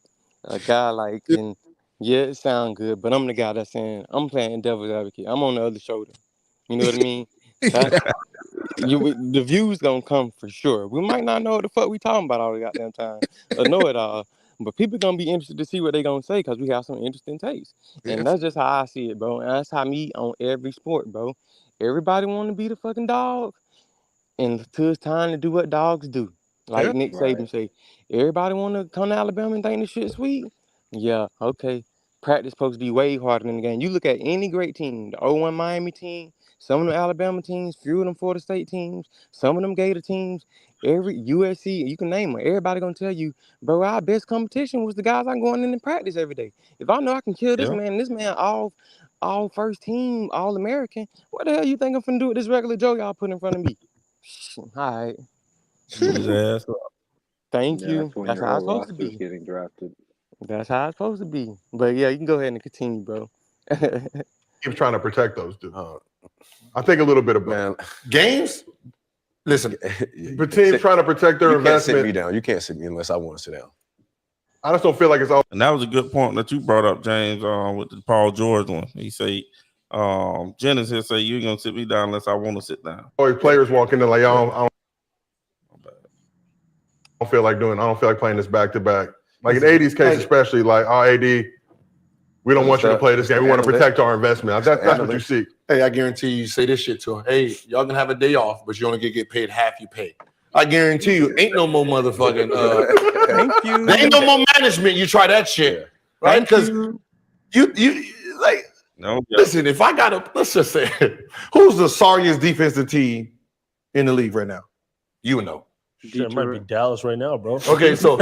A guy like, and it sounds good, but I'm the guy that's saying, I'm playing devil's advocate. I'm on the other shoulder. You know what I mean? The views gonna come for sure. We might not know what the fuck we talking about all the goddamn time, or know it all, but people gonna be interested to see what they gonna say, because we got some interesting takes. And that's just how I see it, bro. And that's how me on every sport, bro. Everybody want to be the fucking dog, and until it's time to do what dogs do. Like Nick Saban say, everybody want to come to Alabama and think this shit sweet. Yeah, okay. Practice supposed to be way harder than the game. You look at any great team, the 0-1 Miami team, some of the Alabama teams, few of them Florida State teams, some of them Gator teams, every USC, you can name them. Everybody gonna tell you, bro, our best competition was the guys I'm going in and practice every day. If I know I can kill this man all first team, all American, what the hell you think I'm finna do with this regular Joe y'all put in front of me? All right. Thank you. That's how it's supposed to be. Getting drafted. That's how it's supposed to be. But yeah, you can go ahead and continue, bro. Keep trying to protect those dudes. I think a little bit about games. Listen, the team's trying to protect their investment. You can't sit me down. You can't sit me unless I want to sit down. I just don't feel like it's all. And that was a good point that you brought up, James, with the Paul George one. He said, Jennings here say, you ain't gonna sit me down unless I want to sit down. Or players walk in there like, I don't feel like doing. I don't feel like playing this back to back. Like in AD's case, especially, like, AD, we don't want you to play this game. We want to protect our investment. That's what you see. Hey, I guarantee you say this shit to him. Hey, y'all can have a day off, but you only get paid half you pay. I guarantee you, ain't no more motherfucking. Thank you. There ain't no more management. You try that shit, right? Because you like. No. Listen, if I let's just say, who's the sorriest defensive team in the league right now? You would know. Sure, it might be Dallas right now, bro. Okay, so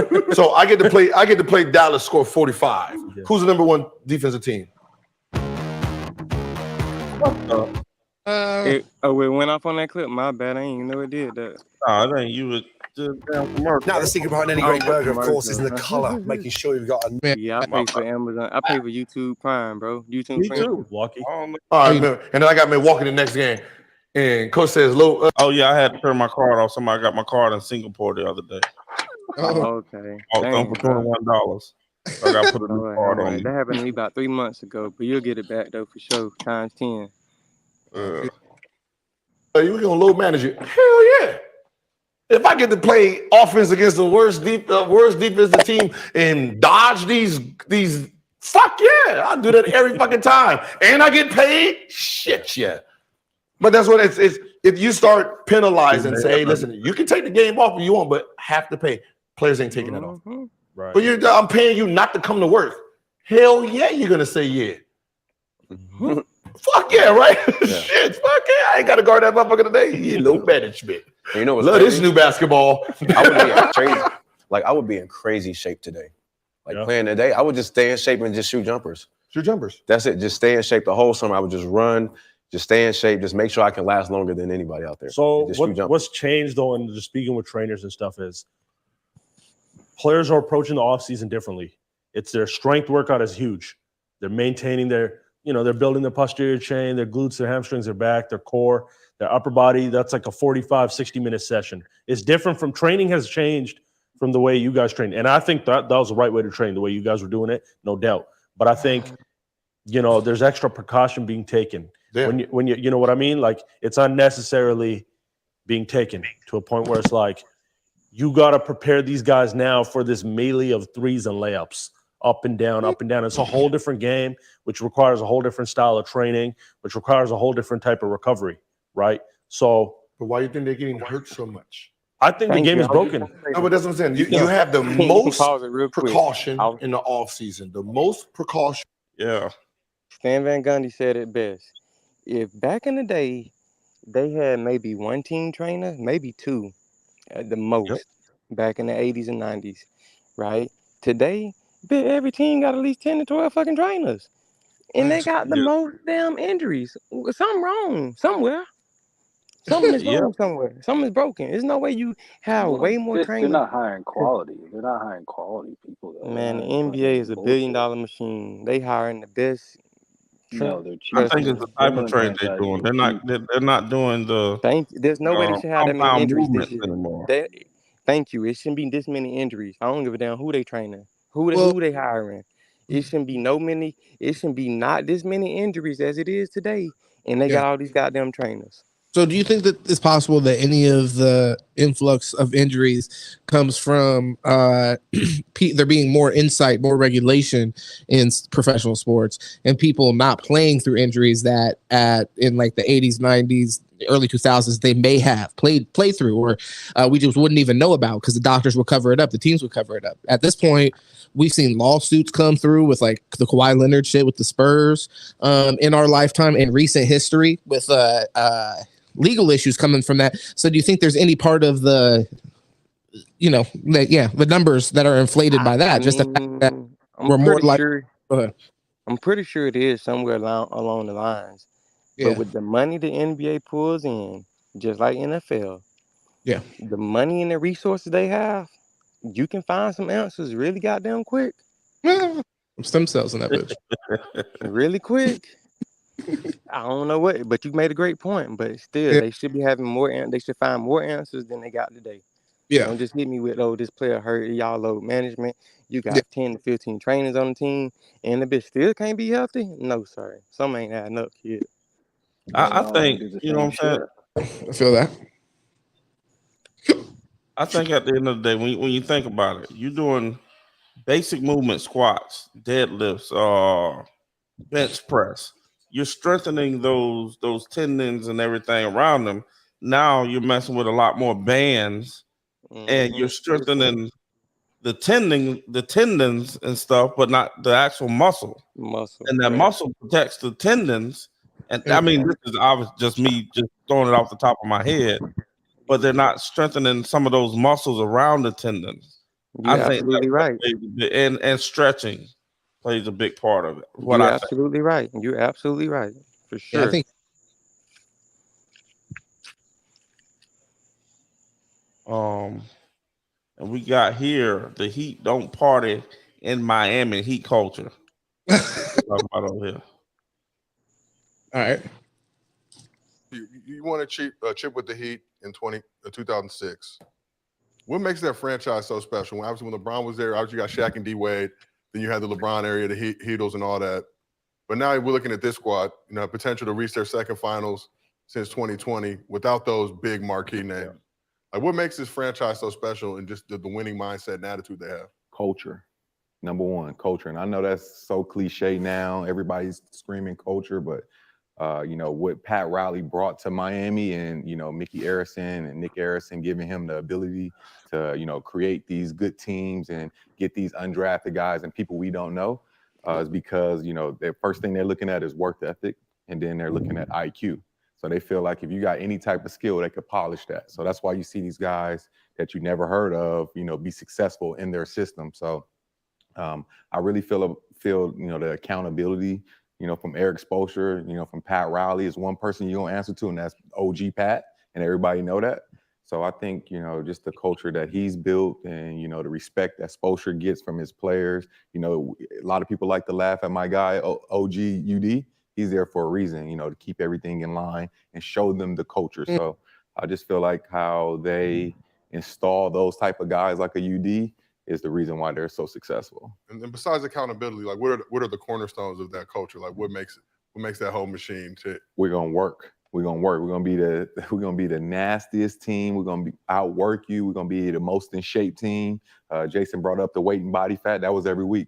I get to play Dallas, score 45. Yeah. Who's the number one defensive team? It went off on that clip. My bad. I ain't even know it did that. Oh, it ain't you. Would just now the secret behind any great burger, of course, is in the color, making sure you've got a. Yeah, I pay for Amazon. I pay for YouTube Prime, bro. YouTube Prime. Milwaukee. All right, and then I got Milwaukee the next game. And coach says, "Low." Oh yeah, I had to turn my card off. Somebody got my card in Singapore the other day. Okay. For $21. I got to put a new card on. That happened to me about 3 months ago, but you'll get it back though for sure, times 10. You gonna load manage it? Hell yeah! If I get to play offense against the worst defensive team and dodge these, fuck yeah, I'll do that every fucking time, and I get paid. Shit, yeah. But that's what it's. If you start penalizing, say, hey, listen, you can take the game off if you want, but have to pay. Players ain't taking that off. Right. But I'm paying you not to come to work. Hell yeah, you're gonna say yeah. Fuck yeah, right? Shit, fuck yeah. I ain't got to guard that motherfucker today. You low management. You know what's love crazy? this new basketball. I would be in crazy shape today. Like playing today, I would just stay in shape and just shoot jumpers. Shoot jumpers. That's it. Just stay in shape the whole summer. I would just run, just stay in shape, just make sure I can last longer than anybody out there. So what's changed though, and just speaking with trainers and stuff, is players are approaching the offseason differently. It's their strength workout is huge. They're maintaining their, they're building their posterior chain, their glutes, their hamstrings, their back, their core, their upper body. That's like a 45, 60-minute session. It's different from training has changed from the way you guys train. And I think that was the right way to train, the way you guys were doing it, no doubt. But I think, there's extra precaution being taken. Yeah. When you know what I mean? Like it's unnecessarily being taken to a point where it's like, you got to prepare these guys now for this melee of threes and layups, up and down, up and down. It's a whole different game, which requires a whole different style of training, which requires a whole different type of recovery, right? So, but why do you think they're getting hurt so much? I think the game is broken. No, but that's what I'm saying. You have the most precaution in the offseason. The most precaution. Yeah. Stan Van Gundy said it best. If back in the day, they had maybe one team trainer, maybe two at the most, back in the 80s and 90s, right? Today, every team got at least 10 to 12 fucking trainers. And they got the most damn injuries. Something wrong somewhere. Something is wrong somewhere. Something is broken. There's no way you have way more trainers. They're not hiring quality. They're not hiring quality people. Though. Man, the NBA is a billion-dollar machine. They hiring the best. No, they're cheap. I think it's the type of trade they're doing. They're not doing the. There's no way they should have that many injuries this year. Anymore. Thank you. It shouldn't be this many injuries. I don't give a damn who they training, who they hiring. It shouldn't be It shouldn't be not this many injuries as it is today. And they got all these goddamn trainers. So do you think that it's possible that any of the influx of injuries comes from there being more insight, more regulation in professional sports, and people not playing through injuries that in like the 80s, 90s, early 2000s they may have played through, or we just wouldn't even know about because the doctors would cover it up, the teams would cover it up. At this point, we've seen lawsuits come through with like the Kawhi Leonard shit with the Spurs in our lifetime, in recent history with legal issues coming from that. So do you think there's any part of the the numbers that are inflated by that? Just the fact that we're more like Go ahead. I'm pretty sure it is somewhere along the lines. But with the money the NBA pulls in, just like NFL, the money and the resources they have, you can find some answers really goddamn quick. Stem cells in that bitch. Really quick. I don't know what, but you made a great point. But still, they should be having more. They should find more answers than they got today. Yeah. Don't just hit me with, this player hurt. Y'all load management. You got 10 to 15 trainers on the team, and the bitch still can't be healthy. No, sir. Some ain't adding up, kid. I think you know what I'm saying. I feel that. I think at the end of the day, when you think about it, you're doing basic movement, squats, deadlifts, bench press. You're strengthening those tendons and everything around them. Now you're messing with a lot more bands, and you're strengthening the tendons and stuff, but not the actual muscle. And that muscle protects the tendons. And I mean, this is obviously just me just throwing it off the top of my head, but they're not strengthening some of those muscles around the tendons. You're absolutely right. And stretching plays a big part of it. You're absolutely right. You're absolutely right. For sure. Yeah, I think and we got here, the Heat don't party in Miami, Heat culture. Talk about over here. All right. You want to chip with the Heat in 2006. What makes that franchise so special? Obviously, when LeBron was there, obviously you got Shaq and D Wade. Then you had the LeBron area, the Heatles and all that. But now we're looking at this squad, potential to reach their second finals since 2020 without those big marquee names. Like, what makes this franchise so special and just the winning mindset and attitude they have? Culture. Number one, culture. And I know that's so cliche now. Everybody's screaming culture, but what Pat Riley brought to Miami and, Mickey Arison and Nick Arison giving him the ability to, create these good teams and get these undrafted guys and people we don't know is because, the first thing they're looking at is work ethic and then they're looking at IQ. So they feel like if you got any type of skill, they could polish that. So that's why you see these guys that you never heard of, be successful in their system. So I really feel the accountability, from Eric Spoelstra, from Pat Riley is one person you don't answer to, and that's OG Pat, and everybody know that. So I think, just the culture that he's built and, the respect that Spoelstra gets from his players. A lot of people like to laugh at my guy, OG UD. He's there for a reason, to keep everything in line and show them the culture. So I just feel like how they install those type of guys like a UD is the reason why they're so successful. And besides accountability, like what are the cornerstones of that culture? Like what makes that whole machine tick? We're gonna work. We're gonna work. We're gonna be the nastiest team. We're gonna outwork you. We're gonna be the most in shape team. Jason brought up the weight and body fat. That was every week.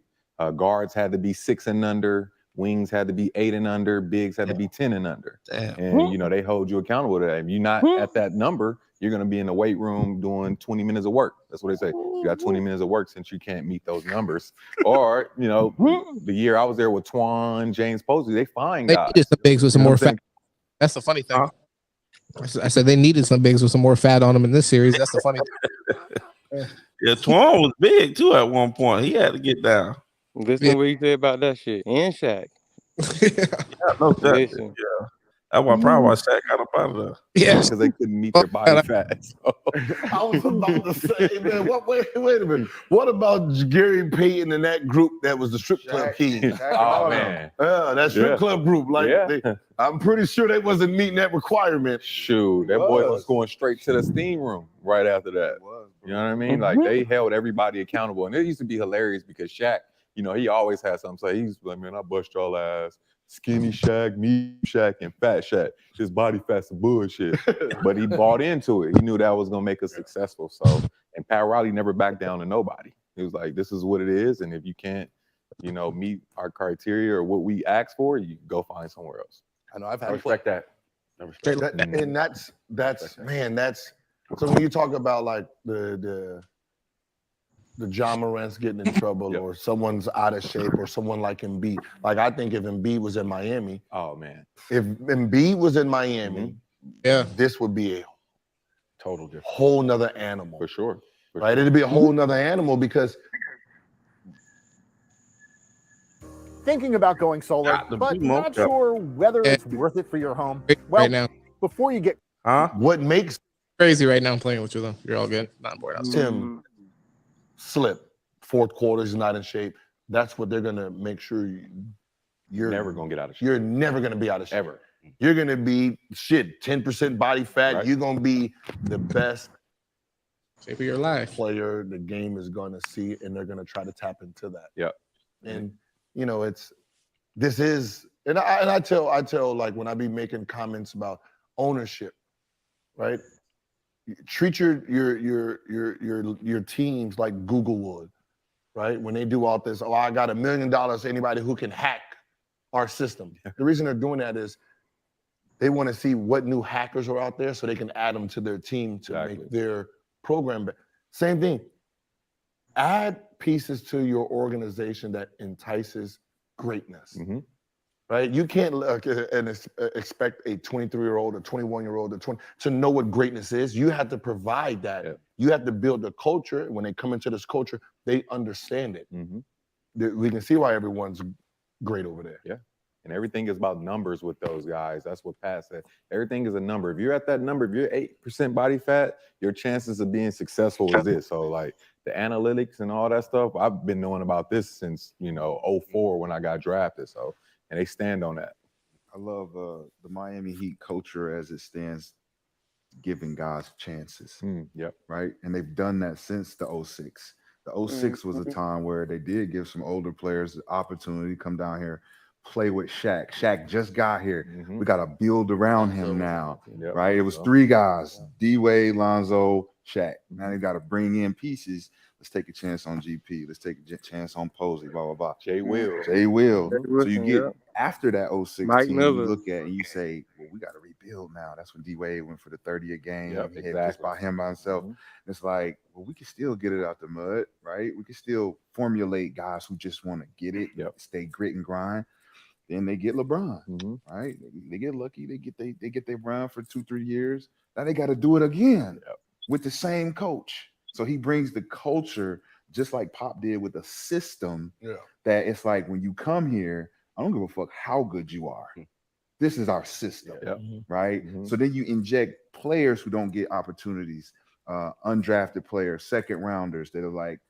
Guards had to be 6 and under. Wings had to be 8 and under. Bigs had to be 10 and under. Damn. And they hold you accountable to that. If you're not at that number, you're gonna be in the weight room doing 20 minutes of work. That's what they say. You got 20 minutes of work since you can't meet those numbers. Or, the year I was there with Twan, James Posey, they find guys. They needed some bigs with some more fat. That's the funny thing. I said they needed some bigs with some more fat on them in this series. That's the funny thing. Yeah, Twan was big too at one point. He had to get down. Listen to what he said about that shit. And Shaq. Yeah. That's why probably why Shaq got up out of there. Yeah, because they couldn't meet their body fat. So. I was about to say, man, wait a minute. What about Gary Payton and that group that was the strip club king? Oh, man. That strip club group. I'm pretty sure they wasn't meeting that requirement. Shoot, that boy was going straight to the steam room right after that. You know what I mean? Like, they held everybody accountable. And it used to be hilarious because Shaq, he always had something to say. He used to be like, man, I bust y'all ass. Skinny Shaq, medium Shaq, and fat Shaq. His body fat's some bullshit. But he bought into it. He knew that was going to make us successful. So, and Pat Riley never backed down to nobody. He was like, this is what it is. And if you can't, meet our criteria or what we ask for, you go find somewhere else. I know I've had I respect that. And that's so when you talk about like the John Morant's getting in trouble or someone's out of shape or someone like Embiid. Like I think if Embiid was in Miami, oh man, if Embiid was in Miami, this would be a total different, whole nother animal for sure. Right, it'd be a whole nother animal because thinking about going solar, but not sure whether it's worth it for your home. Well, right now, before you get what makes crazy right now, I'm playing with you though. You're all good. Not bored outside. Tim slip fourth quarter is not in shape. That's what they're gonna make sure you're never gonna get out of shape. You're never gonna be out of shape ever. You're gonna be 10% body fat. Right. You're gonna be the best shape of your life player the game is gonna see, and they're gonna try to tap into that. Yep. And I tell like when I be making comments about ownership, right? Treat your teams like Google would, right? When they do all this, I got $1 million to anybody who can hack our system. The reason they're doing that is they want to see what new hackers are out there so they can add them to their team to make their program better. Same thing. Add pieces to your organization that entices greatness. Right? You can't expect a 23-year-old or 21-year-old to know what greatness is. You have to provide that. Yeah. You have to build a culture. When they come into this culture, they understand it. We can see why everyone's great over there. Yeah. And everything is about numbers with those guys. That's what Pat said. Everything is a number. If you're at that number, if you're 8% body fat, your chances of being successful is it. So like the analytics and all that stuff, I've been knowing about this since, 04 when I got drafted. So, and they stand on that. I love the Miami Heat culture as it stands, giving guys chances. Yep. Right. And they've done that since the 06. The 06 was a time where they did give some older players the opportunity to come down here, play with Shaq. Shaq just got here. We got to build around him now. Right. It was 3 guys, D-Wade, Lonzo, Shaq. Now they got to bring in pieces. Let's take a chance on GP. Let's take a chance on Posey, blah, blah, blah. Jay Will. So you get after that 06 team, you look at and you say, well, we got to rebuild now. That's when D-Wade went for the 30 a game. Just by him by himself. It's like, well, we can still get it out the mud, right? We can still formulate guys who just want to get it, stay grit and grind. Then they get LeBron, right? They get lucky. They get their run for 2-3 years. Now they got to do it again with the same coach. So he brings the culture, just like Pop did with the system. Yeah. That it's like when you come here, I don't give a fuck how good you are. This is our system, right? So then you inject players who don't get opportunities, undrafted players, second rounders that are like,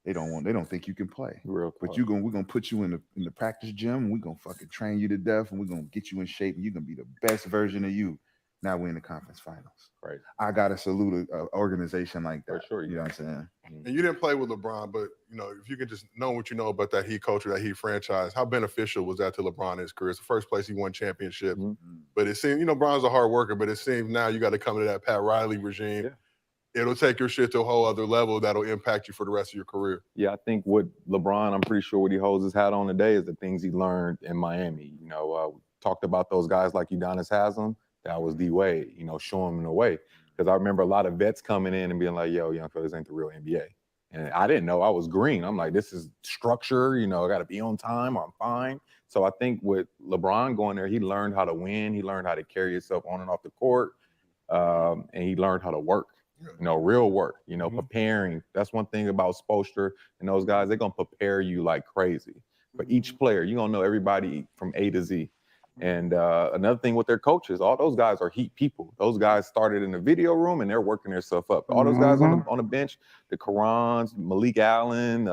they don't think you can play. But we're gonna put you in the practice gym, and we're gonna fucking train you to death, and we're gonna get you in shape, and you're gonna be the best version of you. Now we're in the conference finals. Right. I gotta salute an organization like that. For sure, you know what I'm saying? And you didn't play with LeBron, but if you can just know what you know about that Heat culture, that Heat franchise, how beneficial was that to LeBron in his career? It's the first place he won championships. But it seems, Bron's a hard worker, but it seems now you got to come to that Pat Riley regime. It'll take your shit to a whole other level that'll impact you for the rest of your career. Yeah, I think what LeBron, I'm pretty sure what he holds his hat on today is the things he learned in Miami. We talked about those guys like Udonis Haslem. That was D-Wade, showing him the way. Because I remember a lot of vets coming in and being like, yo, young fellas ain't the real NBA. And I didn't know. I was green. I'm like, this is structure. I got to be on time. I'm fine. So I think with LeBron going there, he learned how to win. He learned how to carry himself on and off the court. And he learned how to work. Real work, preparing. That's one thing about Spoelstra and those guys. They're going to prepare you like crazy. For each player, you're going to know everybody from A to Z. And another thing with their coaches, all those guys are Heat people. Those guys started in the video room and they're working themselves up. All those guys on the bench, the Karans, Malik Allen,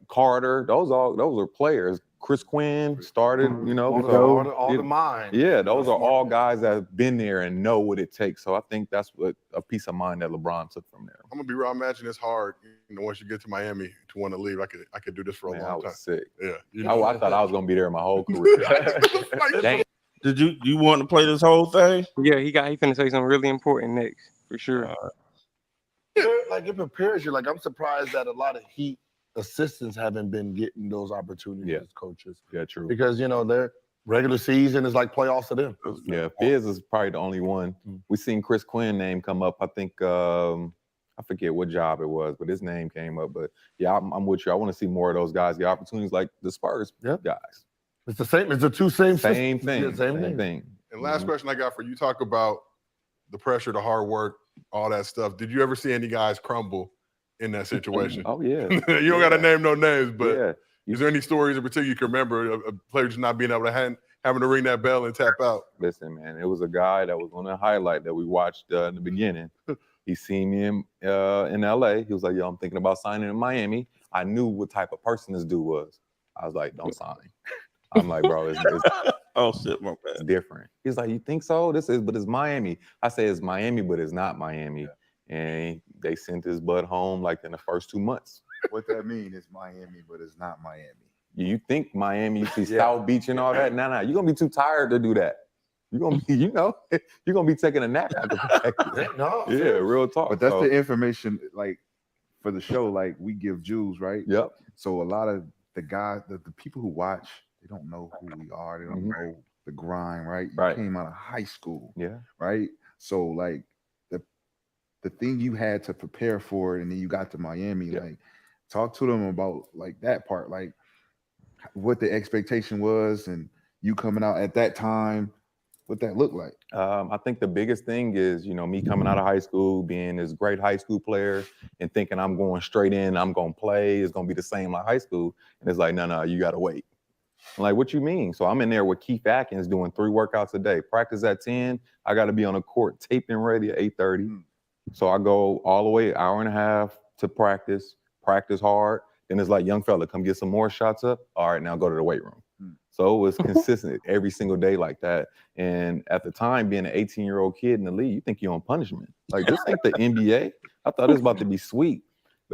Carter, those are players. Chris Quinn started, all the mind. Yeah, those are all guys that have been there and know what it takes. So I think that's what a peace of mind that LeBron took from there. I'm gonna be real. I imagine it's hard, once you get to Miami to want to leave. I could do this for a long time. I was sick. Yeah, I thought I was gonna be there my whole career. Dang. Did you want to play this whole thing? Yeah, he finna say something really important next for sure. Like it prepares you. Like I'm surprised that a lot of Heat assistants haven't been getting those opportunities as coaches. Yeah, true. Because their regular season is like playoffs to them. Yeah, Fizz is probably the only one. We seen Chris Quinn name come up. I think I forget what job it was, but his name came up. But yeah, I'm with you. I want to see more of those guys get opportunities like the Spurs guys. It's the same. It's the two same thing. Same thing. And last question I got for you: talk about the pressure, the hard work, all that stuff. Did you ever see any guys crumble in that situation? Oh yeah. You don't got to name no names, but is there any stories in particular you can remember of players not being able to having to ring that bell and tap out? Listen, man, it was a guy that was on the highlight that we watched in the beginning. He seen me in LA. He was like, yo, I'm thinking about signing in Miami. I knew what type of person this dude was. I was like, don't sign. I'm like, bro, it's oh shit, my bad. It's different. He's like, you think so? But it's Miami. I say it's Miami, but it's not Miami. And they sent his butt home like in the first 2 months. What that mean is Miami, but it's not Miami. You think Miami, you see South Beach and all that? Nah, you're gonna be too tired to do that. You're gonna be, you're gonna be taking a nap after practice. Real talk. But that's the information, like for the show, like we give Jews, right? Yep. So a lot of the guys, the people who watch, they don't know who we are. They don't know the grind, right? You came out of high school, right? So like the thing you had to prepare for it, and then you got to Miami, like talk to them about like that part, like what the expectation was, and you coming out at that time, what that looked like. I think the biggest thing is, me coming out of high school, being this great high school player and thinking I'm going straight in, I'm going to play, it's going to be the same like high school. And it's like, no, you got to wait. I'm like, what you mean? So I'm in there with Keith Atkins doing 3 workouts a day. Practice at 10. I got to be on the court taping ready at 8:30. So I go all the way, hour and a half to practice hard. Then it's like, young fella, come get some more shots up. All right, now go to the weight room. So it was consistent every single day like that. And at the time, being an 18-year-old kid in the league, you think you're on punishment. Like, this ain't the NBA. I thought it was about to be sweet.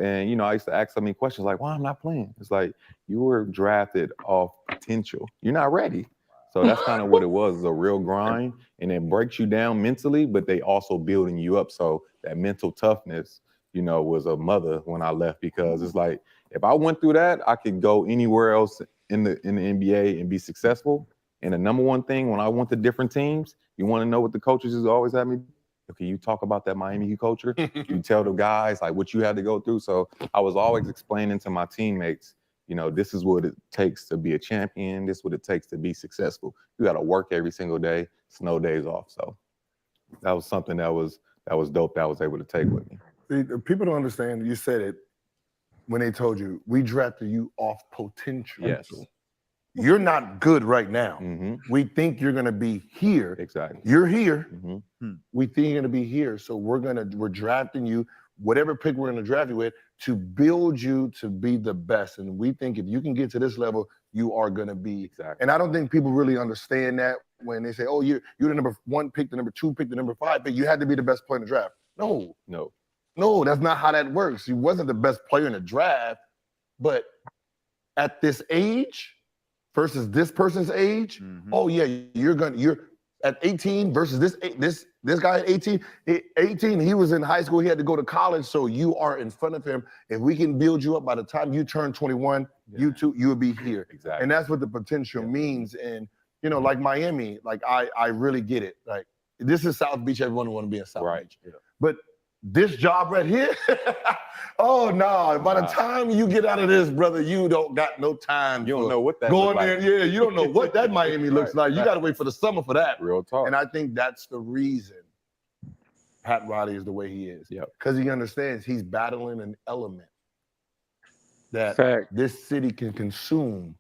And, I used to ask so many questions like, why I'm not playing? It's like, you were drafted off potential. You're not ready. So that's kind of what it was, a real grind. And it breaks you down mentally, but they also building you up. So that mental toughness, was a mother when I left, because it's like, if I went through that, I could go anywhere else in the NBA and be successful. And the number one thing, when I went to different teams, you want to know what the coaches has always had me do? Okay, you talk about that Miami Heat culture. You tell the guys like what you had to go through. So I was always explaining to my teammates, this is what it takes to be a champion. This is what it takes to be successful. You got to work every single day. It's no days off. So that was something that was dope that I was able to take with me. See, people don't understand. You said it when they told you we drafted you off potential. Yes. You're not good right now. We think you're going to be here. Exactly. You're here. We think you're going to be here. So we're drafting you, whatever pick we're going to draft you with, to build you to be the best. And we think if you can get to this level, you are going to be. Exactly. And I don't think people really understand that when they say, oh, you're the number 1 pick, the number 2 pick, the number 5 pick. You had to be the best player in the draft. No, that's not how that works. You wasn't the best player in the draft, but at this age versus this person's age, oh yeah, you're at 18 versus this guy at 18, he was in high school, he had to go to college, so you are in front of him. If we can build you up by the time you turn 21, you will be here. Exactly. And that's what the potential means. And like Miami, like I really get it. Like this is South Beach, everyone want to be in South Beach. Yeah. But this job right here, oh no! By the time you get out of this, brother, you don't got no time. You don't know what that going looks like. there. Yeah, you don't know what that Miami looks like. You got to wait for the summer for that. Real talk. And I think that's the reason Pat Riley is the way he is. Because he understands he's battling an element that this city can consume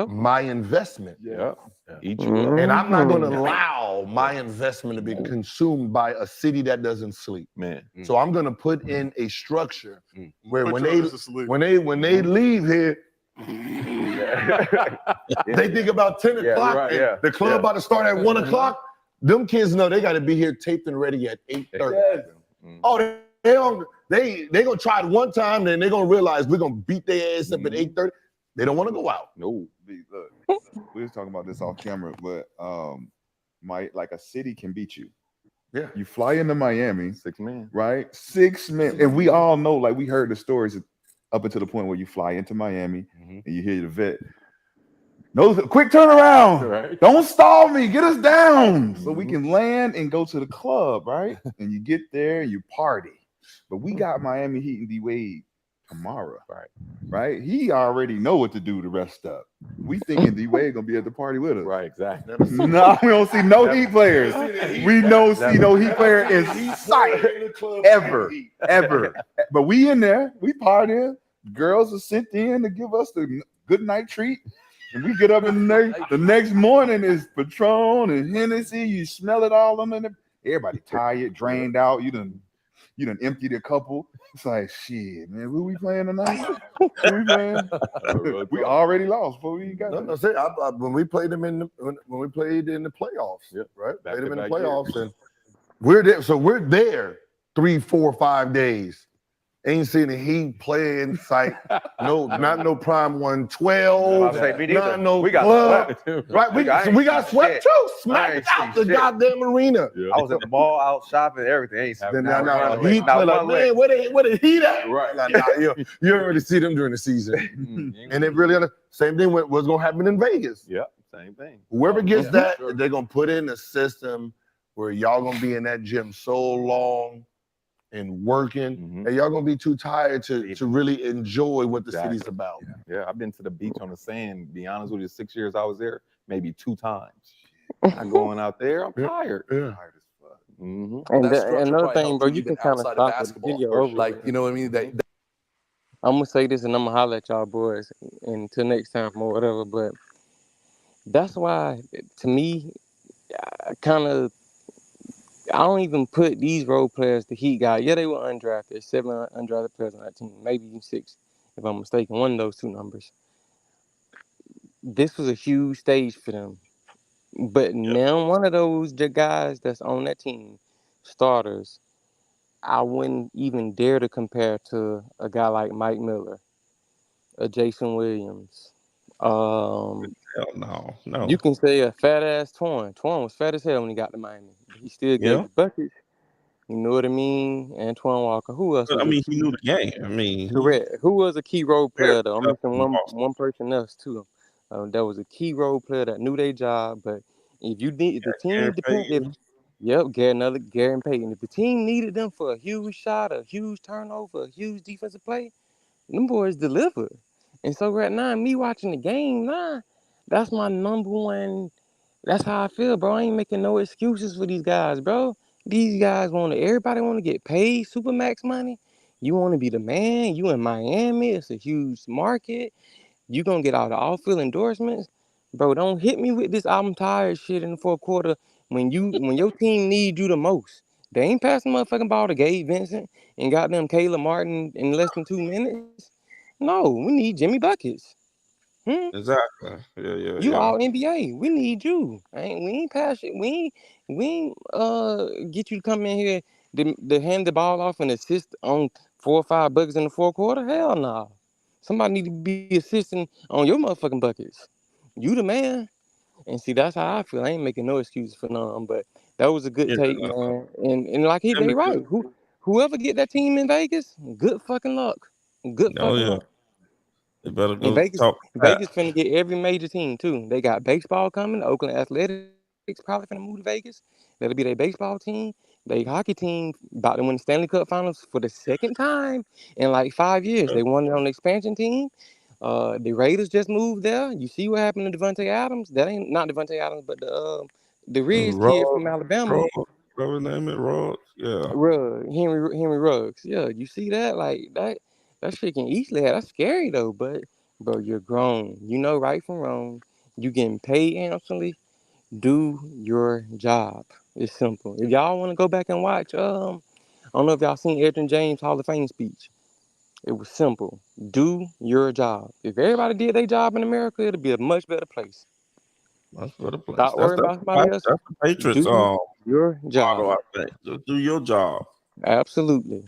my investment. And I'm not going to allow my investment to be consumed by a city that doesn't sleep. So I'm going to put in a structure where when they leave here, they think about 10 o'clock. The club about to start at 1 o'clock. Them kids know they got to be here taped and ready at 8:30. Oh, they gonna try it one time, then they're gonna realize we're gonna beat their ass up at 8:30. They don't want to go out. No. Look, we was talking about this off camera, but like a city can beat you. Yeah. You fly into Miami, 6 men, right? 6 men, and we all know, like we heard the stories up until the point where you fly into Miami and you hear the vet. No, quick turnaround. Right. Don't stall me. Get us down so we can land and go to the club, right? And you get there and you party. But we got Miami Heat and D-Wade tomorrow, right? He already know what to do the rest up. We thinking D-Wade gonna be at the party with us. Right, exactly. No, we don't see no Heat players. We don't see no Heat player in sight ever. But we in there, we partying. Girls are sent in to give us the good night treat. And we get up in the next morning, is Patron and Hennessy. You smell it all on them. Everybody tired, drained out. You done emptied a couple. It's like, shit, man. Who we playing tonight? We already lost. But we got when we played them in the playoffs, right? Played them in the playoffs, and we're there. So we're there 3, 4, 5 days. Ain't seen the Heat playing like not no prime 112. Not no we got club. Right? We got swept too. Smacked out the goddamn arena. I was at the mall, out shopping, everything. Heat play like, man, where the Heat at? Right. You already see them during the season. And it really same thing with what's gonna happen in Vegas. Yeah, same thing. Whoever gets that, they're gonna put in a system where y'all gonna be in that gym so long and working, and y'all gonna be too tired to really enjoy what the city's about. Yeah, I've been to the beach on the sand. Be honest with you, 6 years I was there, maybe 2 times. I'm going out there, I'm tired. Yeah. Tired as fuck. And another thing, bro, you can kind of stop the video over. Like, you know what I mean? I'm gonna say this, and I'm gonna holler at y'all boys until next time or whatever. But that's why, to me, I don't even put these role players, the Heat guy. Yeah, they were undrafted. 7 undrafted players on that team. Maybe even 6, if I'm mistaken. One of those 2 numbers. This was a huge stage for them. But now one of those guys that's on that team, starters, I wouldn't even dare to compare to a guy like Mike Miller, a Jason Williams. Hell no. You can say a fat ass Twan. Twan was fat as hell when he got to Miami. He still gave the buckets. You know what I mean? Antoine Walker. Who else? I mean, he knew the game. I mean, correct. Who was a key role player though? I'm missing one person else too. That was a key role player that knew their job. But if you need the team depended, Gary and Payton. If the team needed them for a huge shot, a huge turnover, a huge defensive play, them boys delivered. And so right now, me watching the game now, that's my number one. That's how I feel, bro. I ain't making no excuses for these guys, bro. These guys everybody want to get paid Supermax money. You want to be the man. You in Miami. It's a huge market. You gonna get all the off-field endorsements, bro. Don't hit me with this "I'm tired" shit in the fourth quarter when your team needs you the most. They ain't passing the motherfucking ball to Gabe Vincent and goddamn Caleb Martin in less than 2 minutes. No, we need Jimmy buckets. Exactly. Yeah. You all NBA. We need you. We ain't pass it. We ain't get you to come in here to hand the ball off and assist on 4 or 5 buckets in the fourth quarter. Hell no. Somebody need to be assisting on your motherfucking buckets. You the man. And see, that's how I feel. I ain't making no excuses for none. But that was a good Yeah. take, man. And like they And right. Whoever get that team in Vegas, good fucking luck. Good oh fucking yeah, luck. they better And go talk Pat. Vegas finna get every major team too. They got baseball coming. The Oakland Athletics probably finna move to Vegas. That'll be their baseball team. Their hockey team about to win the Stanley Cup Finals for the second time in like 5 years. They won it on the expansion team. The Raiders just moved there. You see what happened to Devontae Adams? That ain't not Devontae Adams, but the Riz kid Rod, from Alabama. whatever his name is, Rod. Yeah. Henry Ruggs. Yeah, you see that? Like that shit can easily have. That's scary though, but bro, you're grown. You know right from wrong. You getting paid handsomely. Do your job. It's simple. If y'all want to go back and watch, I don't know if y'all seen Edrin James Hall of Fame speech. It was simple. Do your job. If everybody did their job in America, it'd be a much better place. That's for the place. Stop worrying about somebody else. That's the Patriots. Do your job. Motto, I think. Just do your job. Absolutely.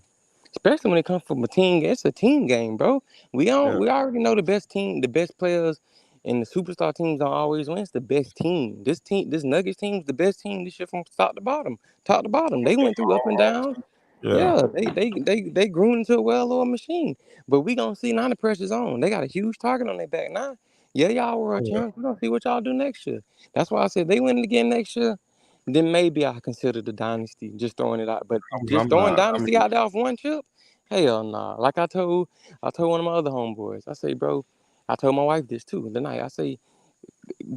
Especially when it comes from a team. It's a team game, bro. We Yeah. already know the best team, the best players, and the superstar teams don't always win. It's the best team. This Nuggets team is the best team this year from top to bottom. Top to bottom. They went through up and down. Yeah. Yeah, they grew into a well-oiled machine. But we gonna see now the pressure's on. They got a huge target on their back now. Yeah, y'all were a Yeah. champ. We're gonna see what y'all do next year. That's why I said they win it again next year. Then maybe I consider the dynasty. Just throwing it out. But just I'm throwing not. I dynasty mean, out there off one chip, hell nah. Like I told one of my other homeboys. I say, bro, I told my wife this too tonight. I say,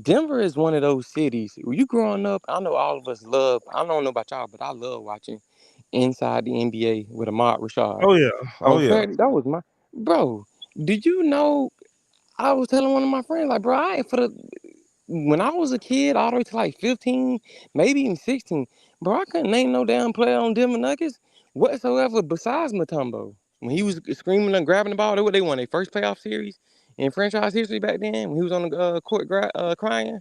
Denver is one of those cities. When you growing up, I know all of us love. I don't know about y'all, but I love watching Inside the NBA with Ahmad Rashad. oh yeah. Oh yeah. That was my bro. Did you know? I was telling one of my friends, like, bro, I ain't for the. When I was a kid, all the way to like 15, maybe even 16, bro, I couldn't name no damn player on Denver Nuggets whatsoever besides Mutombo. When he was screaming and grabbing the ball, they what they won their first playoff series in franchise history back then. When he was on the court crying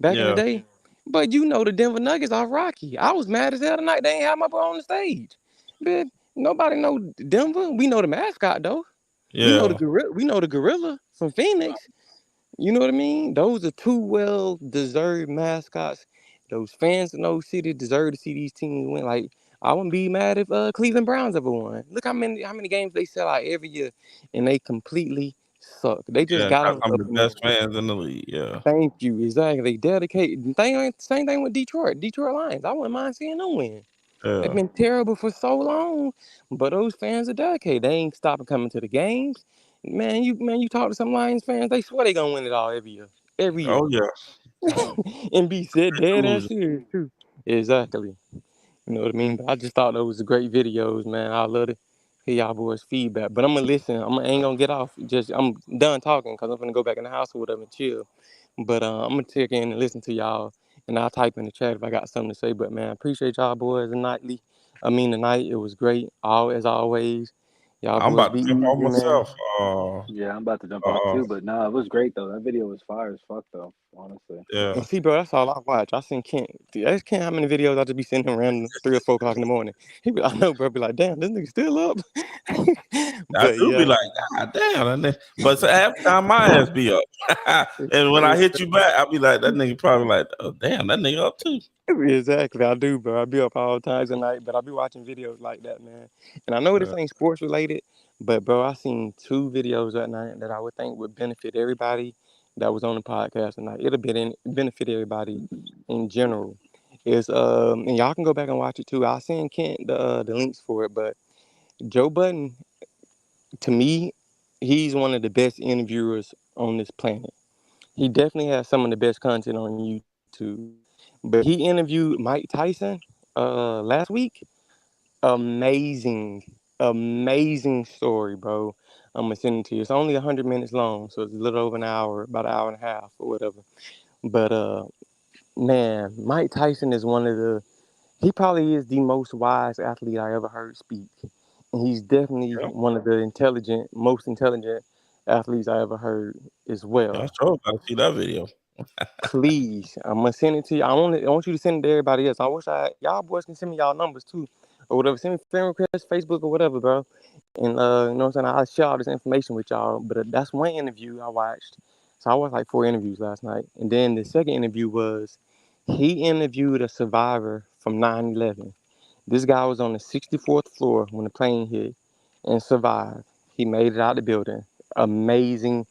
back in the Yeah. day. But you know the Denver Nuggets off Rocky. I was mad as hell tonight. They ain't have my boy on the stage. But nobody know Denver. We know the mascot though. We know the Yeah. gorilla. We know the gorilla from Phoenix. You know what I mean? Those are two well-deserved mascots. Those fans in those cities deserve to see these teams win. Like I wouldn't be mad if Cleveland Browns ever won. Look how many games they sell out every year, and they completely suck. They just Yeah. got Got on some up of the and best in. fans in the league. Yeah. Thank you. Exactly. They dedicate. Same thing with Detroit. Detroit Lions. I wouldn't mind seeing them win. They've Yeah. been terrible for so long, but those fans are dedicated. They ain't stopping coming to the games. You talk to some Lions fans, they swear they gonna win it all every year. Every year. Oh yeah. And be said dead ass Conclusion. serious too. Exactly. You know what I mean? But I just thought those were great videos, man. I love to hear y'all boys' feedback. But I'm gonna listen. I ain't gonna get off. I'm done talking because I'm gonna go back in the house or whatever and chill. But I'm gonna check in and listen to y'all, and I'll type in the chat if I got something to say. But man, I appreciate y'all boys tonight it was great. All as always. Y'all I'm boys about be to jump off easy, man. myself. Yeah, I'm about to jump off too, but no, it was great though. That video was fire as fuck though, honestly. Yeah. And see, bro, that's all I watch. I seen Kent. That's Kent. How many videos I just be sitting him around 3 or 4 o'clock in the morning? I know, bro. Be like, damn, this nigga still up. I But do be yeah, like, God damn. But so half the time my ass be up. And when I hit you back, I'll be like, that nigga probably like, oh damn, that nigga up too. exactly. I do, bro. I be up all times of night, but I be watching videos like that, man. And I know this Yeah. ain't sports related, but bro, I seen 2 videos that night that I would think would benefit everybody that was on the podcast tonight. It'll benefit everybody in general. Is and y'all can go back and watch it too. I'll send Kent the links for it, but Joe Budden, to me, he's one of the best interviewers on this planet. He definitely has some of the best content on YouTube. But he interviewed Mike Tyson last week. Amazing story, bro. I'm gonna send it to you. It's only 100 minutes long, so it's a little over an hour, about an hour and a half or whatever. But man, Mike Tyson is he probably is the most wise athlete I ever heard speak. And he's definitely one of the most intelligent athletes I ever heard as well. Yeah, sure. I see that video. Please, I'm gonna send it to you. I want you to send it to everybody else. I wish y'all boys can send me y'all numbers too, or whatever. Send me friend requests, Facebook or whatever, bro. And you know what I'm saying? I'll share all this information with y'all. But that's one interview I watched. So I watched like 4 interviews last night, and then the second interview was he interviewed a survivor from 9/11. This guy was on the 64th floor when the plane hit and survived. He made it out the building. Amazing,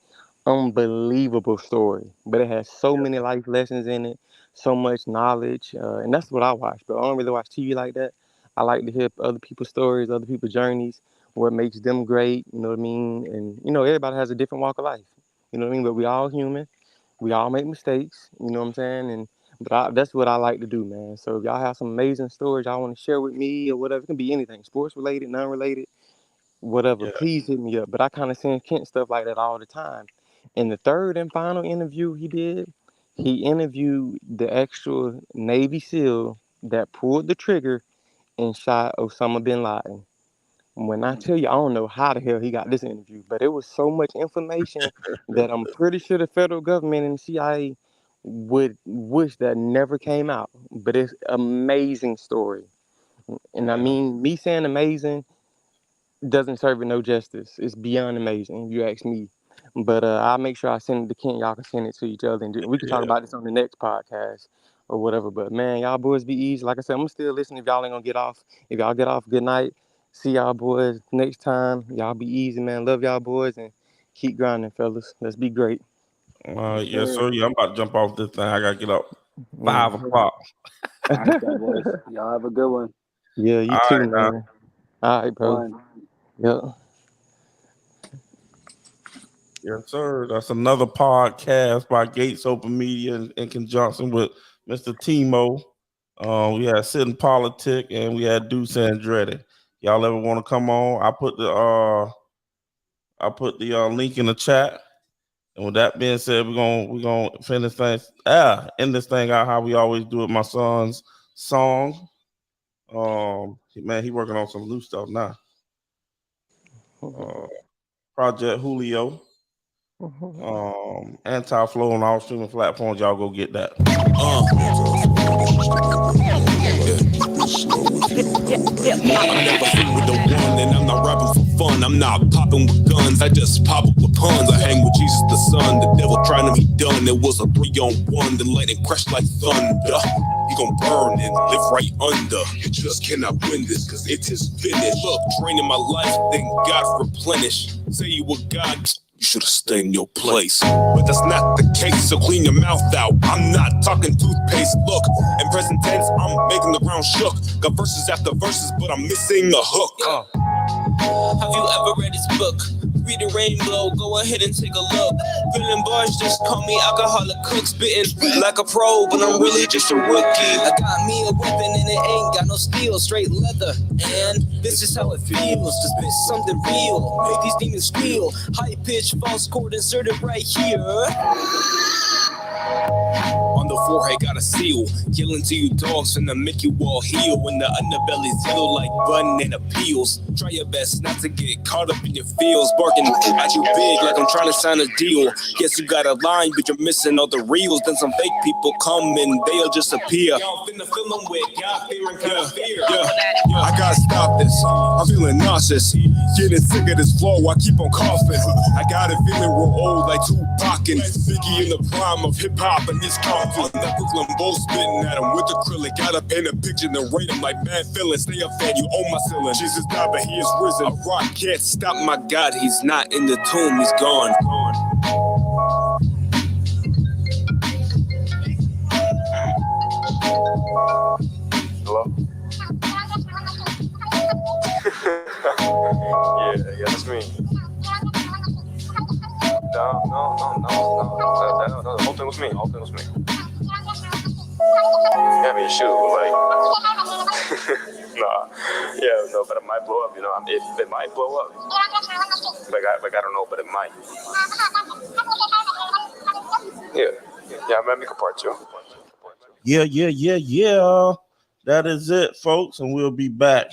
unbelievable story. But it has so many life lessons in it, so much knowledge. And that's what I watch. But I don't really watch TV like that. I like to hear other people's stories, other people's journeys, what makes them great. You know what I mean? And, everybody has a different walk of life. You know what I mean? But we all human. We all make mistakes. You know what I'm saying? But that's what I like to do, man. So if y'all have some amazing stories y'all want to share with me or whatever, it can be anything, sports related, non-related, whatever, please hit me up. But I kind of send Kent stuff like that all the time. In the third and final interview he did, he interviewed the actual Navy SEAL that pulled the trigger and shot Osama bin Laden. When I tell you, I don't know how the hell he got this interview, but it was so much information that I'm pretty sure the federal government and the CIA would wish that never came out. But it's amazing story. And I mean, me saying amazing doesn't serve it no justice. It's beyond amazing, if you ask me. But I'll make sure I send it to Kent. Y'all can send it to each other, and we can talk about this on the next podcast or whatever. But man, y'all boys be easy. Like I said, I'm still listening. If y'all ain't gonna get off, if y'all get off, good night. See y'all boys next time. Y'all be easy, man. Love y'all boys and keep grinding, fellas. Let's be great. Yes, sir. Yeah, I'm about to jump off this thing. I gotta get up 5 o'clock. All right, boys. Y'all have a good one. Yeah, you All too, right, man. All right, bro. One. Yep. Yes, sir. That's another podcast by Gates Open Media in conjunction with Mr. Timo. We had Sid and Politic, and we had Deuce Andretti. Y'all ever want to come on? I put the link in the chat. And with that being said, we're gonna finish things. End this thing out how we always do it. My son's song. Man, he working on some loose stuff now. Project Julio. Anti-flow on all streaming platforms. Y'all go get that. I'm never through with the one, and I'm not rapping for fun. I'm not popping with guns, I just pop up with puns. I hang with Jesus the Son, the devil trying to be done. It was a 3-on-1, then lightning crashed like thunder. You gon' burn and live right under. You just cannot win this, cause it is finished. Look, draining my life, then God replenish. Say you were God, you should've stayed in your place. But that's not the case, so clean your mouth out. I'm not talking toothpaste. Look, in present tense, I'm making the ground shook. Got verses after verses, but I'm missing a hook. Have you ever read his book? Read the Rainbow, go ahead and take a look. Filling bars, just call me alcoholic cook. Spitting like a pro, but I'm really just a rookie. I got me a weapon and it ain't got no steel, straight leather. And this is how it feels to spit something real. Make these demons squeal. High pitch, false chord inserted right here. On the forehead got a seal, killing to you dogs and to make you all heal. When the underbelly's yellow like banana peels. Try your best not to get caught up in your feels. Barking at you big like I'm trying to sign a deal. Guess you got a line, but you're missing all the reels. Then some fake people come and they'll just appear. Y'all finna fill them with God fearing kind of fear. I gotta stop this. I'm feeling nauseous. Getting sick of this flow, I keep on coughing. I got a feeling we're old like Tupac and Biggie in the prime of hip hop and this coffee. On that Brooklyn Bowl spitting at him with acrylic. Gotta paint a picture and rate him like mad feeling. Stay up fan, you own my ceiling. Jesus died, but he is risen. A rock can't stop my God. He's not in the tomb, he's gone. Hello? Yeah, that's me. The whole thing was me. Yeah, I mean, shoot, like, nah, yeah, no, but it might blow up. You know, it might blow up. Like I don't know, but it might. Yeah, I'm gonna make a part 2. Yeah. That is it, folks, and we'll be back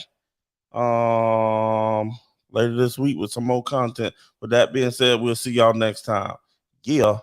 later this week with some more content. With that being said, we'll see y'all next time. Yeah.